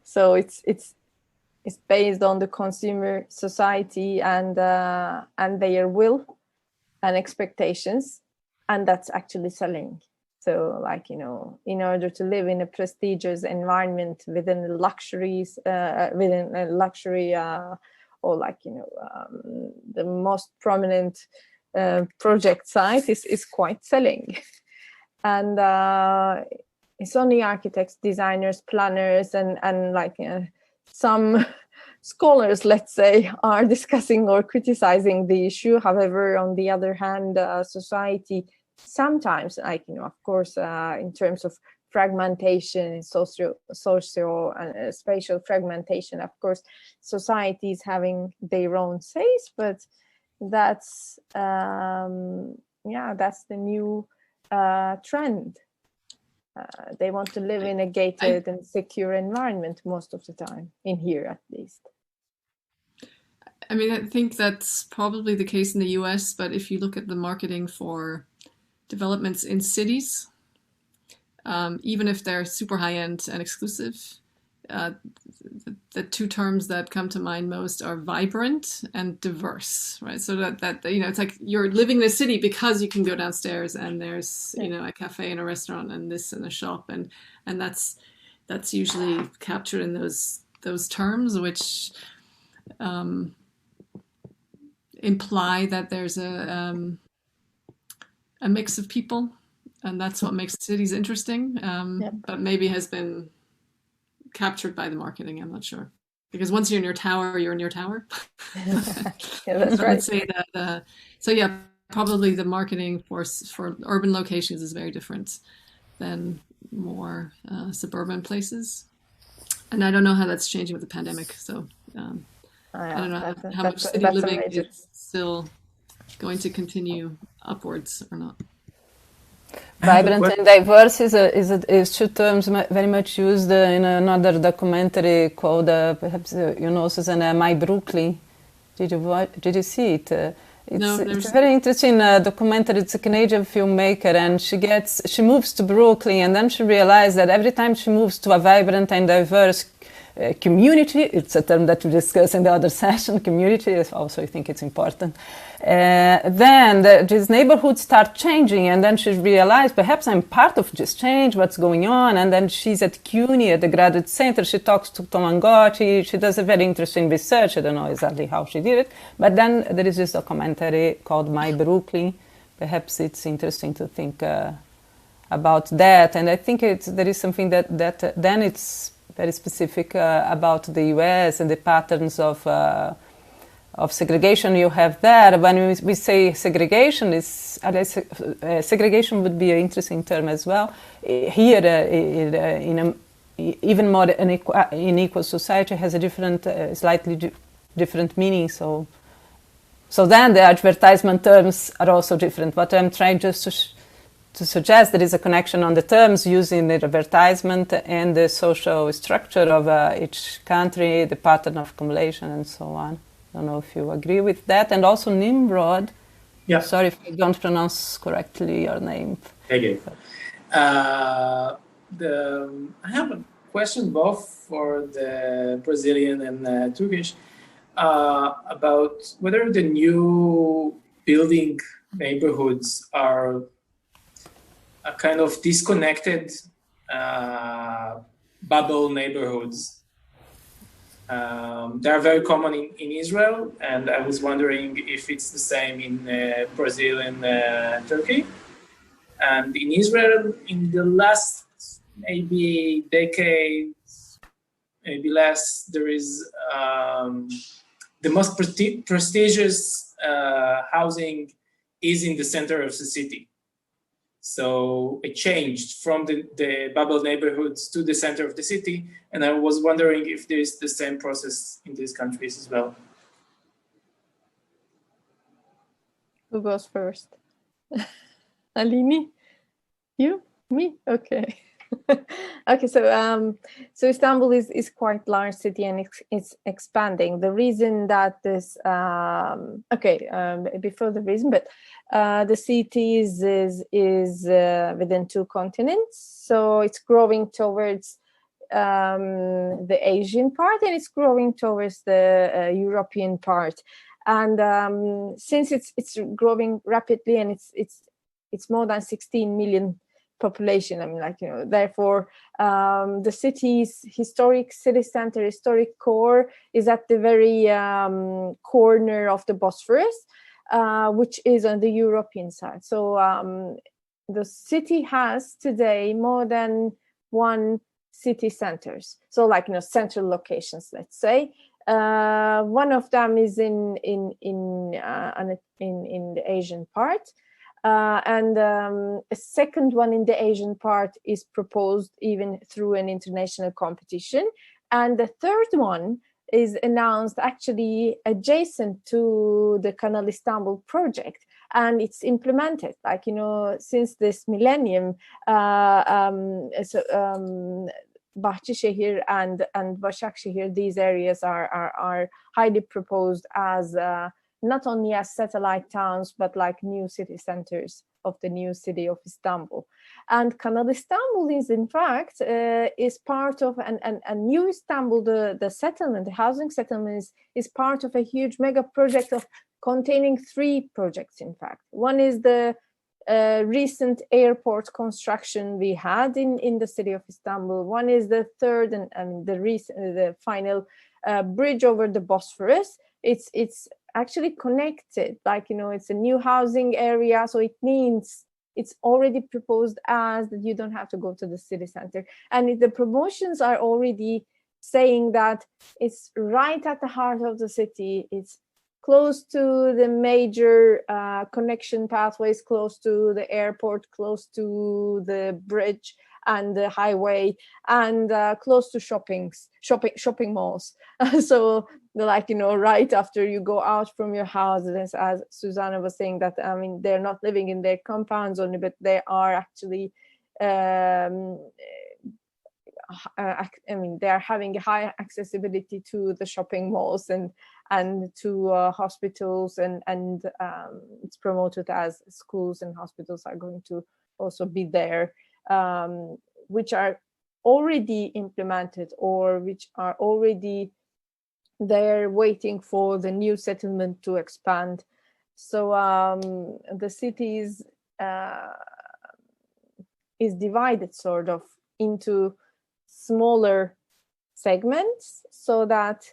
So it's based on the consumer society and their will and expectations, and that's actually selling. So, like, you know, in order to live in a prestigious environment within the luxuries, within a luxury, or like, you know, the most prominent project site is quite selling. And it's only architects, designers, planners, and like some scholars, let's say, are discussing or criticizing the issue. However, on the other hand, society sometimes, like, you know, of course, in terms of fragmentation, social and spatial fragmentation, of course, society is having their own says, but that's that's the new trend. They want to live in a gated and secure environment most of the time, in here at least. I mean, I think that's probably the case in the US, but if you look at the marketing for developments in cities, even if they're super high-end and exclusive, the two terms that come to mind most are vibrant and diverse, right? So that you know, it's like you're living in a city because you can go downstairs and there's, you know, a cafe and a restaurant and this and a shop, and that's usually captured in those terms, which imply that there's a mix of people, and that's what makes cities interesting, but maybe has been captured by the marketing. I'm not sure, because once you're in your tower, you're in your tower. Yeah, that's right. I'd say that. So yeah, probably the marketing for urban locations is very different than more suburban places. And I don't know how that's changing with the pandemic. So I don't know how much city living is still going to continue upwards or not. Vibrant and diverse is two terms very much used in another documentary called, perhaps you know, Susanne, My Brooklyn. Did you see it? It's a very interesting documentary. It's a Canadian filmmaker, and she moves to Brooklyn, and then she realizes that every time she moves to a vibrant and diverse community, it's a term that we discussed in the other session, community is also, I think it's important, then these neighborhoods start changing, and then she realized, perhaps I'm part of this change, what's going on, and then she's at CUNY, at the Graduate Center, she talks to Tomangotti, she does a very interesting research, I don't know exactly how she did it, but then there is this documentary called My Brooklyn, perhaps it's interesting to think about that, and I think there is something that then it's very specific about the US and the patterns of segregation you have there. When we say segregation, segregation would be an interesting term as well. Here, in an even more unequal society, has a different, slightly different meaning. So then the advertisement terms are also different. What I'm trying just to suggest there is a connection on the terms using the advertisement and the social structure of each country, the pattern of accumulation, and so on. I don't know if you agree with that. And also Nimrod. Yeah. Sorry if I don't pronounce correctly your name. Okay. I have a question both for the Brazilian and Turkish about whether the new building neighborhoods are a kind of disconnected bubble neighborhoods. They are very common in Israel, and I was wondering if it's the same in Brazil and Turkey. And in Israel, in the last maybe decades, maybe less, there is the most prestigious housing is in the center of the city. So it changed from the bubble neighborhoods to the center of the city. And I was wondering if there's the same process in these countries as well. Who goes first? Aline? You? Me? Okay. Okay, so Istanbul is quite large city and it's expanding. The reason that this before the reason, but the city is within two continents, so it's growing towards the Asian part and it's growing towards the European part. And since it's growing rapidly and it's more than 16 million population, I mean, like, you know, therefore the city's historic city center, historic core is at the very corner of the Bosphorus, which is on the European side. So the city has today more than one city centers, so like, you know, central locations, let's say. One of them is in the Asian part. And a second one in the Asian part is proposed even through an international competition. And the third one is announced actually adjacent to the Kanal Istanbul project. And it's implemented, like, you know, since this millennium, Bahçeşehir and Başakşehir, these areas are highly proposed as not only as satellite towns, but like new city centers of the new city of Istanbul. And Kanal Istanbul is, in fact, is part of, and new Istanbul, the settlement, the housing settlement is part of a huge mega project of containing three projects, in fact. One is the recent airport construction we had in the city of Istanbul. One is the third and the final bridge over the Bosphorus. It's actually connected, like, you know, it's a new housing area, so it means it's already proposed as that you don't have to go to the city center. And the promotions are already saying that it's right at the heart of the city, it's close to the major connection pathways, close to the airport, close to the bridge, and the highway, and close to shopping malls. So like, you know, right after you go out from your house, as Susanne was saying, that I mean, they're not living in their compounds only, but they are actually I mean, they are having high accessibility to the shopping malls and to hospitals, and it's promoted as schools and hospitals are going to also be there, which are already implemented or which are already there waiting for the new settlement to expand. So the city is divided sort of into smaller segments, so that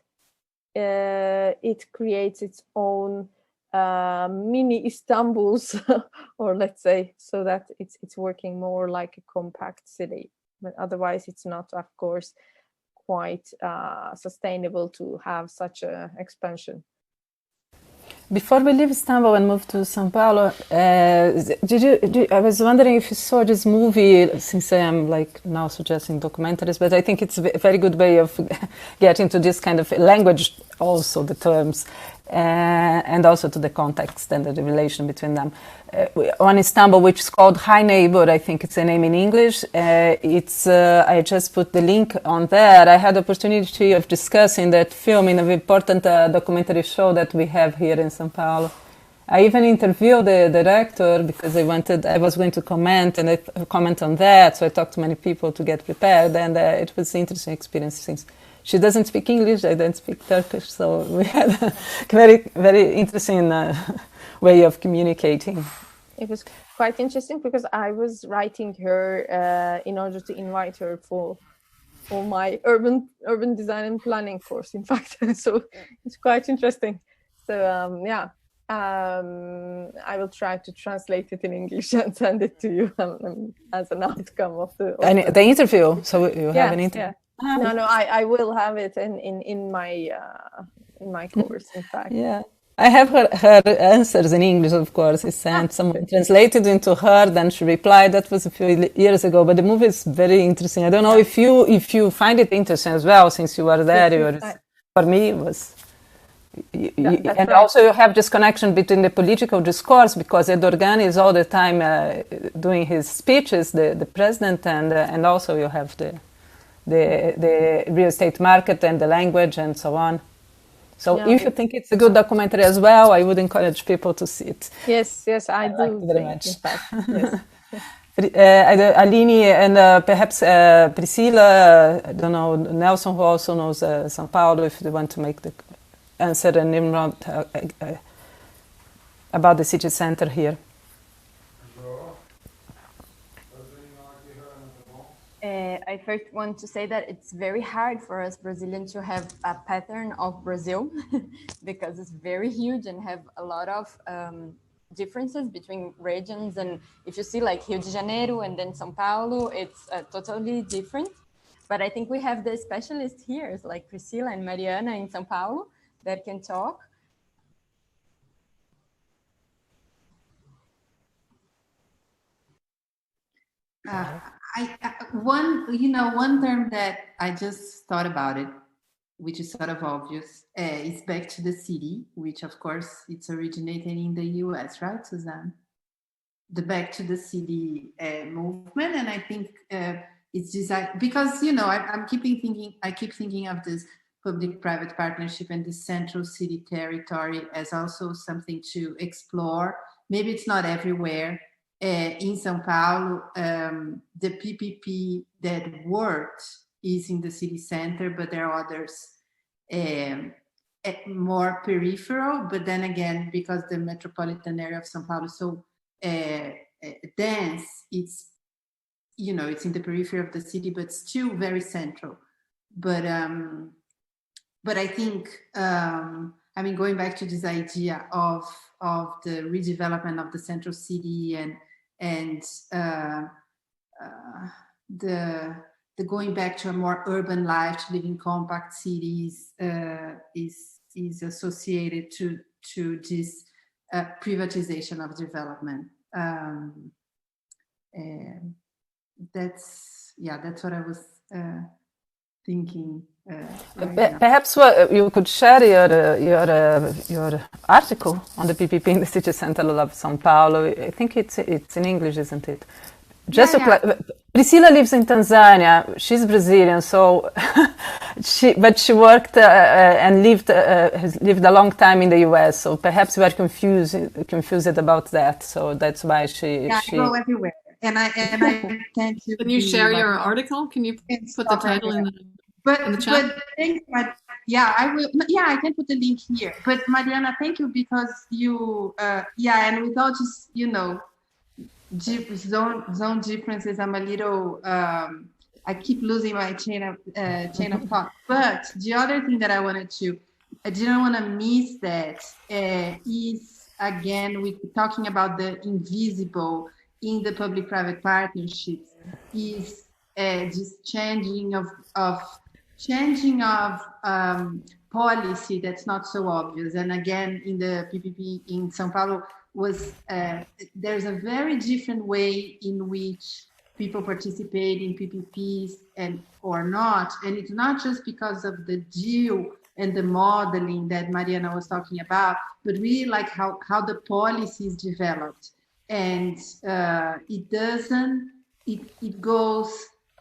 it creates its own mini Istanbuls, or let's say, so that it's working more like a compact city. But otherwise, it's not, of course, quite sustainable to have such an expansion. Before we leave Istanbul and move to São Paulo, I was wondering if you saw this movie, since I am like now suggesting documentaries, but I think it's a very good way of getting to this kind of language, also the terms, and also to the context and the relation between them. On Istanbul, which is called Hi Neighbor, I think it's a name in English. I just put the link on there. I had the opportunity of discussing that film in an important documentary show that we have here in São Paulo. I even interviewed the director because I was going to comment on that. So I talked to many people to get prepared, and it was an interesting experience since she doesn't speak English, I don't speak Turkish, so we had a very, very interesting way of communicating. It was quite interesting because I was writing her in order to invite her for my urban design and planning course, in fact. So it's quite interesting. So I will try to translate it in English and send it to you as an outcome of the interview. So you have an interview. Yeah. No, I will have it in my course, in fact. Yeah. I have her answers in English, of course. I sent someone translated into her, then she replied. That was a few years ago, but the movie is very interesting. I don't know if you find it interesting as well, since you were there. For me, it was. And right. Also you have this connection between the political discourse, because Erdogan is all the time doing his speeches, the president, and also you have the real estate market and the language and so on. So if you think it's a good documentary as well, I would encourage people to see it. Yes, I do. Very much. In fact, yes. Aline and perhaps Priscilla, I don't know, Nelson, who also knows São Paulo, if they want to make the answer, and Nimrod about the city center here. I first want to say that it's very hard for us Brazilians to have a pattern of Brazil because it's very huge and have a lot of differences between regions. And if you see like Rio de Janeiro and then São Paulo, it's totally different. But I think we have the specialists here, like Priscilla and Mariana in São Paulo, that can talk. One term that I just thought about it, which is sort of obvious, is back to the city, which of course it's originated in the US, right, Susanne? The back to the city movement, and I think it's designed because I keep thinking of this public-private partnership and the central city territory as also something to explore. Maybe it's not everywhere. In São Paulo, the PPP that worked is in the city center, but there are others more peripheral. But then again, because the metropolitan area of São Paulo is so dense, it's in the periphery of the city, but still very central. But I think going back to this idea of the redevelopment of the central city and the going back to a more urban life, to live in compact cities, is associated to this privatization of development. That's yeah, that's what I was thinking. Perhaps you could share your article on the PPP in the city center of São Paulo. I think it's in English, isn't it? Just Priscilla lives in Tanzania. She's Brazilian, so but she worked and has lived a long time in the US. So perhaps we are confused about that. So that's why she go everywhere, and I tend to. Can you share your article? Can you put the title in the chat? But thanks, yeah, I will. Yeah, I can put the link here. But Mariana, thank you, because you and without just zone differences, I'm a little I keep losing my chain of thought. But the other thing that I didn't want to miss that is, again, we talking about the invisible in the public-private partnerships, is this changing of policy that's not so obvious. And again, in the PPP in São Paulo, there's a very different way in which people participate in PPPs or not. And it's not just because of the deal and the modeling that Mariana was talking about, but really like how the policy is developed. And it goes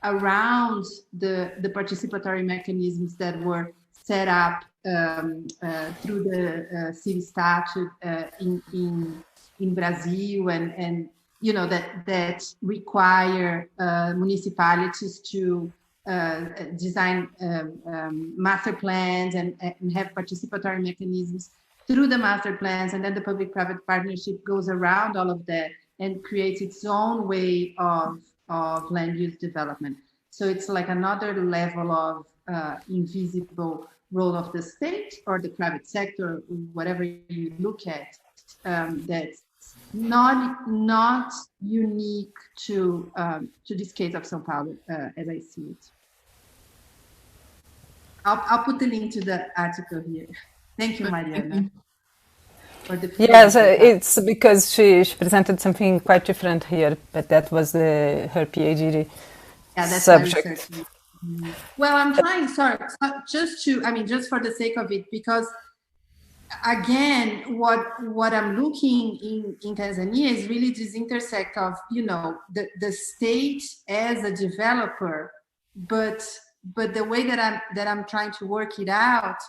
around the participatory mechanisms that were set up through the city statute in Brazil, and that require municipalities to design master plans and have participatory mechanisms through the master plans, and then the public-private partnership goes around all of that and creates its own way of land use development. So it's like another level of invisible role of the state or the private sector, whatever you look at, that's not unique to this case of São Paulo, as I see it. I'll put the link to the article here. Thank you, Mariana. Yes, it's because she presented something quite different here, but that was her PhD subject. Well, I'm trying, just for the sake of it, because again, what I'm looking in Tanzania is really this intersect of, the state as a developer, but the way that I'm trying to work it out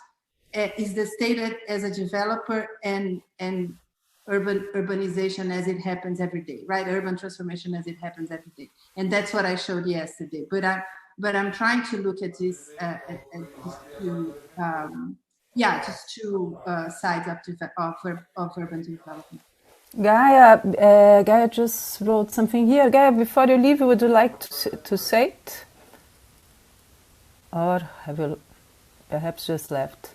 is the state as a developer and urbanization as it happens every day, right? Urban transformation as it happens every day, and that's what I showed yesterday. But I'm trying to look at this just two sides of urban development. Gaia just wrote something here. Gaia, before you leave, would you like to say it, or have you perhaps just left?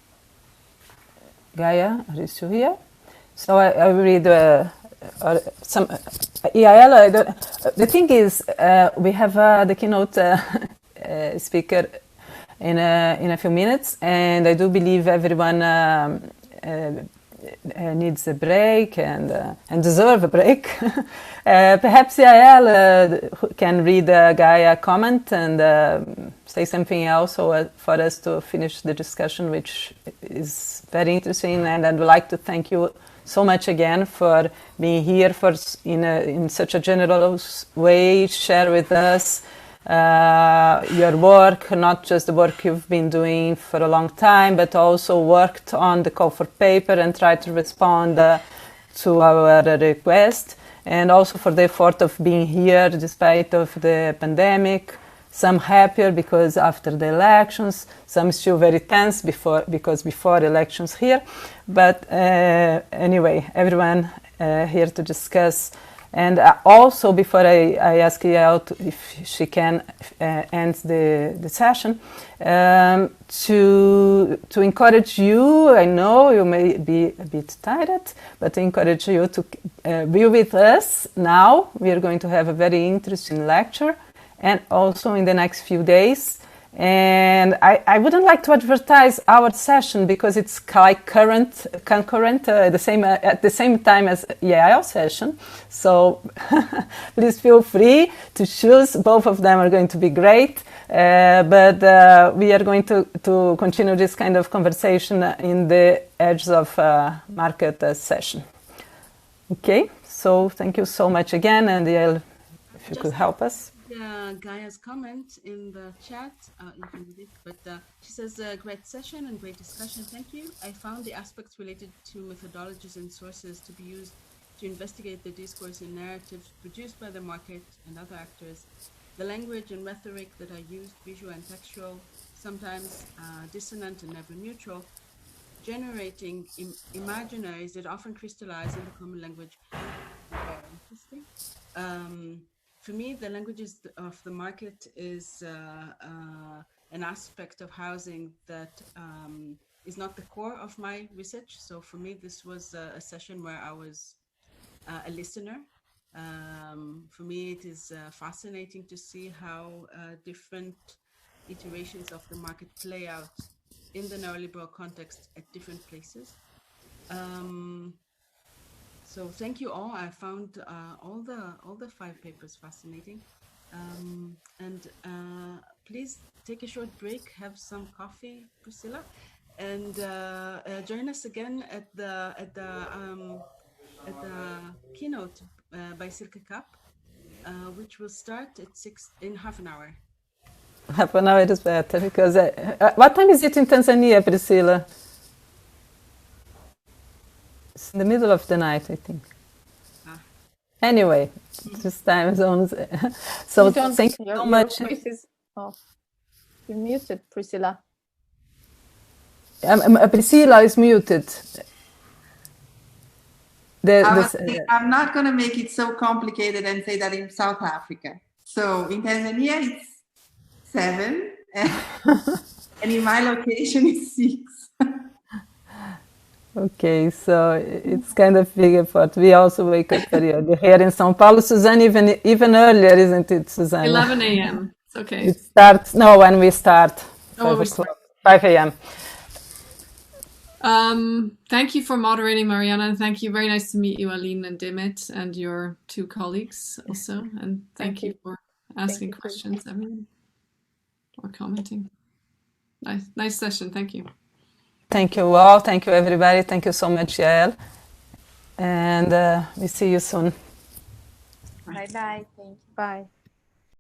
Gaia, are you still here? So I read some EIL. The thing is, we have the keynote speaker in a few minutes, and I do believe everyone needs a break and deserve a break. Perhaps EIL can read Gaia comment and say something else for us to finish the discussion, which is very interesting. And I'd like to thank you so much again for being here, in such a generous way, share with us your work, not just the work you've been doing for a long time, but also worked on the call for paper and tried to respond to our request, and also for the effort of being here despite of the pandemic. Some happier because after the elections, some still very tense because before elections here. But anyway, everyone here to discuss. And also, before I ask Yael if she can end the session, to encourage you, I know you may be a bit tired, but to encourage you to be with us now. We are going to have a very interesting lecture, and also in the next few days, And I wouldn't like to advertise our session because it's like concurrent at the same time as EAL session. So please feel free to choose. Both of them are going to be great. But we are going to continue this kind of conversation in the edges of market session. Okay, so thank you so much again, and if you could help us. Gaia's comment in the chat, you can read it, but she says, great session and great discussion, thank you. I found the aspects related to methodologies and sources to be used to investigate the discourse and narratives produced by the market and other actors. The language and rhetoric that are used, visual and textual, sometimes dissonant and never neutral, generating imaginaries that often crystallize in the common language. Very interesting. For me, the languages of the market is an aspect of housing that is not the core of my research. So for me, this was a session where I was a listener. For me, it is fascinating to see how different iterations of the market play out in the neoliberal context at different places. So thank you all. I found all the 5 papers fascinating, and please take a short break, have some coffee, Priscilla, and join us again at the keynote by Silke Kapp, which will start at 6 in half an hour. Half an hour is better because what time is it in Tanzania, Priscilla? It's in the middle of the night, I think. Anyway, this time zones. So thank you so much. Your voice is off. You're muted, Priscilla. Priscilla is muted. I'm not going to make it so complicated and say that in South Africa. So in Tanzania, it's 7, and in my location, it's 6. Okay, so it's kind of big effort. We also wake up very early here in São Paulo. Susanne, even earlier, isn't it, Susanne? 11 a.m. It's okay. It starts, no, when we start. 5 a.m. Thank you for moderating, Mariana, and thank you. Very nice to meet you, Aline and Demet, and your 2 colleagues also. And thank you for asking questions, everyone, or commenting. Nice session. Thank you. Thank you all. Thank you, everybody. Thank you so much, Yael. And we see you soon. Bye-bye. Thank you. Bye.